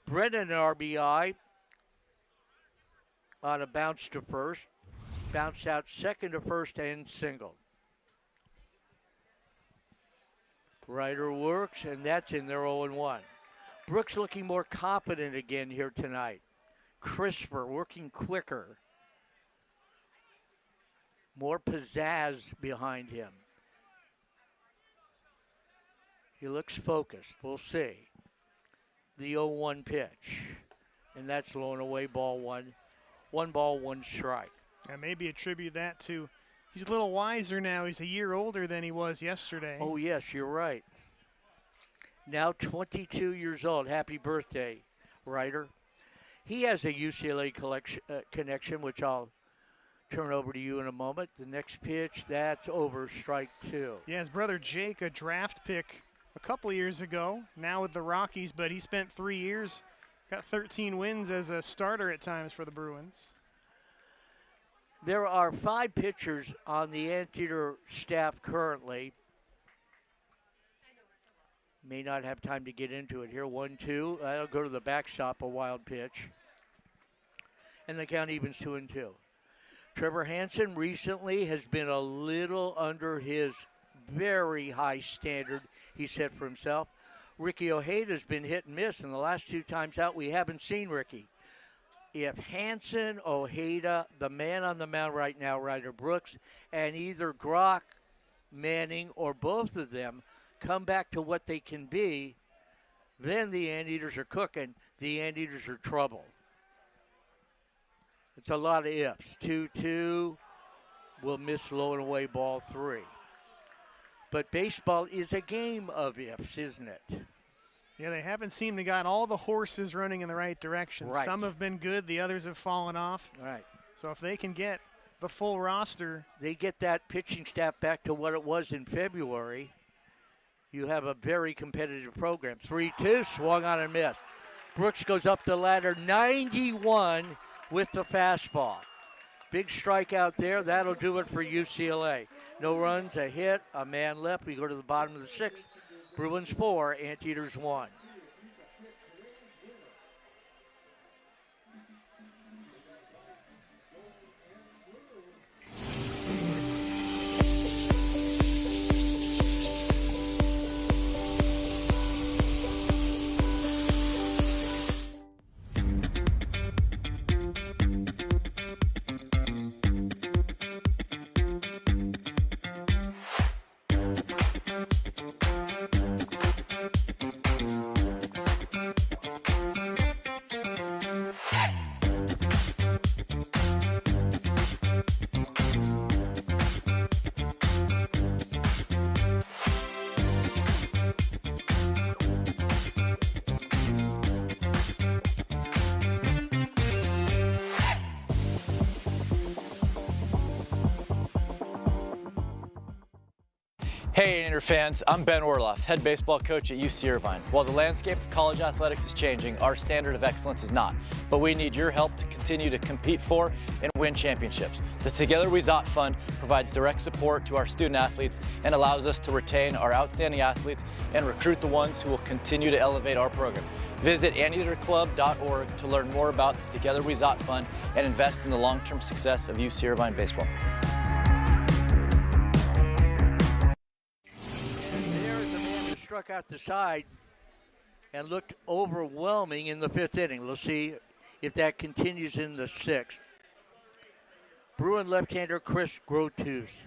Brennan, an RBI on a bounce to first. Bounced out second to first and single. Ryder works, and that's in there 0-1. Brooks looking more confident again here tonight. Crisper, working quicker. More pizzazz behind him. He looks focused. We'll see. The 0-1 pitch. And that's low and away, ball one. 1 ball, 1 strike. And maybe attribute that to he's a little wiser now. He's a year older than he was yesterday. Oh, yes, you're right. Now 22 years old. Happy birthday, Ryder. He has a UCLA connection, which I'll turn over to you in a moment. The next pitch, that's over, strike 2. Yeah, his brother Jake, a draft pick a couple years ago, now with the Rockies, but he spent 3 years, got 13 wins as a starter at times for the Bruins. There are 5 pitchers on the Anteater staff currently. May not have time to get into it here. 1-2. That'll go to the backstop, a wild pitch. And the count evens 2-2. Trevor Hansen recently has been a little under his very high standard he set for himself. Ricky Ojeda's been hit and miss, and the last 2 times out we haven't seen Ricky. If Hansen, Ojeda, the man on the mound right now, Ryder Brooks, and either Grock, Manning, or both of them come back to what they can be, then the Anteaters are cooking. The Anteaters are trouble. It's a lot of ifs. 2-2 will miss low and away, ball 3. But baseball is a game of ifs, isn't it? Yeah, they haven't seemed to got all the horses running in the right direction. Right. Some have been good, the others have fallen off. Right. So if they can get the full roster. They get that pitching staff back to what it was in February. You have a very competitive program. 3-2, swung on and missed. Brooks goes up the ladder, 91 with the fastball. Big strikeout there. That'll do it for UCLA. No runs, a hit, a man left. We go to the bottom of the 6th. Bruins 4, Anteaters 1. Hey Anteater fans, I'm Ben Orloff, head baseball coach at UC Irvine. While the landscape of college athletics is changing, our standard of excellence is not. But we need your help to continue to compete for and win championships. The Together We Zot Fund provides direct support to our student athletes and allows us to retain our outstanding athletes and recruit the ones who will continue to elevate our program. Visit anteaterclub.org to learn more about the Together We Zot Fund and invest in the long-term success of UC Irvine baseball. Struck out the side and looked overwhelming in the 5th inning. We'll see if that continues in the 6th. Bruin left-hander Chris Grotus.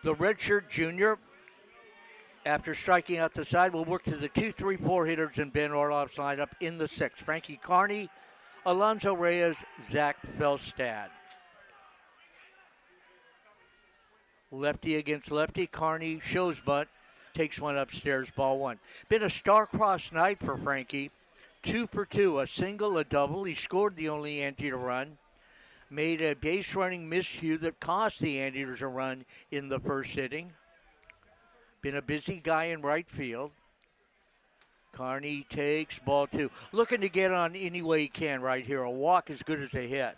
The redshirt junior, after striking out the side, will work to the 2-3-4 hitters in Ben Orloff's lineup in the 6th. Frankie Carney, Alonzo Reyes, Zach Felstad. Lefty against lefty. Carney shows bunt, takes one upstairs, ball 1. Been a star-crossed night for Frankie. 2 for 2, a single, a double. He scored the only Anteater run. Made a base-running miscue that cost the Anteaters a run in the 1st inning. Been a busy guy in right field. Carney takes ball 2. Looking to get on any way he can right here. A walk as good as a hit.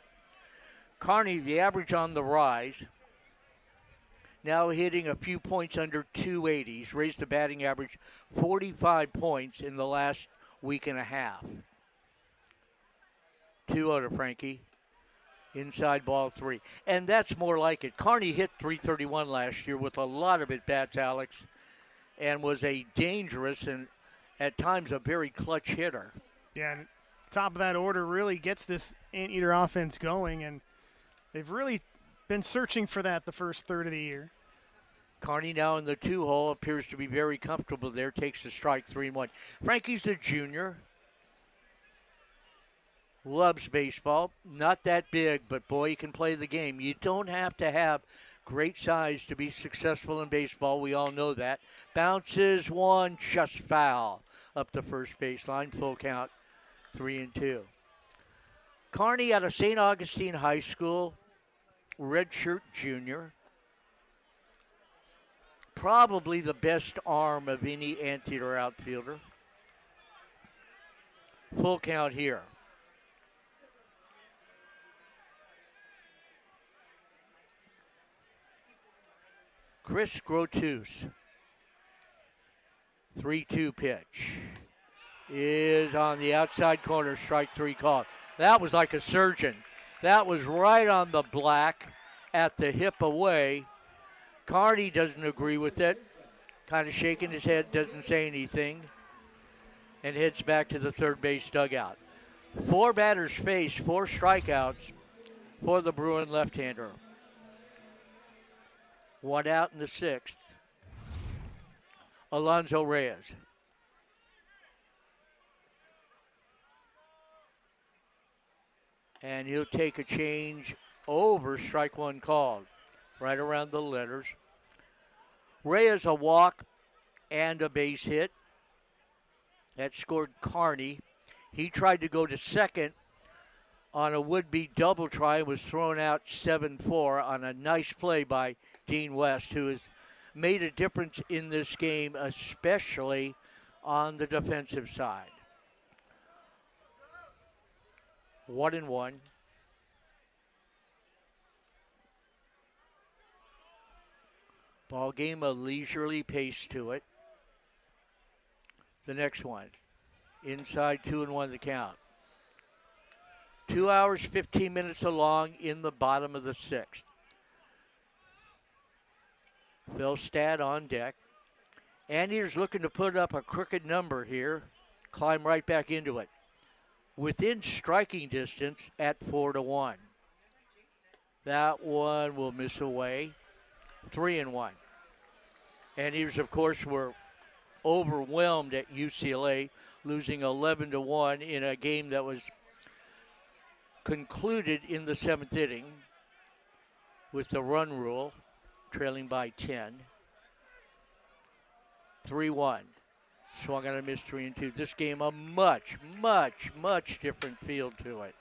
Carney, the average on the rise. Now hitting a few points under 280. He's raised the batting average 45 points in the last week and a half. 2-0 to Frankie. Inside ball 3. And that's more like it. Carney hit .331 last year with a lot of at-bats, Alex, and was a dangerous and at times a very clutch hitter. Yeah, and top of that order really gets this Anteater offense going, and they've really been searching for that the first third of the year. Carney now in the 2-hole, appears to be very comfortable there, takes the strike 3-1. Frankie's a junior. Loves baseball. Not that big, but boy, he can play the game. You don't have to have great size to be successful in baseball. We all know that. Bounces one, just foul up the first baseline. Full count, 3-2. Carney out of St. Augustine High School, redshirt junior. Probably the best arm of any Anteater outfielder. Full count here. Chris Grotus. 3-2 pitch is on the outside corner, strike 3 called. That was like a surgeon. That was right on the black at the hip away. Carney doesn't agree with it. Kind of shaking his head, doesn't say anything, and heads back to the third base dugout. 4 batters faced, 4 strikeouts for the Bruin left-hander. 1 out in the 6th. Alonzo Reyes. And he'll take a change over, strike 1 called. Right around the letters. Reyes a walk and a base hit. That scored Carney. He tried to go to second on a would-be double try, was thrown out 7-4 on a nice play by Dean West, who has made a difference in this game, especially on the defensive side. 1-1. Ball game, a leisurely pace to it. The next one, inside 2-1 the count. 2 hours, 15 minutes along in the bottom of the 6th. Felstad on deck. Anteater's looking to put up a crooked number here, climb right back into it. Within striking distance at 4-1. That one will miss away. 3-1. Anteaters, of course, were overwhelmed at UCLA, losing 11-1 in a game that was concluded in the 7th inning with the run rule, trailing by 10. 3-1. Swung on a miss, 3-2. This game a much, much, much different feel to it.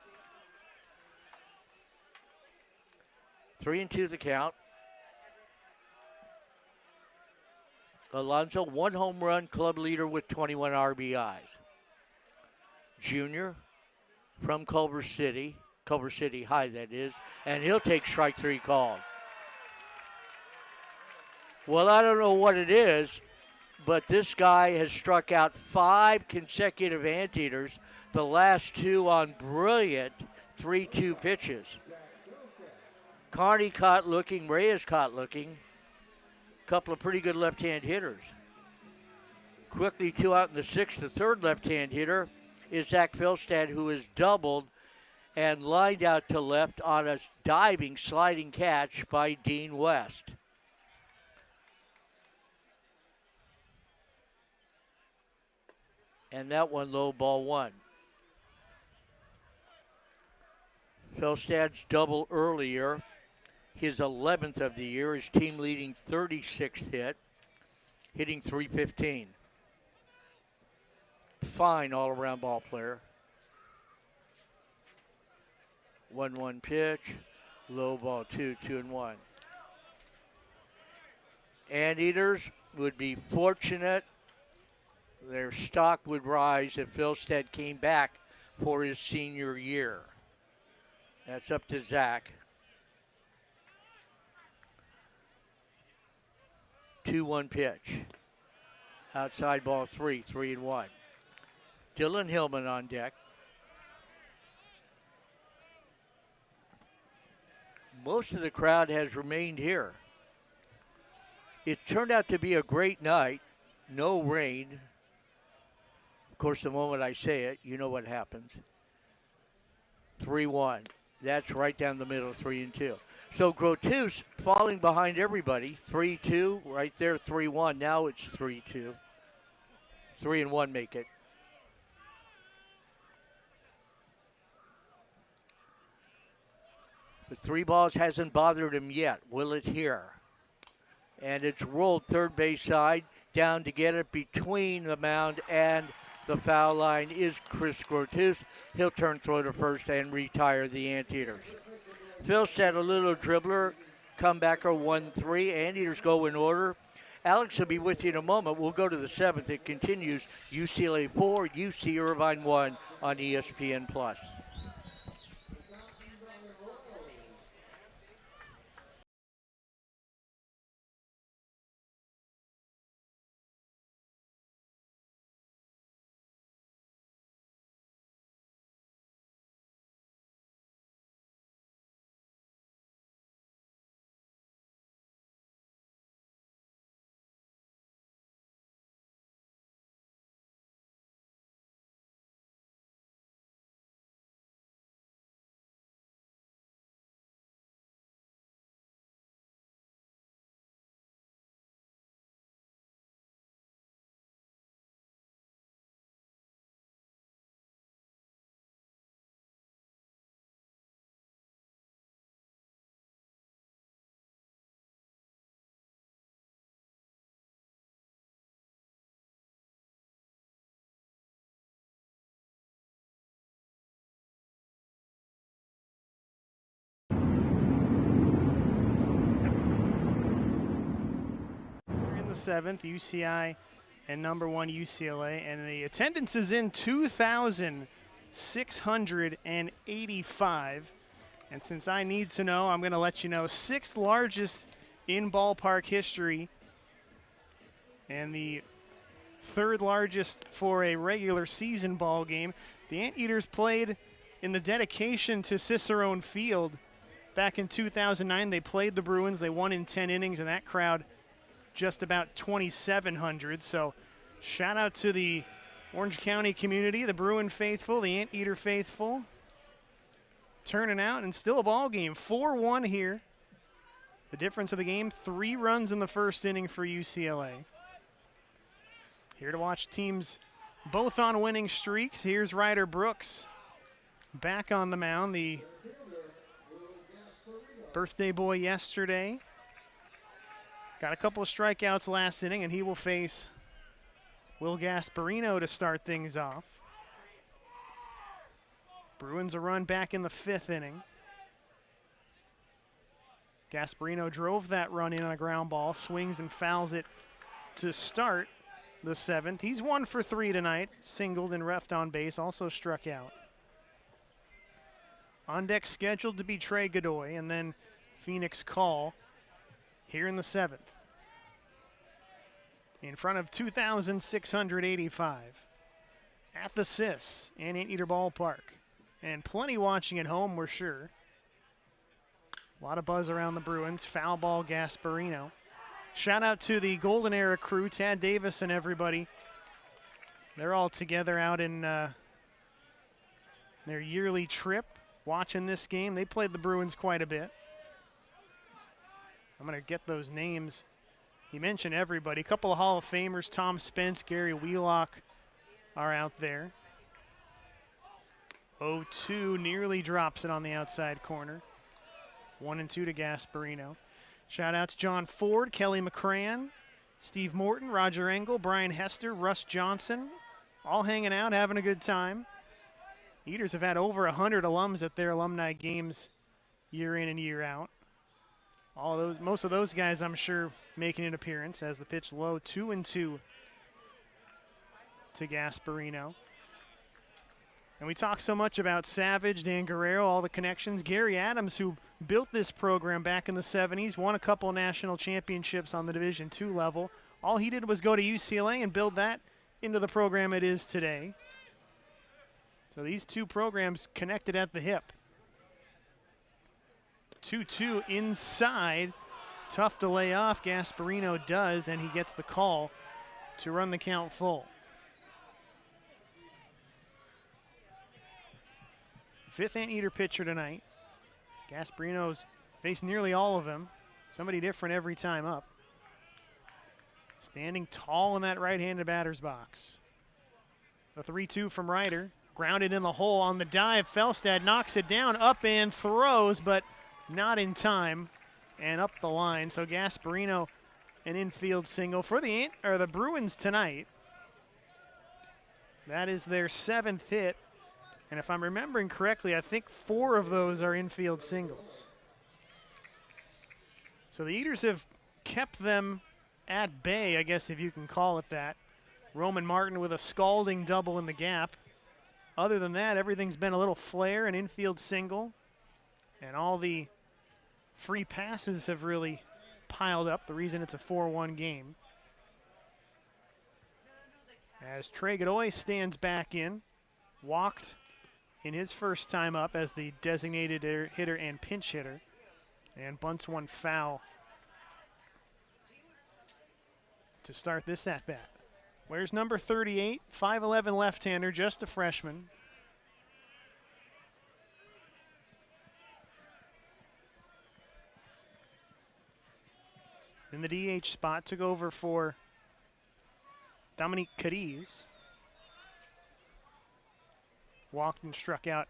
3-2 the count. Alonso, 1 home run, club leader with 21 RBIs. Junior from Culver City High, that is, and he'll take strike 3 called. Well, I don't know what it is, but this guy has struck out 5 consecutive anteaters, the last 2 on brilliant 3-2 pitches. Carney caught looking, Reyes caught looking. Couple of pretty good left-hand hitters. Quickly 2 out in the 6th. The third left-hand hitter is Zach Philstad, who has doubled and lined out to left on a diving, sliding catch by Dean West. And that one low, ball 1. Philstad's double earlier, his 11th of the year, his team leading 36th hit, hitting .315. Fine all-around ball player. 1-1 pitch, low ball 2, 2-1. Anteaters would be fortunate. Their stock would rise if Philstead came back for his senior year. That's up to Zach. 2-1 pitch. Outside ball 3, 3-1. Dylan Hillman on deck. Most of the crowd has remained here. It turned out to be a great night. No rain. Of course, the moment I say it, you know what happens. 3-1. That's right down the middle, 3-2. So Grotus falling behind everybody. 3-2, right there, 3-1. Now it's 3-2. 3-1 make it. The 3 balls hasn't bothered him yet. Will it here? And it's rolled third base side. Down to get it between the mound and the foul line is Chris Grotus. He'll turn throw to first and retire the Anteaters. Philstead, a little dribbler, comebacker 1-3. Anteaters go in order. Alex will be with you in a moment. We'll go to the 7th. It continues UCLA 4, UC Irvine 1 on ESPN+. The 7th, UCI and number 1 UCLA, and the attendance is in 2,685. And since I need to know, I'm going to let you know, 6th largest in ballpark history and the 3rd largest for a regular season ball game. The Anteaters played in the dedication to Cicerone Field back in 2009. They played the Bruins. They won in 10 innings, and that crowd just about 2,700. So shout out to the Orange County community, the Bruin faithful, the Anteater faithful, turning out, and still a ball game. 4-1 here. The difference of the game, 3 runs in the first inning for UCLA. Here to watch teams both on winning streaks. Here's Ryder Brooks back on the mound, the birthday boy yesterday. Got a couple of strikeouts last inning, and he will face Will Gasparino to start things off. Bruins a run back in the 5th inning. Gasparino drove that run in on a ground ball, swings and fouls it to start the 7th. He's 1 for 3 tonight, singled and refed on base, also struck out. On deck scheduled to be Trey Godoy, and then Phoenix Call here in the 7th. In front of 2,685 at the CIS and Anteater Ballpark. And plenty watching at home, we're sure. A lot of buzz around the Bruins. Foul ball, Gasparino. Shout out to the Golden Era crew, Tad Davis and everybody. They're all together out in their yearly trip watching this game. They played the Bruins quite a bit. I'm going to get those names. He mentioned everybody. A couple of Hall of Famers, Tom Spence, Gary Wheelock are out there. 0-2 nearly drops it on the outside corner. 1-2 to Gasparino. Shout out to John Ford, Kelly McCran, Steve Morton, Roger Engel, Brian Hester, Russ Johnson, all hanging out, having a good time. Eaters have had over 100 alums at their alumni games year in and year out. All of those, most of those guys, I'm sure, making an appearance as the pitch low, 2-2 to Gasparino. And we talk so much about Savage, Dan Guerrero, all the connections. Gary Adams, who built this program back in the 70s, won a couple national championships on the Division II level. All he did was go to UCLA and build that into the program it is today. So these two programs connected at the hip. 2-2 inside. Tough to lay off. Gasparino does, and he gets the call to run the count full. Fifth Anteater pitcher tonight. Gasparino's faced nearly all of them. Somebody different every time up. Standing tall in that right-handed batter's box. The 3-2 from Ryder. Grounded in the hole on the dive. Felstad knocks it down, up and throws, but not in time, and up the line. So Gasparino, an infield single for the Bruins tonight. That is their 7th hit. And if I'm remembering correctly, I think 4 of those are infield singles. So the Eaters have kept them at bay, I guess if you can call it that. Roman Martin with a scalding double in the gap. Other than that, everything's been a little flare, an infield single. And all the free passes have really piled up, the reason it's a 4-1 game. As Trey Godoy stands back in, walked in his first time up as the designated hitter and pinch hitter, and bunts one foul to start this at-bat. Where's number 38, 5'11" left-hander, just a freshman. In the DH spot, took over for Dominique Cadiz. Walked and struck out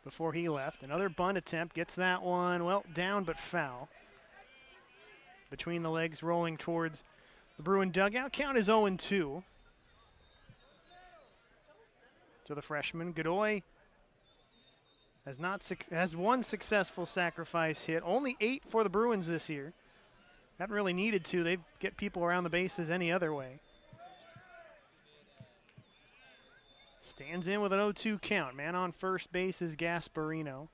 before he left. Another bunt attempt, gets that one, well, down but foul. Between the legs, rolling towards the Bruin dugout. Count is 0-2 to the freshman. Godoy has one successful sacrifice hit. Only 8 for the Bruins this year. Haven't really needed to. They get people around the bases any other way. Stands in with an 0-2 count. Man on first base is Gasparino.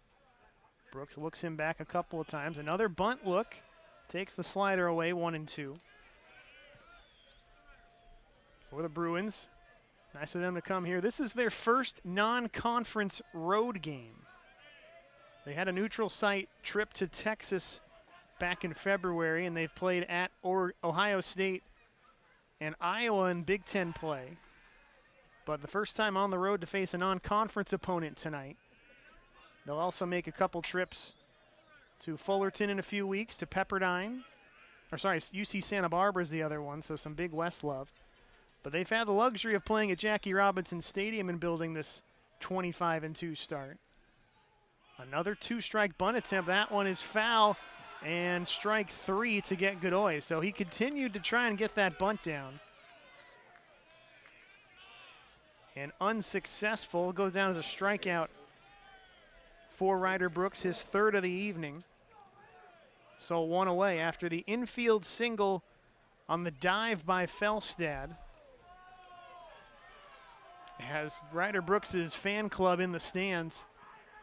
Brooks looks him back a couple of times. Another bunt look. Takes the slider away, 1-2. For the Bruins. Nice of them to come here. This is their first non-conference road game. They had a neutral site trip to Texas back in February, and they've played at Ohio State and Iowa in Big Ten play. But the first time on the road to face a non-conference opponent tonight. They'll also make a couple trips to Fullerton in a few weeks, to Pepperdine. Or sorry, UC Santa Barbara is the other one, so some Big West love. But they've had the luxury of playing at Jackie Robinson Stadium and building this 25-2 start. Another 2-strike bunt attempt. That one is foul, and strike 3 to get Godoy. So he continued to try and get that bunt down. And unsuccessful. Goes down as a strikeout for Ryder Brooks, his 3rd of the evening. So one away after the infield single on the dive by Felstad. Has Ryder Brooks' fan club in the stands.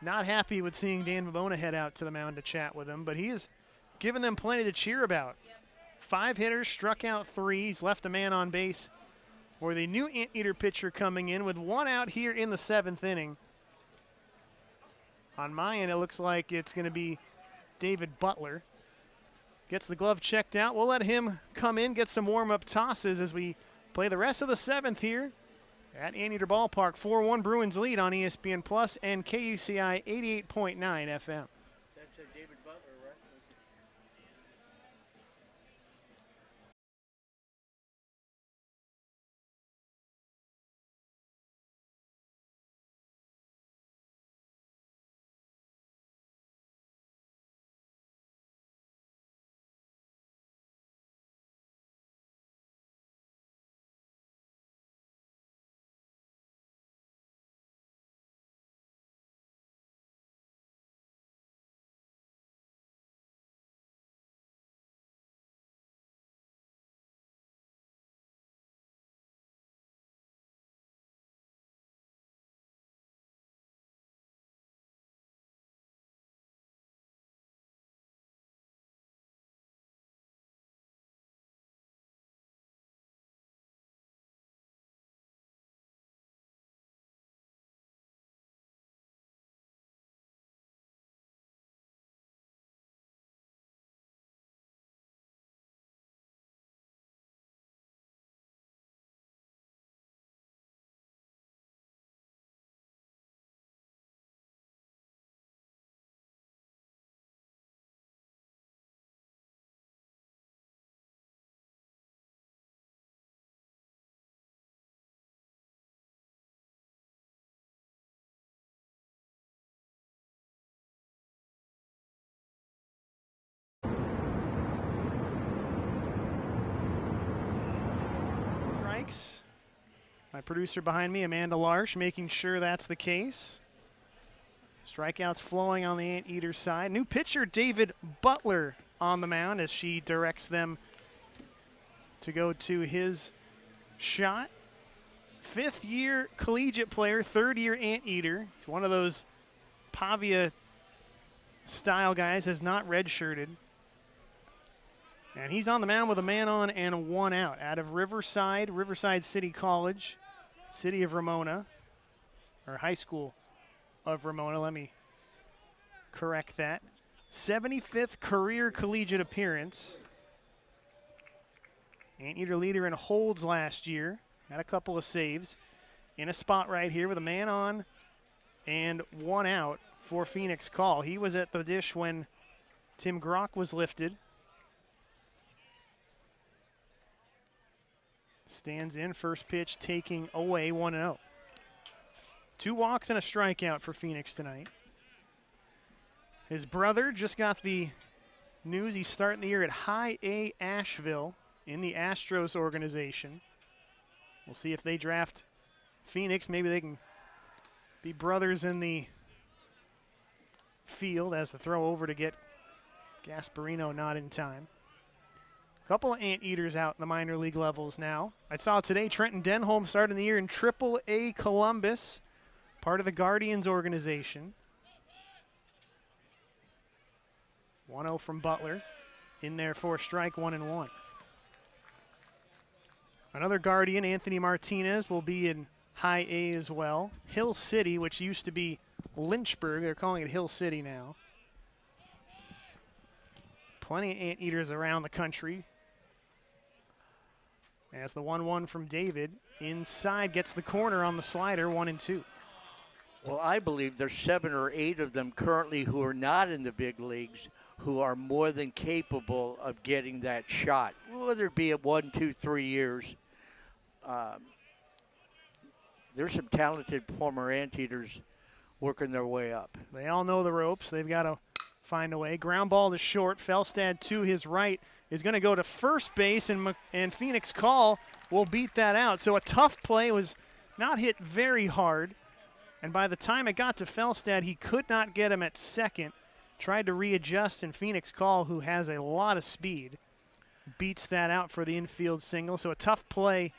Not happy with seeing Dan Babona head out to the mound to chat with him, but he has given them plenty to cheer about. 5 hitters, struck out 3. He's left a man on base for the new Anteater pitcher coming in with 1 out here in the 7th inning. On my end, it looks like it's going to be David Butler. Gets the glove checked out. We'll let him come in, get some warm-up tosses as we play the rest of the 7th here at Anteater Ballpark. 4-1 Bruins lead on ESPN Plus and KUCI 88.9 FM. That's David Butler, right? My producer behind me, Amanda Larsh, making sure that's the case. Strikeouts flowing on the Anteater side. New pitcher David Butler on the mound as she directs them to go to his shot. 5th-year collegiate player, 3rd-year Anteater. He's one of those Pavia-style guys, has not redshirted. And he's on the mound with a man on and 1 out. Out of Riverside City College, City of Ramona, or High School of Ramona, let me correct that. 75th career collegiate appearance. Anteater leader in holds last year. Had a couple of saves. In a spot right here with a man on and 1 out for Phoenix Call. He was at the dish when Tim Grock was lifted. Stands in, first pitch taking away 1-0. 2 walks and a strikeout for Phoenix tonight. His brother just got the news he's starting the year at High A Asheville in the Astros organization. We'll see if they draft Phoenix. Maybe they can be brothers in the field as the throw over to get Gasparino not in time. Couple of Anteaters out in the minor league levels now. I saw today Trenton Denholm starting the year in AAA Columbus, part of the Guardians organization. 1-0 from Butler. In there for a strike, 1-1. Another Guardian, Anthony Martinez, will be in High A as well. Hill City, which used to be Lynchburg, they're calling it Hill City now. Plenty of Anteaters around the country. As the 1-1 from David, inside gets the corner on the slider, 1-2. Well, I believe there's 7 or 8 of them currently who are not in the big leagues who are more than capable of getting that shot, whether it be at 1, 2, 3 years. There's some talented former Anteaters working their way up. They all know the ropes. They've got to find a way. Ground ball to short. Felstad to his right is going to go to first base, and Phoenix Call will beat that out. So a tough play, was not hit very hard. And by the time it got to Felstad, he could not get him at second. tried to readjust, and Phoenix Call, who has a lot of speed, beats that out for the infield single. So a tough play.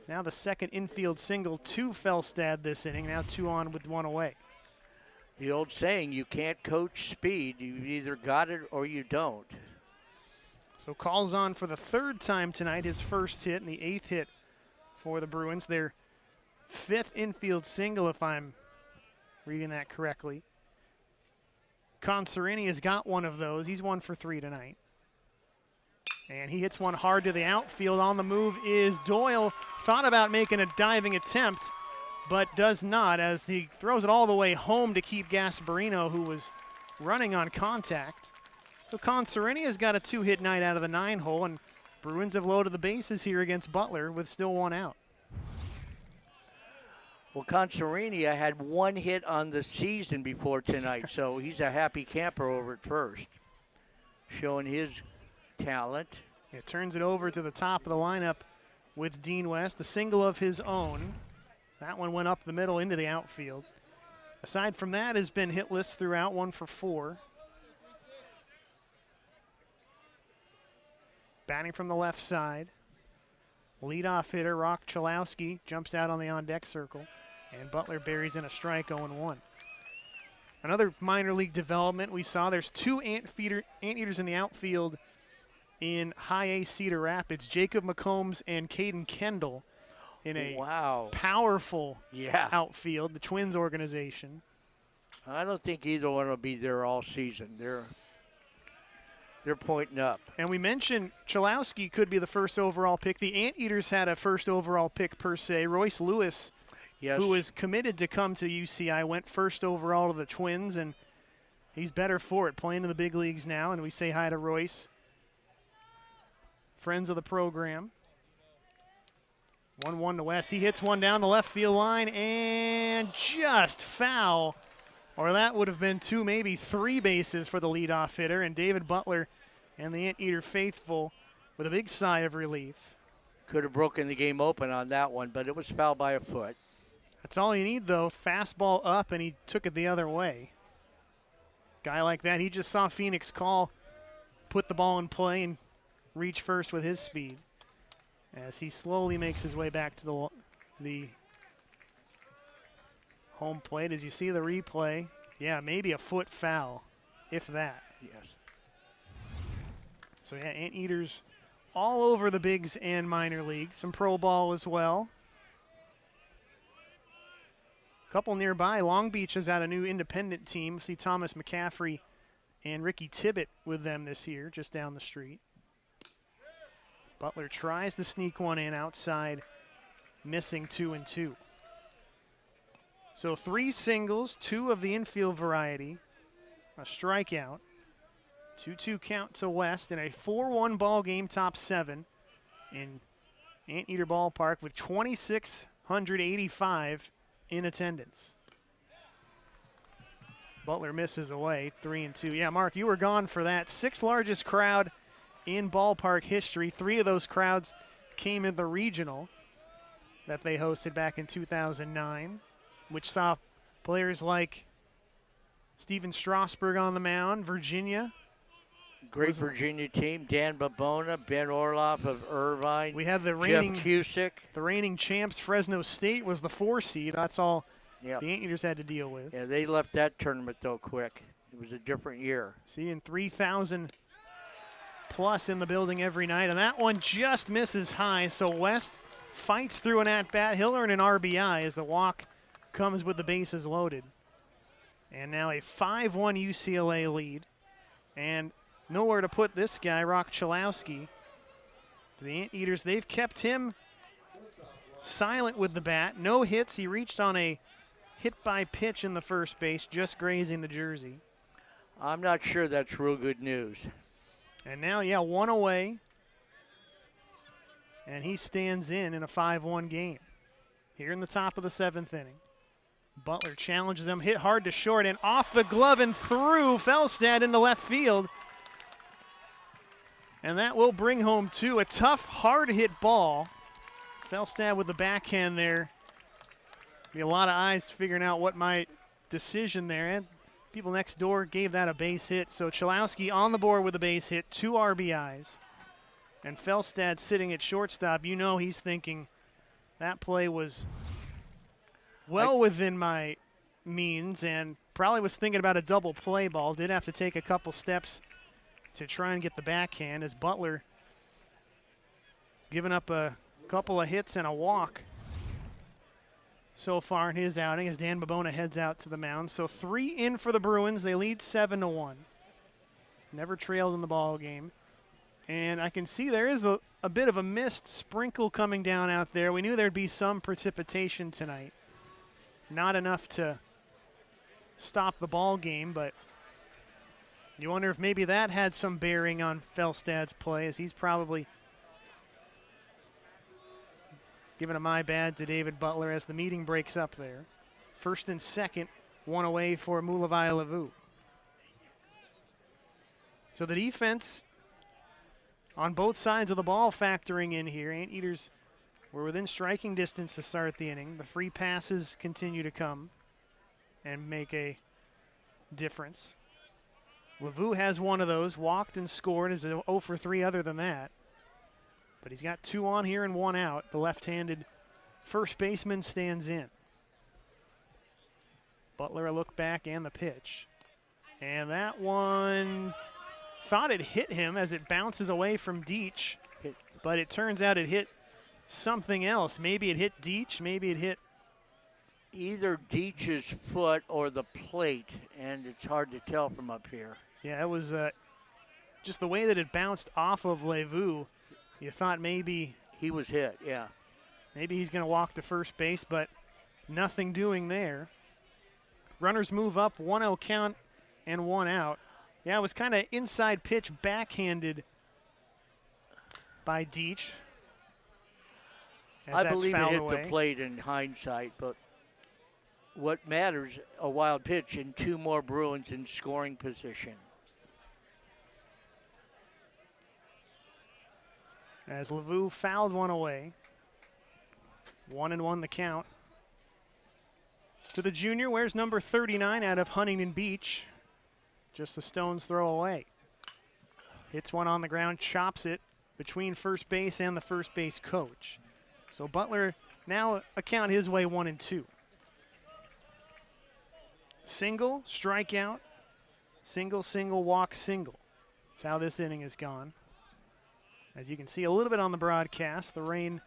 Now the second infield single to Felstad this inning. Now 2 on with 1 away. The old saying, you can't coach speed. You've either got it or you don't. So Call's on for the 3rd time tonight, his first hit and the 8th hit for the Bruins. Their 5th infield single, if I'm reading that correctly. Concerini has got one of those. He's 1 for 3 tonight. And he hits one hard to the outfield. On the move is Doyle. Thought about making a diving attempt, but does not, as he throws it all the way home to keep Gasparino, who was running on contact. So Concerini has got a 2-hit night out of the 9-hole, and Bruins have loaded the bases here against Butler with still 1 out. Well, Concerini had 1 hit on the season before tonight, so he's a happy camper over at first, showing his talent. It turns it over to the top of the lineup with Dean West, a single of his own. That one went up the middle into the outfield. Aside from that, has been hitless throughout, 1 for 4. Batting from the left side, leadoff hitter Rock Chalowski jumps out on the on-deck circle, and Butler buries in a strike, 0-1. Another minor league development we saw, there's 2 anteaters in the outfield in High A Cedar Rapids, Jacob McCombs and Caden Kendall in a powerful outfield, the Twins organization. I don't think either one will be there all season. They're pointing up. And we mentioned Chalowski could be the first overall pick. The Anteaters had a first overall pick per se. Royce Lewis, who was committed to come to UCI, went first overall to the Twins, and he's better for it, playing in the big leagues now. And we say hi to Royce. Friends of the program. 1-1 to West. He hits one down the left field line and just foul. Or that would have been 2, maybe 3 bases for the leadoff hitter. And David Butler and the Anteater faithful with a big sigh of relief. Could have broken the game open on that one, but it was fouled by a foot. That's all you need, though. Fastball up, and he took it the other way. Guy like that, he just saw Phoenix Call put the ball in play and reach first with his speed as he slowly makes his way back to the home plate. As you see the replay, yeah, maybe a foot foul, if that. Yes. So yeah, Anteaters all over the bigs and minor leagues. Some pro ball as well. Couple nearby. Long Beach has had a new independent team. See Thomas McCaffrey and Ricky Tibbett with them this year, just down the street. Butler tries to sneak one in outside, missing 2-2. So 3 singles, 2 of the infield variety, a strikeout, 2-2 count to West in a 4-1 ball game, top 7 in Anteater Ballpark with 2,685 in attendance. Butler misses away, 3-2. Yeah, Mark, you were gone for that. 6th largest crowd in ballpark history. 3 of those crowds came in the regional that they hosted back in 2009, which saw players like Steven Strasburg on the mound, Virginia. Great Virginia team. Dan Babona, Ben Orloff of Irvine. We had the reigning Jeff Cusick. The reigning champs, Fresno State, was the 4 seed. That's all the Anteaters had to deal with. Yeah, they left that tournament, though, quick. It was a different year. Seeing 3,000 plus in the building every night, and that one just misses high, so West fights through an at-bat. He'll earn an RBI as the walk comes with the bases loaded. And now a 5-1 UCLA lead. And nowhere to put this guy, Rock Chalowski. The Anteaters, they've kept him silent with the bat. No hits. He reached on a hit by pitch in the first base, just grazing the jersey. I'm not sure that's real good news. And now, yeah, 1 away. And he stands in a 5-1 game here in the top of the 7th inning. Butler challenges him, hit hard to short, and off the glove and through Felstad into left field. And that will bring home 2. A tough, hard-hit ball. Felstad with the backhand there. Be a lot of eyes figuring out what my decision there. And People next door gave that a base hit. So Chalowski on the board with a base hit, 2 RBIs. And Felstad sitting at shortstop. You know he's thinking that play was well within my means and probably was thinking about a double play ball. Did have to take a couple steps to try and get the backhand as Butler giving up a couple of hits and a walk so far in his outing as Dan Babona heads out to the mound. So 3 in for the Bruins. They lead 7-1. Never trailed in the ball game. And I can see there is a bit of a mist sprinkle coming down out there. We knew there'd be some precipitation tonight. Not enough to stop the ball game, but you wonder if maybe that had some bearing on Felstad's play, as he's probably giving a my bad to David Butler as the meeting breaks up there. First and second, 1 away for Mulavai Lavu. So the defense on both sides of the ball factoring in here. Anteaters were within striking distance to start the inning. The free passes continue to come and make a difference. Lavu has one of those, walked and scored, is 0 for 3 other than that. But he's got 2 on here and 1 out. The left-handed first baseman stands in. Butler a look back and the pitch. And that one thought it hit him as it bounces away from Deach, but it turns out it hit something else. Maybe it hit Deach, maybe it hit either Deach's foot or the plate, and it's hard to tell from up here. Yeah, it was just the way that it bounced off of Levu. You thought maybe he was hit, yeah. Maybe he's going to walk to first base, but nothing doing there. Runners move up, 1-0 count and 1 out. Yeah, it was kind of inside pitch, backhanded by Deach. I believe it hit the plate in hindsight, but what matters, a wild pitch and 2 more Bruins in scoring position. As Lavu fouled one away. 1-1 the count. To the junior, wears number 39 out of Huntington Beach. Just a stone's throw away. Hits one on the ground, chops it between first base and the first base coach. So Butler now account his way 1-2. Single, strikeout, single, single, walk, single. That's how this inning has gone. As you can see a little bit on the broadcast, the rain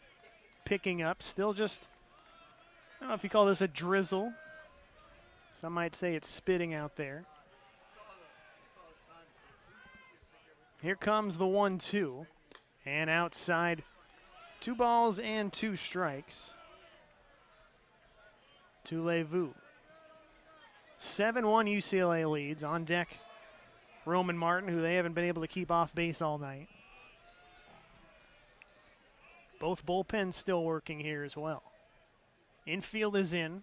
picking up. Still just, I don't know if you call this a drizzle. Some might say it's spitting out there. Here comes the 1-2. And outside, 2 balls and 2 strikes to Levu. 7-1 UCLA leads. On deck, Roman Martin, who they haven't been able to keep off base all night. Both bullpens still working here as well. Infield is in.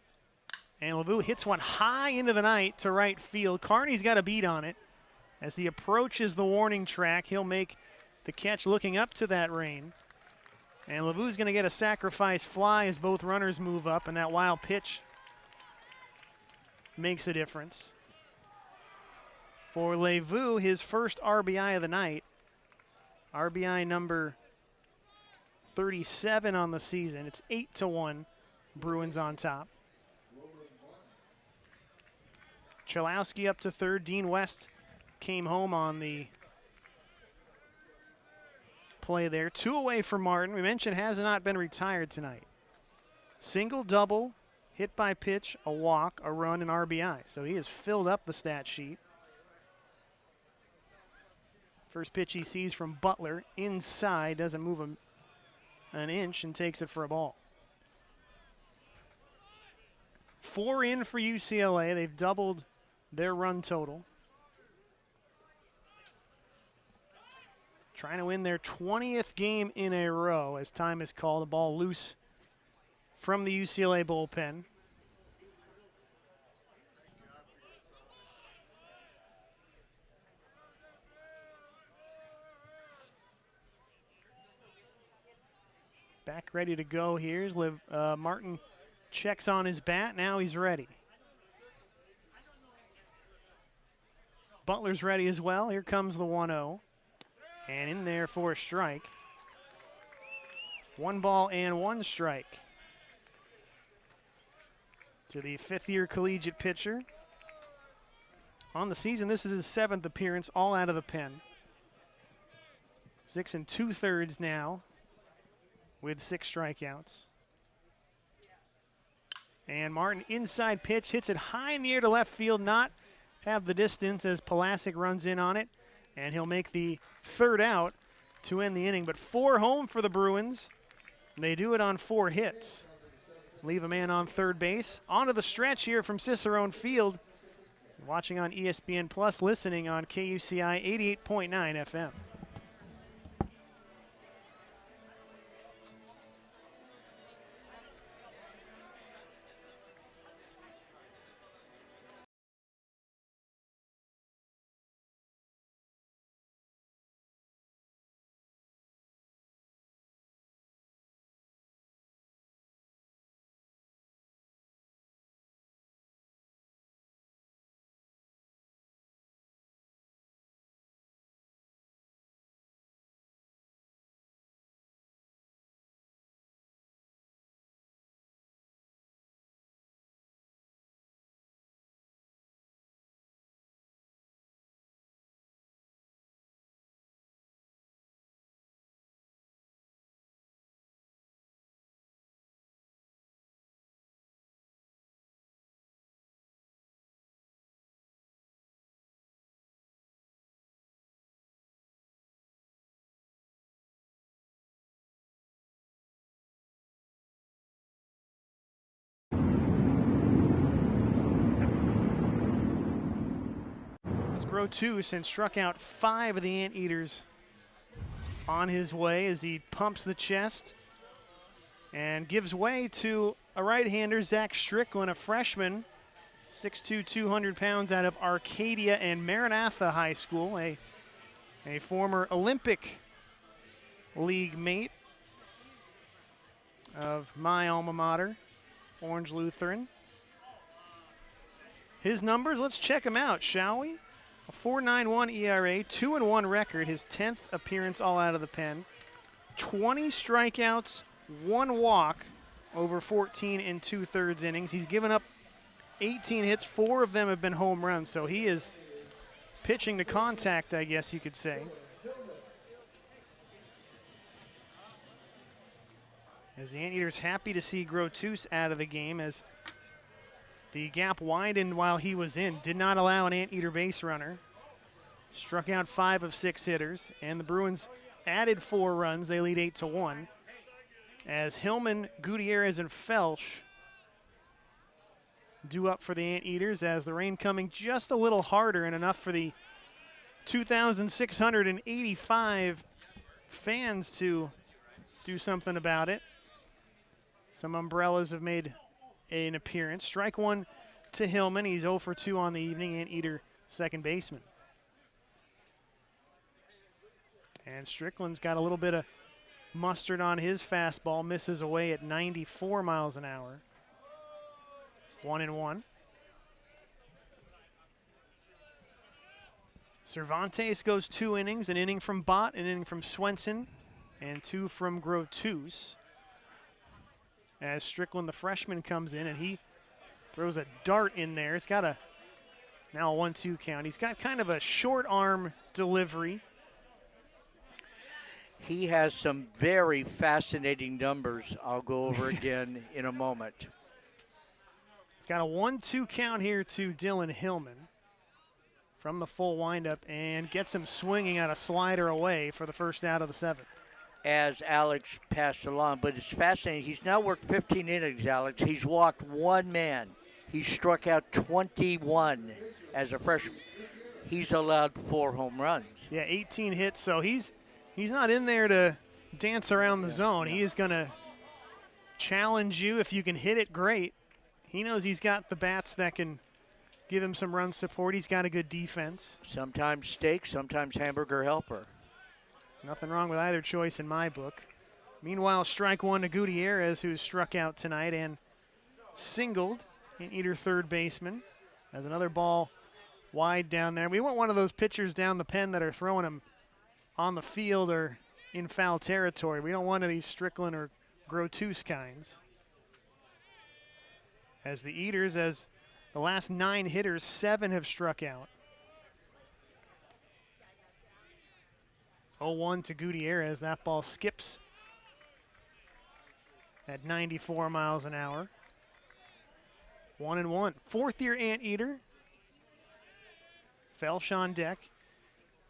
And Levu hits one high into the night to right field. Carney's got a beat on it. As he approaches the warning track, he'll make the catch looking up to that rain. And Levu's going to get a sacrifice fly as both runners move up, and that wild pitch makes a difference. For Levu, his first RBI of the night. RBI number 37 on the season. It's 8-1, Bruins on top. Chalowski up to third. Dean West came home on the play there. 2 away for Martin. We mentioned has not been retired tonight. Single, double, hit by pitch, a walk, a run, and RBI. So he has filled up the stat sheet. First pitch he sees from Butler. Inside, doesn't move an inch and takes it for a ball. 4 in for UCLA. They've doubled their run total. Trying to win their 20th game in a row as time is called. The ball loose from the UCLA bullpen. Back ready to go here. Martin checks on his bat. Now he's ready. Butler's ready as well. Here comes the 1-0. And in there for a strike. 1 ball and 1 strike to the 5th-year collegiate pitcher. On the season, this is his 7th appearance, all out of the pen. 6 2/3 now with 6 strikeouts. And Martin, inside pitch, hits it high in the air to left field, not have the distance as Pulasic runs in on it. And he'll make the 3rd out to end the inning. But 4 home for the Bruins. They do it on 4 hits. Leave a man on 3rd base. Onto the stretch here from Cicerone Field. Watching on ESPN Plus, listening on KUCI 88.9 FM. Grotus and struck out 5 of the Anteaters on his way as he pumps the chest and gives way to a right-hander, Zach Strickland, a freshman, 6'2", 200 pounds out of Arcadia and Maranatha High School, a former Olympic League mate of my alma mater, Orange Lutheran. His numbers, let's check them out, shall we? A 4.91 ERA, 2-1 record, his 10th appearance all out of the pen. 20 strikeouts, 1 walk over 14 2/3 innings. He's given up 18 hits, 4 of them have been home runs, so he is pitching to contact, I guess you could say. As the Anteaters happy to see Grotus out of the game as the gap widened while he was in. Did not allow an Anteater base runner. Struck out 5 of 6 hitters. And the Bruins added 4 runs. They lead 8-1. As Hillman, Gutierrez, and Felsch due up for the Anteaters as the rain coming just a little harder and enough for the 2,685 fans to do something about it. Some umbrellas have made an appearance. Strike 1 to Hillman. He's 0 for 2 on the evening. Anteater second baseman. And Strickland's got a little bit of mustard on his fastball. Misses away at 94 miles an hour. 1-1. Cervantes goes 2 innings. An inning from Bott, an inning from Swenson, and 2 from Grotus. As Strickland, the freshman, comes in and he throws a dart in there. It's got now a 1-2 count. He's got kind of a short arm delivery. He has some very fascinating numbers I'll go over again in a moment. It's got a 1-2 count here to Dylan Hillman from the full windup and gets him swinging at a slider away for the first out of the 7th. As Alex passed along, but it's fascinating. He's now worked 15 innings, Alex. He's walked 1 man. He struck out 21 as a freshman. He's allowed 4 home runs. Yeah, 18 hits, so he's not in there to dance around the zone. He is going to challenge you. If you can hit it, great. He knows he's got the bats that can give him some run support. He's got a good defense. Sometimes steak, sometimes hamburger helper. Nothing wrong with either choice in my book. Meanwhile, strike 1 to Gutierrez, who's struck out tonight and singled. Anteater third baseman. As another ball wide down there. We want one of those pitchers down the pen that are throwing them on the field or in foul territory. We don't want one of these Strickland or Grotus kinds. As the Eaters, as the last 9 hitters, 7 have struck out. 0-1 to Gutierrez. That ball skips at 94 miles an hour. 1-1. 4th-year Anteater. Felsch on deck.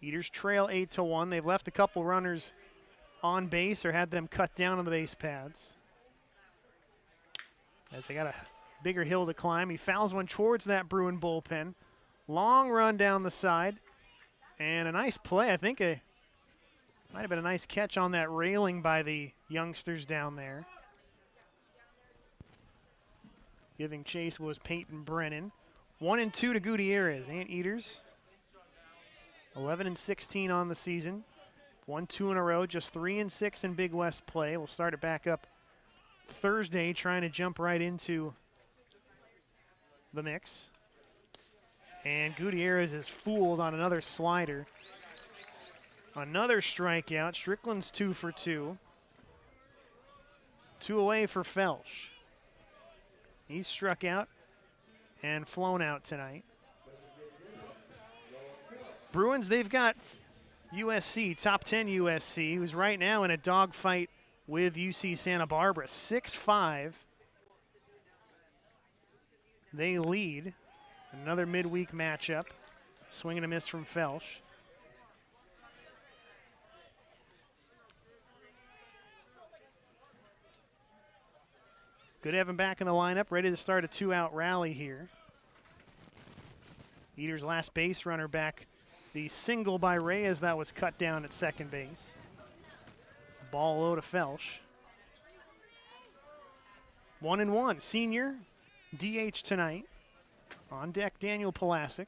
Eaters trail 8-1. They've left a couple runners on base or had them cut down on the base pads. As they got a bigger hill to climb. He fouls one towards that Bruin bullpen. Long run down the side. And a nice play. I think might have been a nice catch on that railing by the youngsters down there. Giving chase was Peyton Brennan. 1-2 to Gutierrez. Anteaters 11-16 on the season. 1-2 in a row, just 3-6 in Big West play. We'll start it back up Thursday, trying to jump right into the mix. And Gutierrez is fooled on another slider. Another strikeout. Strickland's 2 for 2. 2 away for Felsch. He's struck out and flown out tonight. Bruins, they've got USC, top 10 USC, who's right now in a dogfight with UC Santa Barbara. 6-5. They lead. Another midweek matchup. Swing and a miss from Felsch. Good to have him back in the lineup, ready to start a 2-out rally here. Eaters' last base runner back. The single by Reyes that was cut down at second base. Ball low to Felsch. 1-1. Senior DH tonight. On deck, Daniel Pulasic.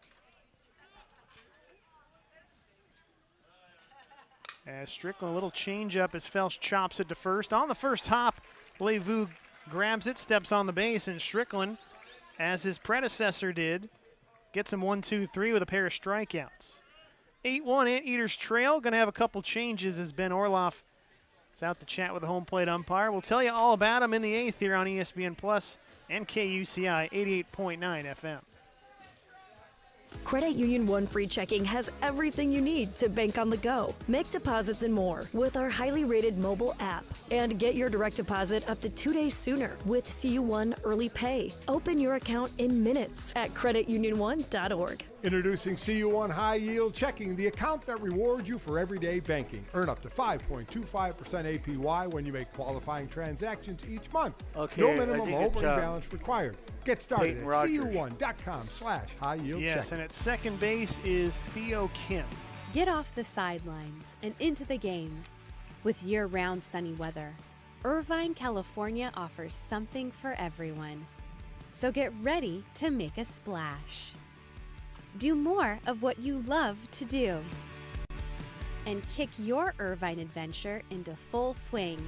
As Strickland, a little changeup as Felsch chops it to first. On the first hop, Levu grabs it, steps on the base, and Strickland, as his predecessor did, gets him 1-2-3 with a pair of strikeouts. 8-1 Anteaters trail. Going to have a couple changes as Ben Orloff is out to chat with the home plate umpire. We'll tell you all about him in the 8th here on ESPN Plus and KUCI 88.9 FM. Credit Union One Free Checking has everything you need to bank on the go, make deposits and more with our highly rated mobile app. And get your direct deposit up to 2 days sooner with CU1 Early Pay. Open your account in minutes at creditunion1.org. Introducing CU1 High Yield Checking, the account that rewards you for everyday banking. Earn up to 5.25% APY when you make qualifying transactions each month. Okay, no minimum opening balance required. Get started at cu1.com/high yield yes, checking. And at second base is Theo Kim. Get off the sidelines and into the game. With year-round sunny weather, Irvine, California offers something for everyone. So get ready to make a splash. Do more of what you love to do. And kick your Irvine adventure into full swing.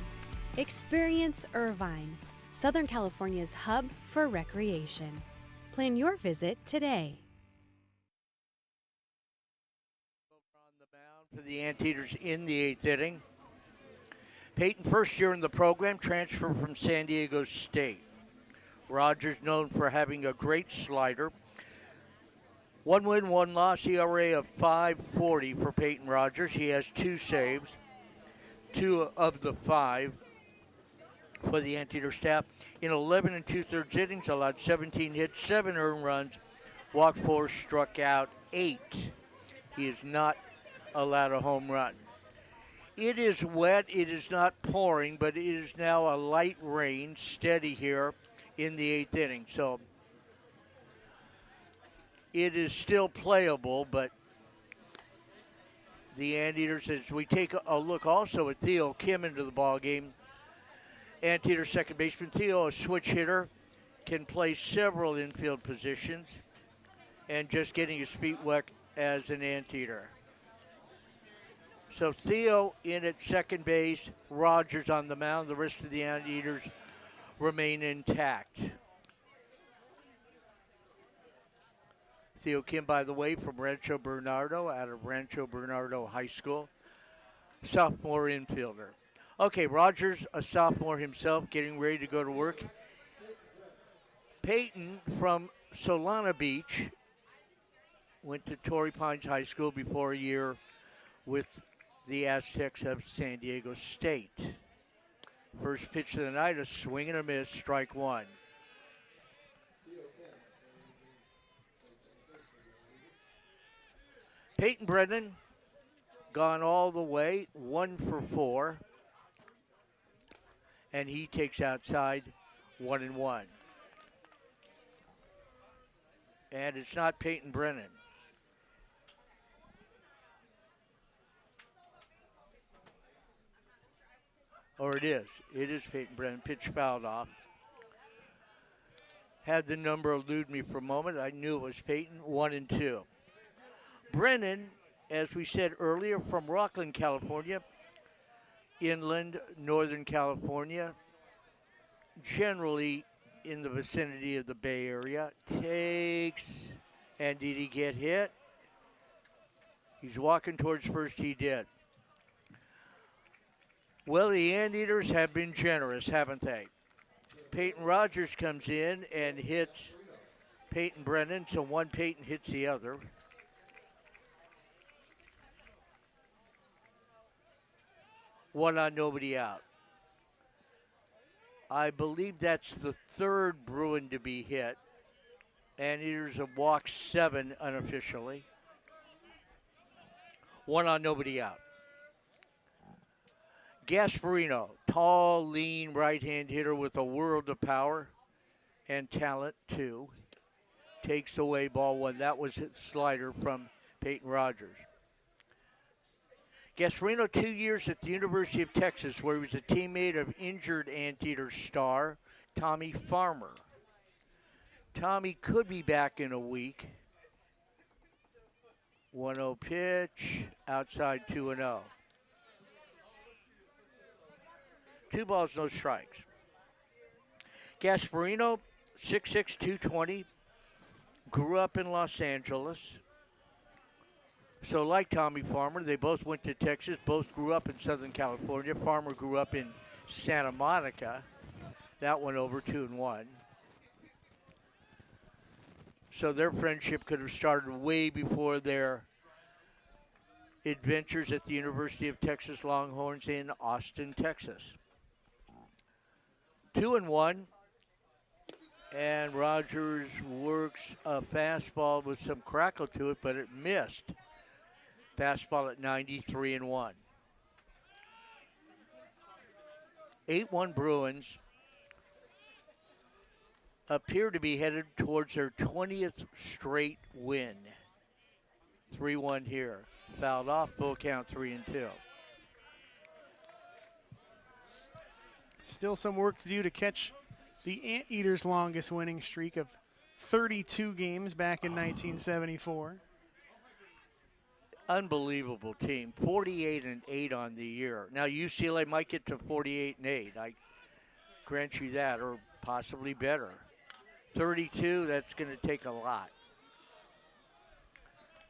Experience Irvine, Southern California's hub for recreation. Plan your visit today. On the mound for the Anteaters in the 8th inning. Peyton, first year in the program, transfer from San Diego State. Rogers known for having a great slider. 1 win, 1 loss, ERA of 5.40 for Peyton Rogers. He has 2 saves, 2 of the 5 for the Anteater staff. In 11 2/3 innings, allowed 17 hits, 7 earned runs, walked 4, struck out 8. He is not allowed a home run. It is wet, it is not pouring, but it is now a light rain, steady here in the 8th inning. So it is still playable, but the Anteaters, as we take a look also at Theo Kim into the ball game, Anteater second baseman. Theo, a switch hitter, can play several infield positions, and just getting his feet wet as an Anteater. So Theo in at second base, Rogers on the mound. The rest of the Anteaters remain intact. Theo Kim, by the way, from Rancho Bernardo, out of Rancho Bernardo High School. Sophomore infielder. Okay, Rogers, a sophomore himself, getting ready to go to work. Peyton from Solana Beach went to Torrey Pines High School before a year with the Aztecs of San Diego State. First pitch of the night, a swing and a miss, strike one. Peyton Brennan gone all the way, 1 for 4. And he takes outside 1-1. And it's not Peyton Brennan. Or it is. It is Peyton Brennan. Pitch fouled off. Had the number elude me for a moment. I knew it was Peyton. 1-2. Brennan, as we said earlier, from Rockland, California, inland, Northern California, generally in the vicinity of the Bay Area. Takes, and did he get hit? He's walking towards first. He did. Well, the Anteaters have been generous, haven't they? Peyton Rogers comes in and hits Peyton Brennan, so one Peyton hits the other. One on, nobody out. I believe that's the third Bruin to be hit. Anteaters have walked 7 unofficially. One on, nobody out. Gasparino, tall, lean, right-hand hitter with a world of power and talent, too. Takes away ball one. That was his slider from Peyton Rogers. Gasparino, 2 years at the University of Texas, where he was a teammate of injured Anteater star Tommy Farmer. Tommy could be back in a week. 1-0 pitch, outside 2-0. 2 balls, no strikes. Gasparino, 6'6", 220, grew up in Los Angeles. So like Tommy Farmer, they both went to Texas, both grew up in Southern California. Farmer grew up in Santa Monica. That went over 2-1. So their friendship could have started way before their adventures at the University of Texas Longhorns in Austin, Texas. 2-1. And Rogers works a fastball with some crackle to it, but it missed. Fastball at 93-1. 8-1 Bruins appear to be headed towards their 20th straight win. 3-1 here. Fouled off, full count, 3-2. Still some work to do to catch the Anteaters' longest winning streak of 32 games back in 1974. Unbelievable team. 48-8 on the year. Now UCLA might get to 48-8. I grant you that, or possibly better. 32, that's going to take a lot.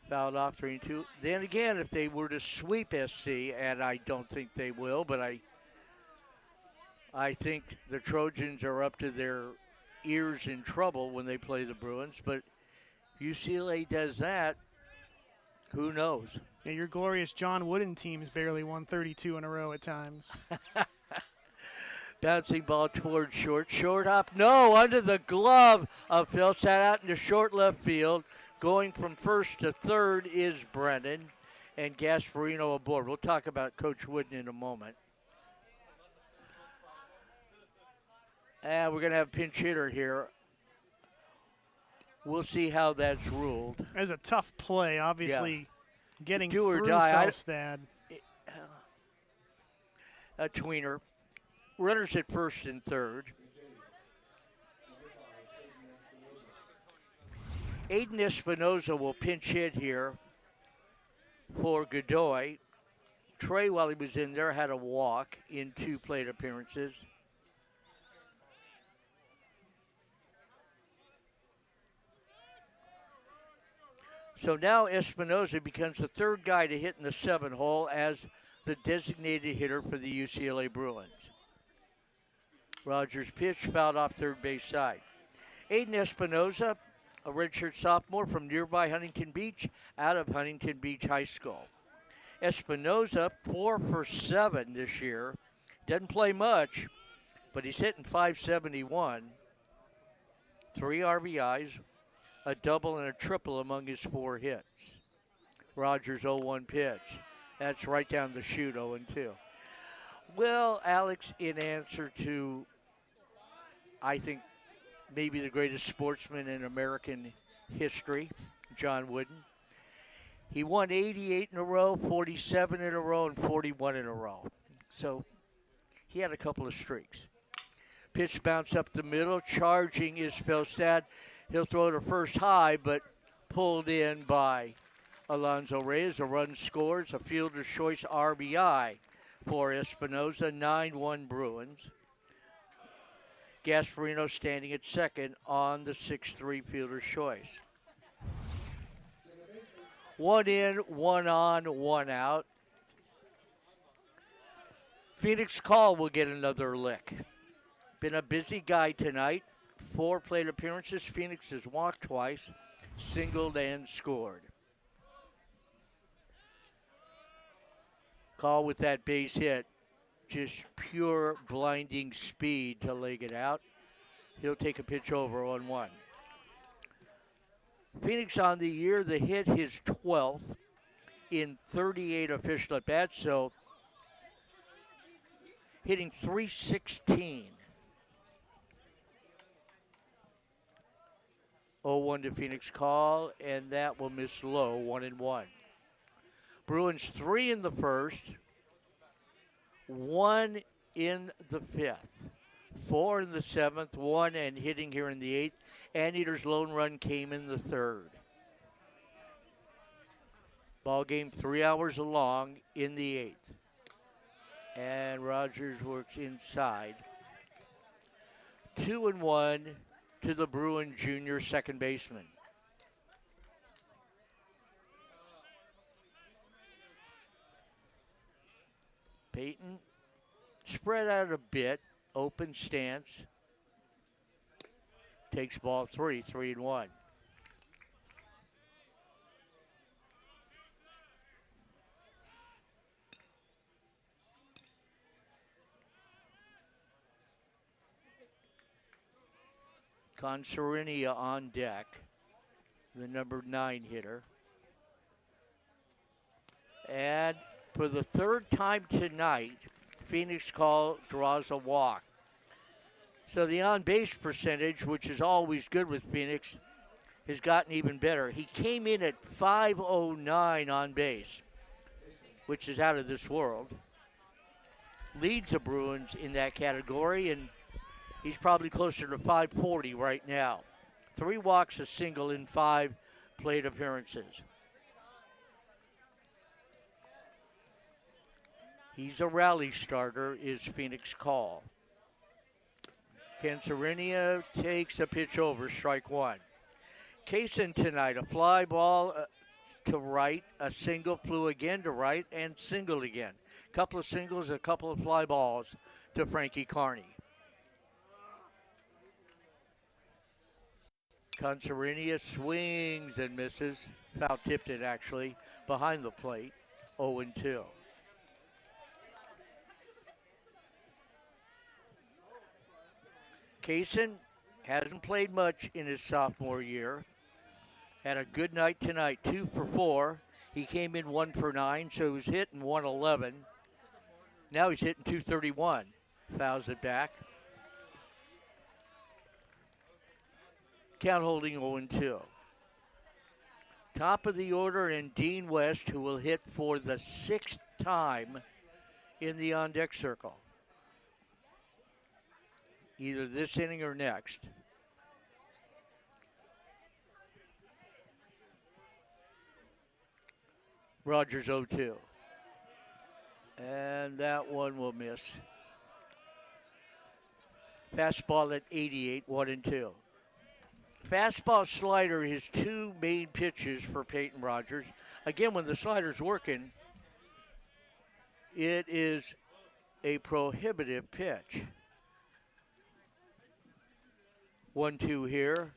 Fouled off 3-2. Then again, if they were to sweep SC, and I don't think they will, but I think the Trojans are up to their ears in trouble when they play the Bruins. But if UCLA does that, who knows? Yeah, your glorious John Wooden team's barely won 32 in a row at times. Bouncing ball towards short. Short up. No, under the glove of Phil. Sat out into short left field. Going from first to third is Brennan. And Gasparino aboard. We'll talk about Coach Wooden in a moment. And we're going to have a pinch hitter here. We'll see how that's ruled. As a tough play, obviously, getting do or through die. Felstad. A tweener. Runners at first and third. Aiden Espinoza will pinch hit here for Godoy. Trey, while he was in there, had a walk in 2 plate appearances. So now Espinoza becomes the third guy to hit in the 7 hole as the designated hitter for the UCLA Bruins. Rogers' pitch fouled off third base side. Aiden Espinoza, a redshirt sophomore from nearby Huntington Beach, out of Huntington Beach High School. Espinoza, 4 for 7 this year. Doesn't play much, but he's hitting .571. 3 RBIs, a double and a triple among his 4 hits. Rogers' 0-1 pitch. That's right down the chute, 0-2. Well, Alex, in answer to, I think, maybe the greatest sportsman in American history, John Wooden, he won 88 in a row, 47 in a row, and 41 in a row. So he had a couple of streaks. Pitch bounce up the middle, charging is Felstad. He'll throw to first high, but pulled in by Alonzo Reyes. A run scores, a fielder's choice RBI for Espinoza, 9-1 Bruins. Gasparino standing at second on the 6-3 fielder's choice. 1 in, 1 on, 1 out. Phoenix Call will get another lick. Been a busy guy tonight. 4 plate appearances. Phoenix has walked twice, singled and scored. Call with that base hit. Just pure blinding speed to leg it out. He'll take a pitch over on 1. Phoenix on the year, the hit his 12th in 38 official at-bats, so hitting .316. 0-1 to Phoenix Call, and that will miss low, 1-1. Bruins 3 in the first, 1 in the 5th, 4 in the 7th, 1 and hitting here in the 8th. Anteater's lone run came in the 3rd. Ball game 3 hours long in the 8th. And Rogers works inside. 2-1 to the Bruin junior second baseman. Peyton spread out a bit, open stance. Takes ball 3, 3-1. Consorinia on deck, the number 9 hitter. And for the 3rd time tonight, Phoenix Call draws a walk. So the on-base percentage, which is always good with Phoenix, has gotten even better. He came in at .509 on base, which is out of this world. Leads the Bruins in that category, and he's probably closer to .540 right now. 3 walks, a single in 5 plate appearances. He's a rally starter, is Phoenix Call. Cansarinia takes a pitch over, strike 1. Kaysen tonight, a fly ball to right, a single flew again to right, and singled again. Couple of singles, a couple of fly balls to Frankie Carney. Cansarinia swings and misses. Foul tipped it actually behind the plate, 0-2. Kaysen hasn't played much in his sophomore year. Had a good night tonight, 2 for 4. He came in 1 for 9, so he was hitting 111. Now he's hitting 231. Fouls it back. Count holding 0-2. Top of the order, and Dean West, who will hit for the 6th time in the on-deck circle. Either this inning or next. Rogers 0-2. And that one will miss. Fastball at 88, 1-2. Fastball, slider, his two main pitches for Peyton Rogers. Again, when the slider's working, it is a prohibitive pitch. 1-2 here.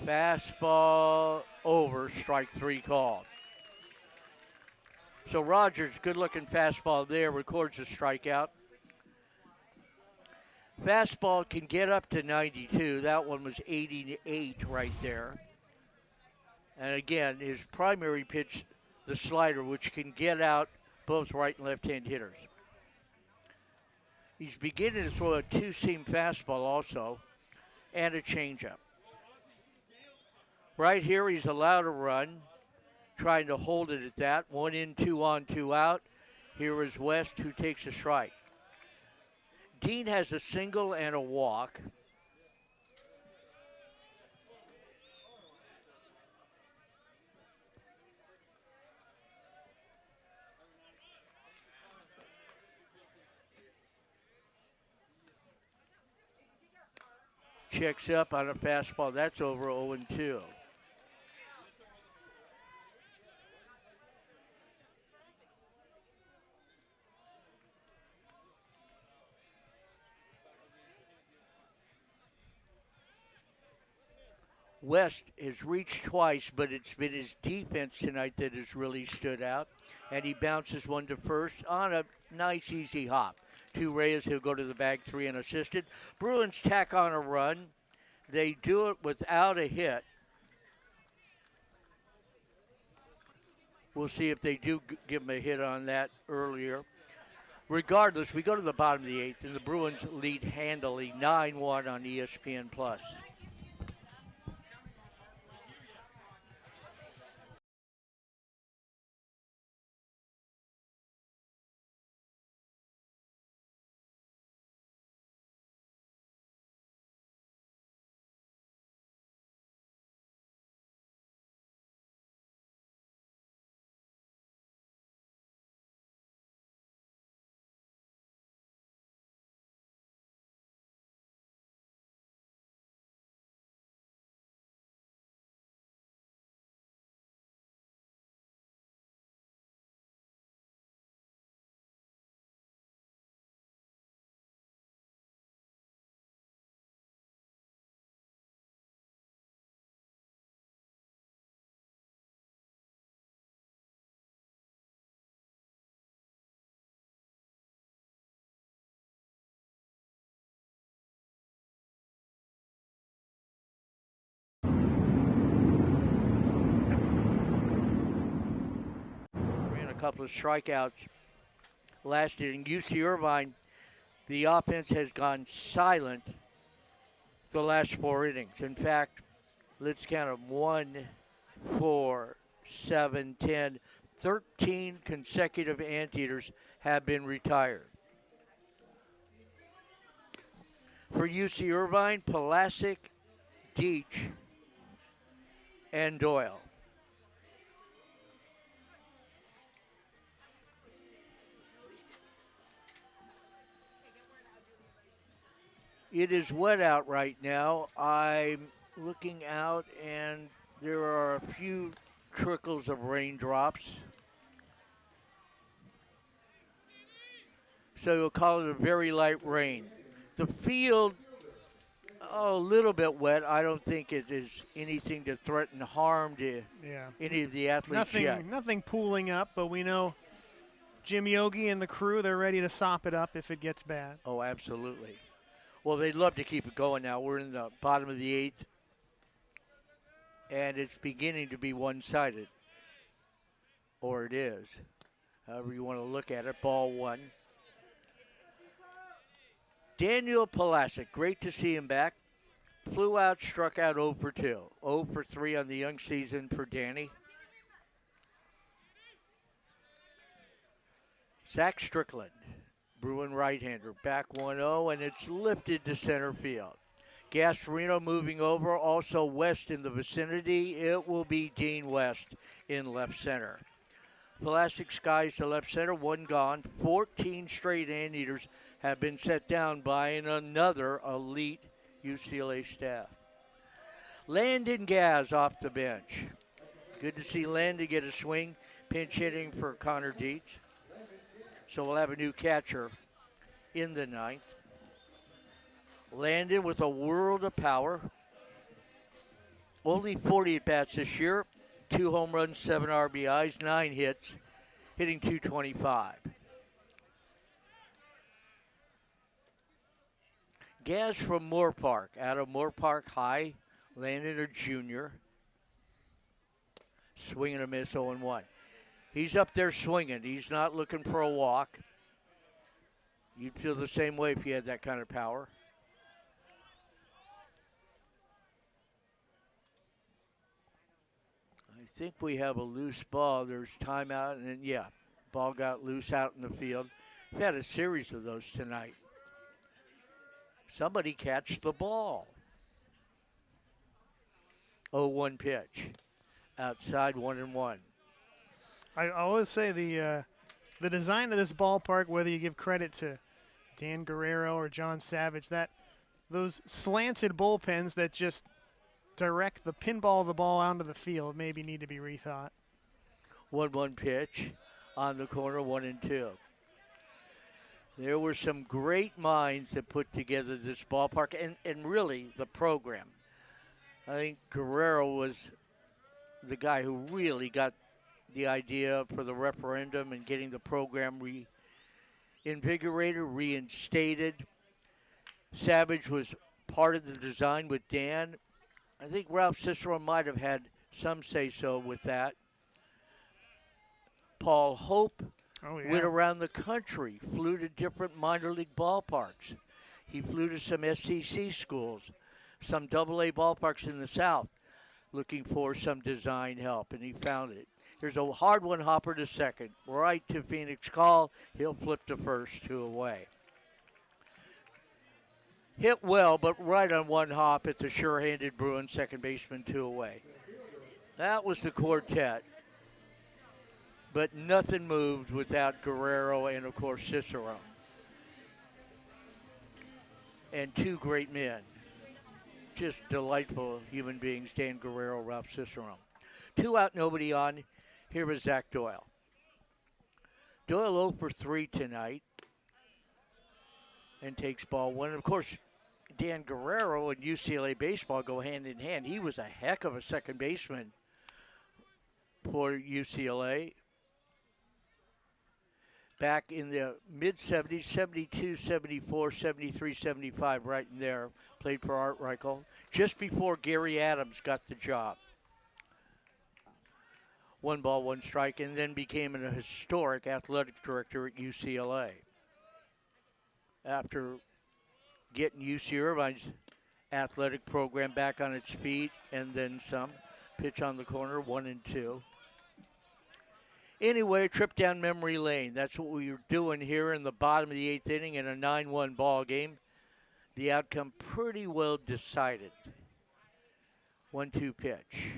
Fastball over, strike three called. So Rogers, good looking fastball there, records a strikeout. Fastball can get up to 92. That one was 88 right there. And again, his primary pitch, the slider, which can get out both right and left-hand hitters. He's beginning to throw a two-seam fastball also and a changeup. Right here, he's allowed a run, trying to hold it at that. 1 in, 2 on, 2 out. Here is West, who takes a strike. Dean has a single and a walk. Checks up on a fastball. That's over 0-2. West has reached twice, but it's been his defense tonight that has really stood out. And he bounces one to first on a nice, easy hop. 2 Reyes, he'll go to the bag, 3 unassisted. Bruins tack on a run. They do it without a hit. We'll see if they do give him a hit on that earlier. Regardless, we go to the bottom of the 8th, and the Bruins lead handily 9-1 on ESPN+. Couple of strikeouts last inning. UC Irvine, the offense has gone silent the last 4 innings. In fact, let's count them: 1, 4, 7, 10, 13 consecutive anteaters have been retired. For UC Irvine, Pulasic, Deach, and Doyle. It is wet out right now. I'm looking out, and there are a few trickles of raindrops. So you'll call it a very light rain. The field, a little bit wet. I don't think it is anything to threaten harm to any of the athletes yet. Nothing pooling up, but we know Jim Yogi and the crew, they're ready to sop it up if it gets bad. Oh, absolutely. Well, they'd love to keep it going now. We're in the bottom of the 8th, and it's beginning to be one-sided. Or it is, however you want to look at it. Ball 1. Daniel Pulasic, great to see him back. Flew out, struck out 0 for 2. 0 for 3 on the young season for Danny. Zach Strickland, Bruin right-hander, back 1-0, and it's lifted to center field. Gasparino moving over, also West in the vicinity. It will be Dean West in left center. Pulasic skies to left center, 1 gone. 14 straight anteaters have been set down by another elite UCLA staff. Landon Gaz off the bench. Good to see Landon get a swing. Pinch hitting for Connor Dietz. So we'll have a new catcher in the ninth. Landon with a world of power. Only 40 at-bats this year. 2 home runs, 7 RBIs, 9 hits, hitting .225. Gaz from Moore Park, out of Moore Park High. Landon a junior. Swing and a miss, 0-1. He's up there swinging. He's not looking for a walk. You'd feel the same way if you had that kind of power. I think we have a loose ball. There's timeout, and then, yeah, ball got loose out in the field. We've had a series of those tonight. Somebody catch the ball. 0-1 pitch. Outside, 1-1. I always say the design of this ballpark, whether you give credit to Dan Guerrero or John Savage, that those slanted bullpens that just direct the pinball of the ball onto the field maybe need to be rethought. 1-1 pitch on the corner, 1-2. There were some great minds that put together this ballpark and really the program. I think Guerrero was the guy who really got the idea for the referendum and getting the program reinvigorated, reinstated. Savage was part of the design with Dan. I think Ralph Cicero might have had some say-so with that. Paul Hope went around the country, flew to different minor league ballparks. He flew to some SEC schools, some AA ballparks in the South, looking for some design help, and he found it. Here's a hard one, Hopper to second. Right to Phoenix call. He'll flip to first, 2 away. Hit well, but right on one hop at the sure-handed Bruin second baseman, 2 away. That was the quartet. But nothing moved without Guerrero and, of course, Cicero. And 2 great men. Just delightful human beings, Dan Guerrero, Ralph Cicero. 2 out, nobody on. Here is Zach Doyle. Doyle 0 for 3 tonight and takes ball 1. And of course, Dan Guerrero and UCLA baseball go hand in hand. He was a heck of a second baseman for UCLA. Back in the mid-70s, 72, 74, 73, 75, right in there. Played for Art Reichel just before Gary Adams got the job. 1 ball, 1 strike, and then became a historic athletic director at UCLA. After getting UC Irvine's athletic program back on its feet and then some. Pitch on the corner, 1-2. Anyway, trip down memory lane. That's what we were doing here in the bottom of the 8th inning in a 9-1 ball game. The outcome pretty well decided. 1-2 pitch.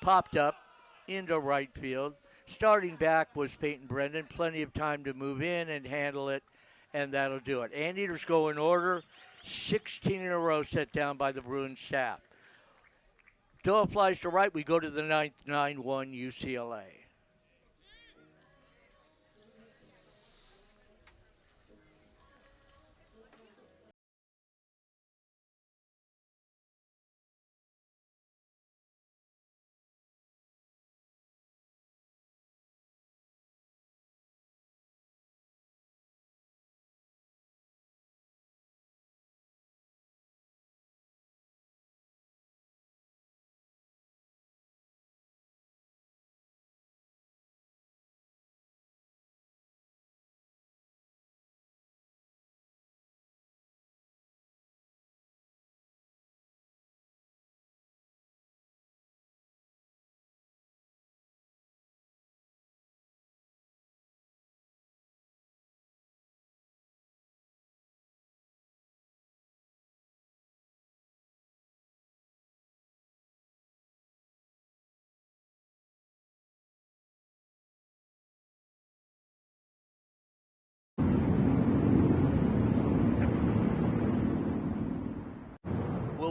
Popped up into right field. Starting back was Peyton Brendan. Plenty of time to move in and handle it, and that'll do it. Anteaters go in order. 16 in a row set down by the Bruins staff. Doyle flies to right. We go to the 9th, 9-1 UCLA.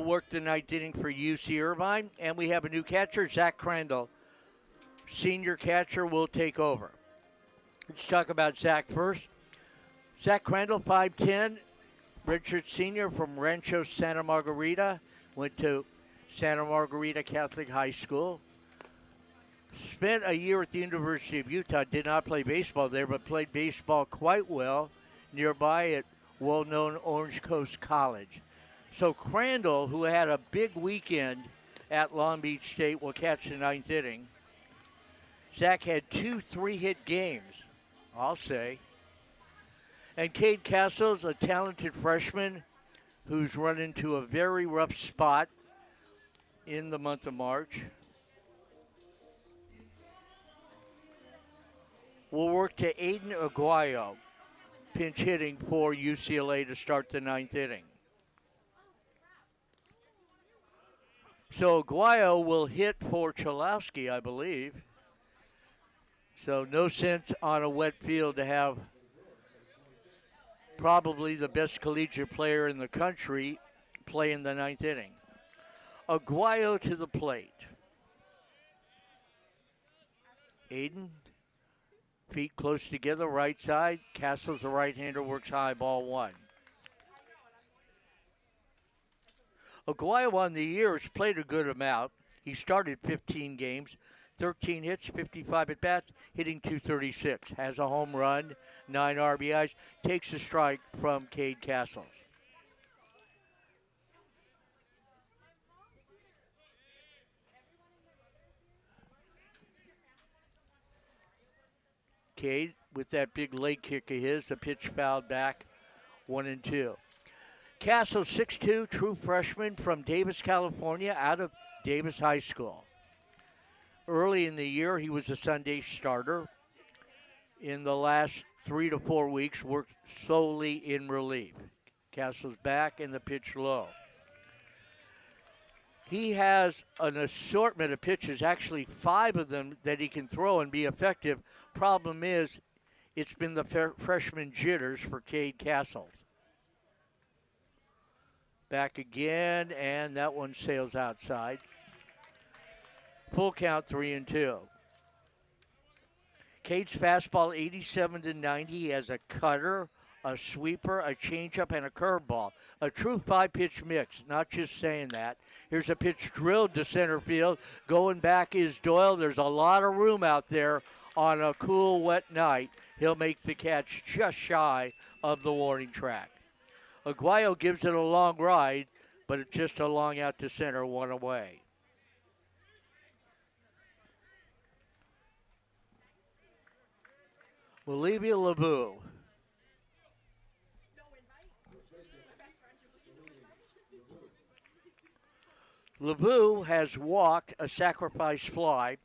work the ninth inning for UC Irvine, and we have a new catcher, Zach Crandall. Senior catcher will take over. Let's talk about Zach first. Zach Crandall, 5'10", Richard Sr. from Rancho Santa Margarita, went to Santa Margarita Catholic High School. Spent a year at the University of Utah, did not play baseball there, but played baseball quite well nearby at well-known Orange Coast College. So Crandall, who had a big weekend at Long Beach State, will catch the ninth inning. Zach had 2 3-hit games, I'll say. And Cade Castles, a talented freshman who's run into a very rough spot in the month of March, will work to Aiden Aguayo, pinch hitting for UCLA to start the ninth inning. So Aguayo will hit for Chalowski, I believe. So no sense on a wet field to have probably the best collegiate player in the country play in the ninth inning. Aguayo to the plate. Aiden, feet close together, right side. Castles, the right-hander, works high, ball 1. Aguayo on the year has played a good amount. He started 15 games, 13 hits, 55 at-bats, hitting .236. Has a home run, 9 RBIs, takes a strike from Cade Castles. Cade, with that big leg kick of his, the pitch fouled back, 1-2. Castles, 6'2", true freshman from Davis, California, out of Davis High School. Early in the year, he was a Sunday starter. In the last 3 to 4 weeks, worked solely in relief. Castles back and the pitch low. He has an assortment of pitches, actually 5 of them that he can throw and be effective. Problem is, it's been the freshman jitters for Cade Castles. Back again, and that one sails outside. Full count, 3-2. Cade's fastball, 87 to 90. He has a cutter, a sweeper, a changeup, and a curveball. A true 5-pitch mix, not just saying that. Here's a pitch drilled to center field. Going back is Doyle. There's a lot of room out there on a cool, wet night. He'll make the catch just shy of the warning track. Aguayo gives it a long ride, but it's just a long out to center, 1 away. Olivia LeBeau. LeBeau has walked a sacrifice fly.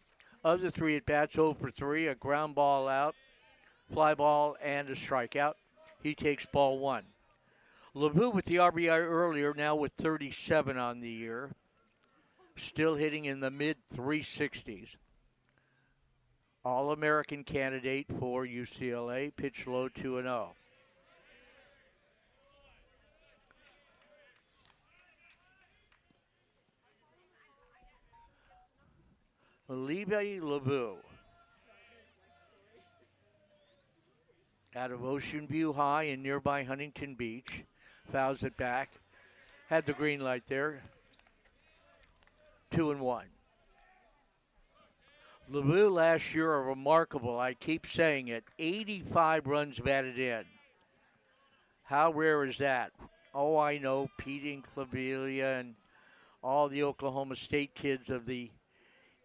Other 3 at-bats, 0 for 3, a ground ball out, fly ball, and a strikeout. He takes ball 1. LeBeau with the RBI earlier, now with 37 on the year. Still hitting in the mid-360s. All-American candidate for UCLA. Pitch low, 2-0. Olivier LeBeau. Out of Ocean View High in nearby Huntington Beach. Fouls it back. Had the green light there. 2-1. LeBeau last year are remarkable, I keep saying it, 85 runs batted in. How rare is that? Oh, I know, Pete Inclavilla and all the Oklahoma State kids of the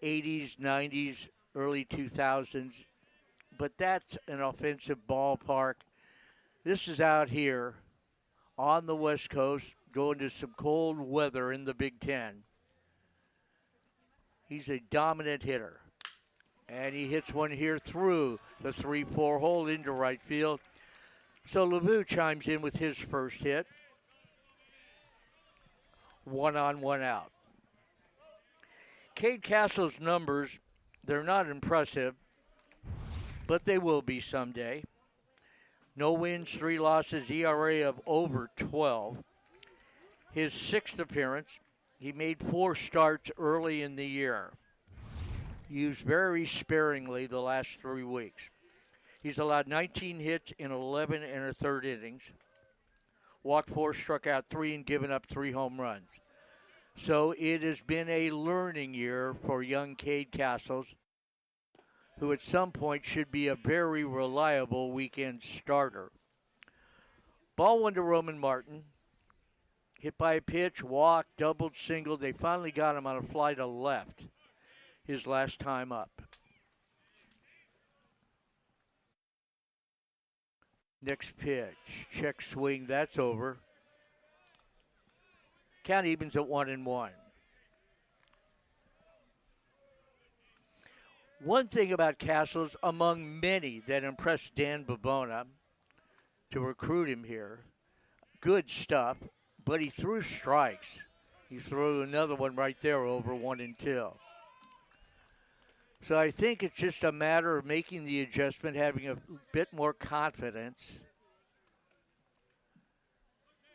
80s, 90s, early 2000s. But that's an offensive ballpark. This is out here on the West Coast, going to some cold weather in the Big Ten. He's a dominant hitter. And he hits one here through the 3-4 hole into right field. So LeBeau chimes in with his first hit. 1 on, 1 out. Cade Castle's numbers, they're not impressive, but they will be someday. No wins, 3 losses, ERA of over 12. His 6th appearance, He made 4 starts early in the year. Used very sparingly the last 3 weeks. He's allowed 19 hits in 11 and a third innings. Walked 4, struck out 3, and given up 3 home runs. So it has been a learning year for young Cade Castles, who at some point should be a very reliable weekend starter. Ball one to Roman Martin. Hit by a pitch, walked, doubled, singled. They finally got him on a fly to left his last time up. Next pitch, check swing, that's over. Count evens at 1-1. One thing about Castles, among many that impressed Dan Babona to recruit him here, good stuff, but he threw strikes. He threw another one right there over 1-2. So I think it's just a matter of making the adjustment, having a bit more confidence,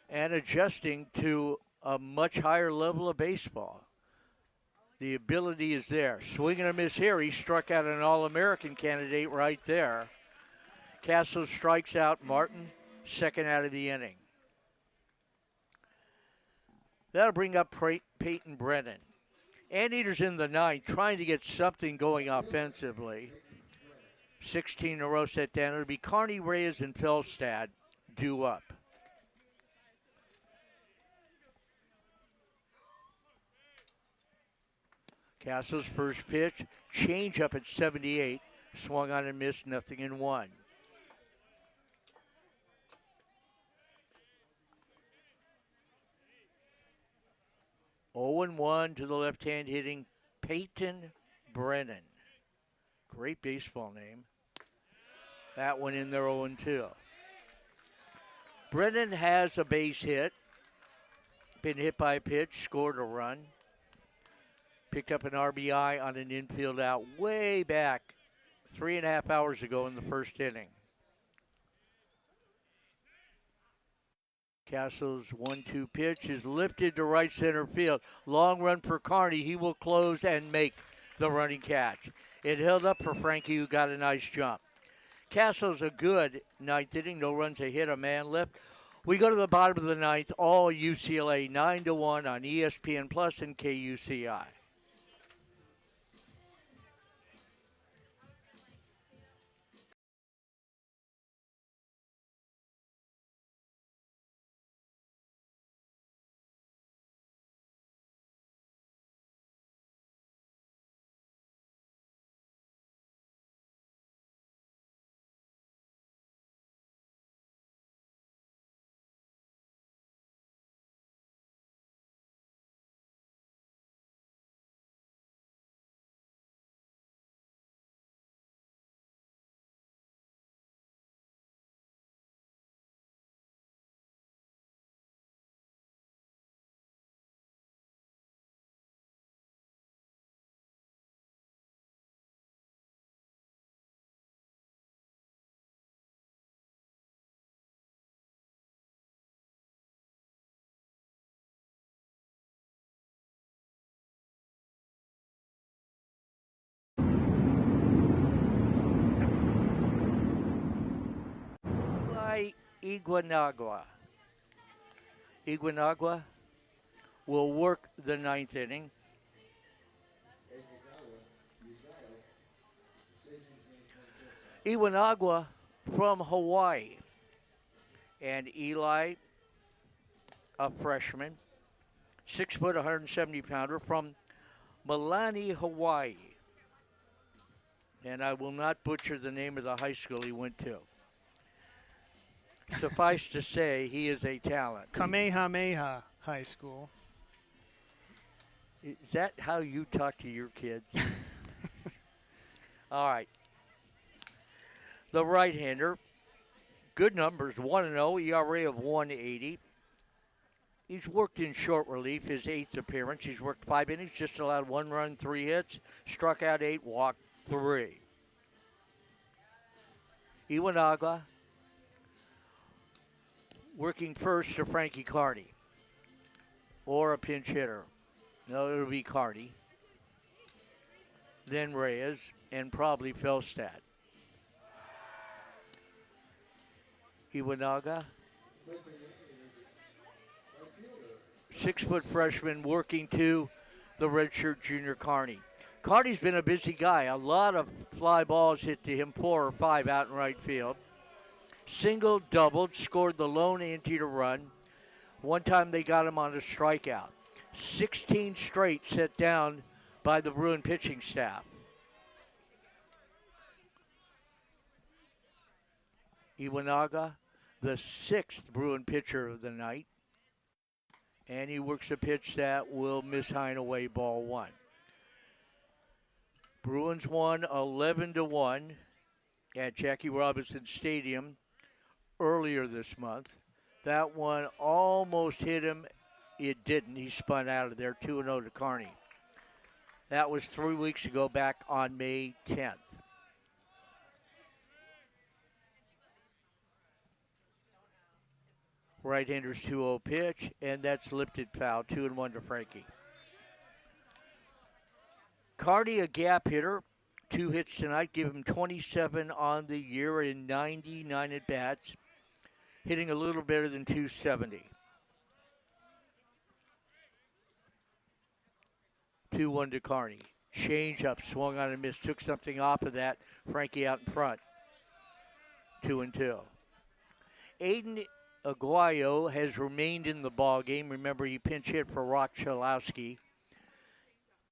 and adjusting to a much higher level of baseball. The ability is there. Swing and a miss here. He struck out an All-American candidate right there. Castles strikes out Martin, second out of the inning. That'll bring up Peyton Brennan. Anteaters in the ninth, trying to get something going offensively. 16 in a row set down. It'll be Carney, Reyes, and Felstad due up. Castle's first pitch, change up at 78, swung on and missed, 0-1. Oh and 1 to the left-hand hitting Peyton Brennan. Great baseball name. That one in there 0-2. Brennan has a base hit. Been hit by a pitch, scored a run. Picked up an RBI on an infield out way back 3.5 hours ago in the first inning. Castle's 1-2 pitch is lifted to right center field. Long run for Carney. He will close and make the running catch. It held up for Frankie, who got a nice jump. Castle's a good ninth inning. No runs, a hit, a man left. We go to the bottom of the ninth. All UCLA 9-1 on ESPN Plus and KUCI. Iguanagua. Iguanagua will work the ninth inning. Iguanagua from Hawaii. And Eli, a freshman, 6 foot, 170 pounder from Milani, Hawaii. And I will not butcher the name of the high school he went to. Suffice to say, he is a talent. Kamehameha High School. Is that how you talk to your kids? All right. The right-hander, good numbers, 1-0, ERA of 180. He's worked in short relief, his 8th appearance. He's worked 5 innings, just allowed 1 run, 3 hits, struck out 8, walked 3. Iwanaga working first to Frankie Carney, or a pinch hitter. No, it'll be Carty. Then Reyes, and probably Felstad. Iwanaga. 6-foot freshman working to the redshirt junior Carney. Carney's been a busy guy. A lot of fly balls hit to him, 4 or 5 out in right field. Single, doubled, scored the lone anteater run. One time they got him on a strikeout. 16 straight set down by the Bruin pitching staff. Iwanaga, the 6th Bruin pitcher of the night. And he works a pitch that will miss high and away, ball 1. Bruins won 11-1 at Jackie Robinson Stadium earlier this month. That one almost hit him. It didn't. He spun out of there, 2-0 to Kearney. That was 3 weeks ago, back on May 10th. Right-hander's 2-0 pitch, and that's lifted foul, 2-1 to Frankie. Kearney, a gap hitter, 2 hits tonight, give him 27 on the year in 99 at-bats, hitting a little better than 270. 2-1 to Kearney. Change up, swung on and missed, took something off of that. Frankie out in front. 2-2. Aiden Aguayo has remained in the ball game. Remember, he pinch hit for Rock Chalowski.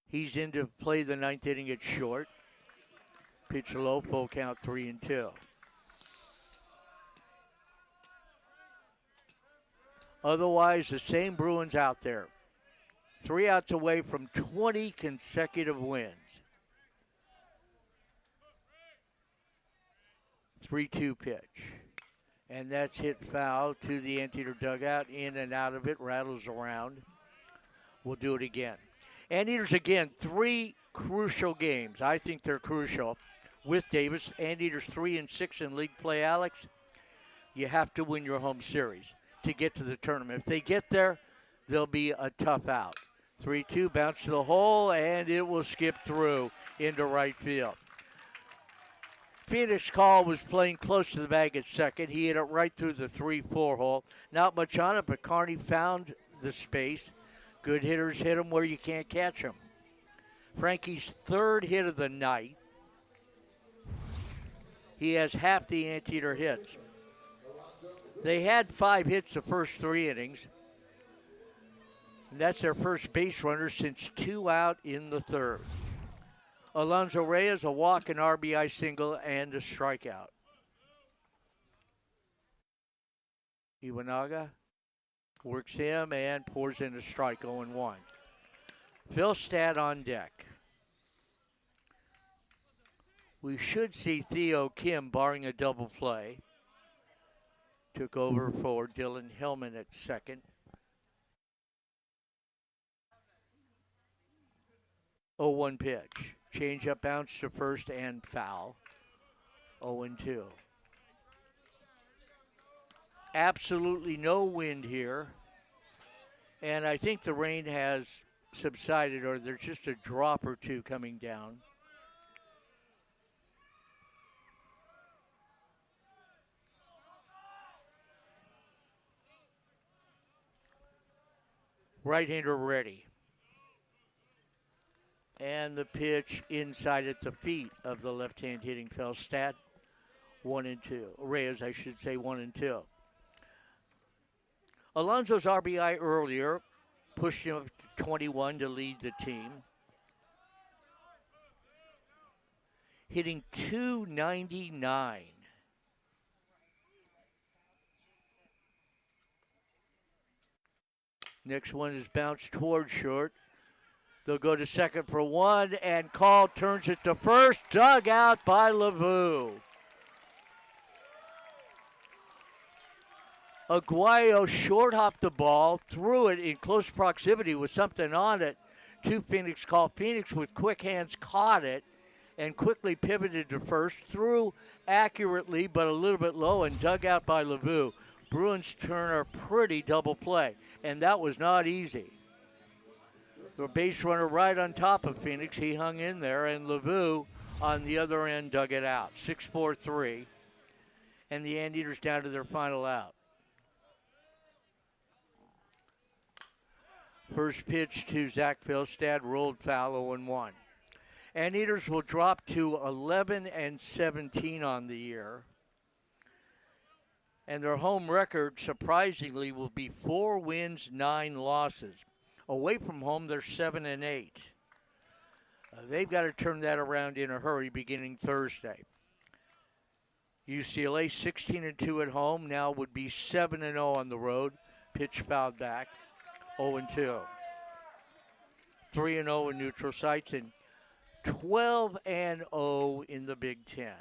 He's in to play the 9th inning at short. Pitch low, full count, 3-2. Otherwise, the same Bruins out there. 3 outs away from 20 consecutive wins. 3-2 pitch. And that's hit foul to the Anteater dugout. In and out of it, rattles around. We'll do it again. Anteaters again, 3 crucial games. I think they're crucial with Davis. Anteaters 3-6 in league play, Alex. You have to win your home series to get to the tournament. If they get there, they'll be a tough out. 3-2, bounce to the hole, and it will skip through into right field. Phoenix Call was playing close to the bag at second. He hit it right through the 3-4 hole. Not much on it, but Kearney found the space. Good hitters hit him where you can't catch him. Frankie's 3rd hit of the night. He has half the Anteater hits. They had 5 hits the first 3 innings. And that's their first base runner since 2 out in the 3rd. Alonzo Reyes, a walk, an RBI single, and a strikeout. Iwanaga works him and pours in a strike, 0-1. Philstad on deck. We should see Theo Kim, barring a double play. Took over for Dylan Hillman at second. 0-1 pitch. Change up, bounce to first, and foul. 0-2. Absolutely no wind here. And I think the rain has subsided, or there's just a drop or two coming down. Right-hander ready. And the pitch inside at the feet of the left-hand hitting Felstad. 1-2. Reyes, I should say, 1-2. Alonzo's RBI earlier pushed him up to 21 to lead the team. Hitting .299. Next one is bounced toward short. They'll go to second for 1, and Call turns it to first. Dug out by Lavu. Aguayo short-hopped the ball, threw it in close proximity with something on it to Phoenix Call. Phoenix with quick hands caught it and quickly pivoted to first. Threw accurately but a little bit low and dug out by Lavu. Bruins turn a pretty double play, and that was not easy. The base runner right on top of Phoenix. He hung in there, and LeVue on the other end dug it out. 6-4-3. And the Anteaters down to their final out. First pitch to Zach Philstad, rolled foul, 0-1. Anteaters will drop to 11-17 on the year. And their home record, surprisingly, will be 4 wins, 9 losses. Away from home, they're 7-8. They've got to turn that around in a hurry beginning Thursday. UCLA 16-2 at home, now would be 7-0 on the road. Pitch fouled back, 0-2. 3-0 in neutral sites and 12-0 in the Big Ten.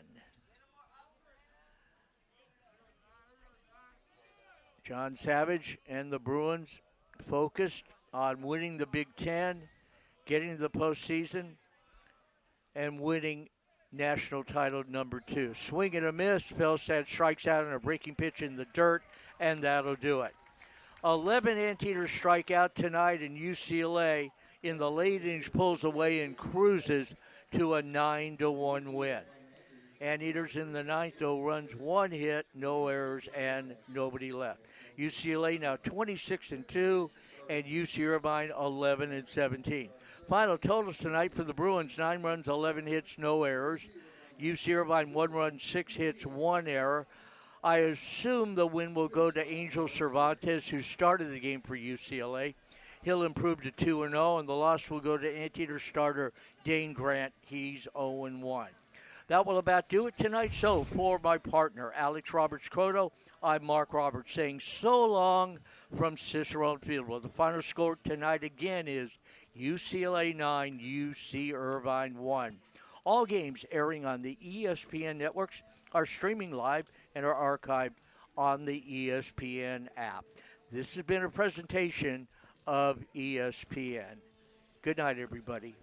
John Savage and the Bruins focused on winning the Big Ten, getting to the postseason, and winning national title number 2. Swing and a miss. Philstad strikes out on a breaking pitch in the dirt, and that'll do it. 11 Anteaters strike out tonight, and UCLA in the late innings pulls away and cruises to a 9-1 win. Anteaters in the ninth, though, runs 1 hit, no errors, and nobody left. UCLA now 26-2, and UC Irvine 11-17. Final totals tonight for the Bruins: 9 runs, 11 hits, no errors. UC Irvine 1 run, 6 hits, 1 error. I assume the win will go to Angel Cervantes, who started the game for UCLA. He'll improve to 2-0, and the loss will go to Anteater starter Dane Grant. He's 0-1. That will about do it tonight. So for my partner, Alex Roberts-Croto, I'm Mark Roberts saying so long from Cicerone Field. Well, the final score tonight again is UCLA 9, UC Irvine 1. All games airing on the ESPN networks are streaming live and are archived on the ESPN app. This has been a presentation of ESPN. Good night, everybody.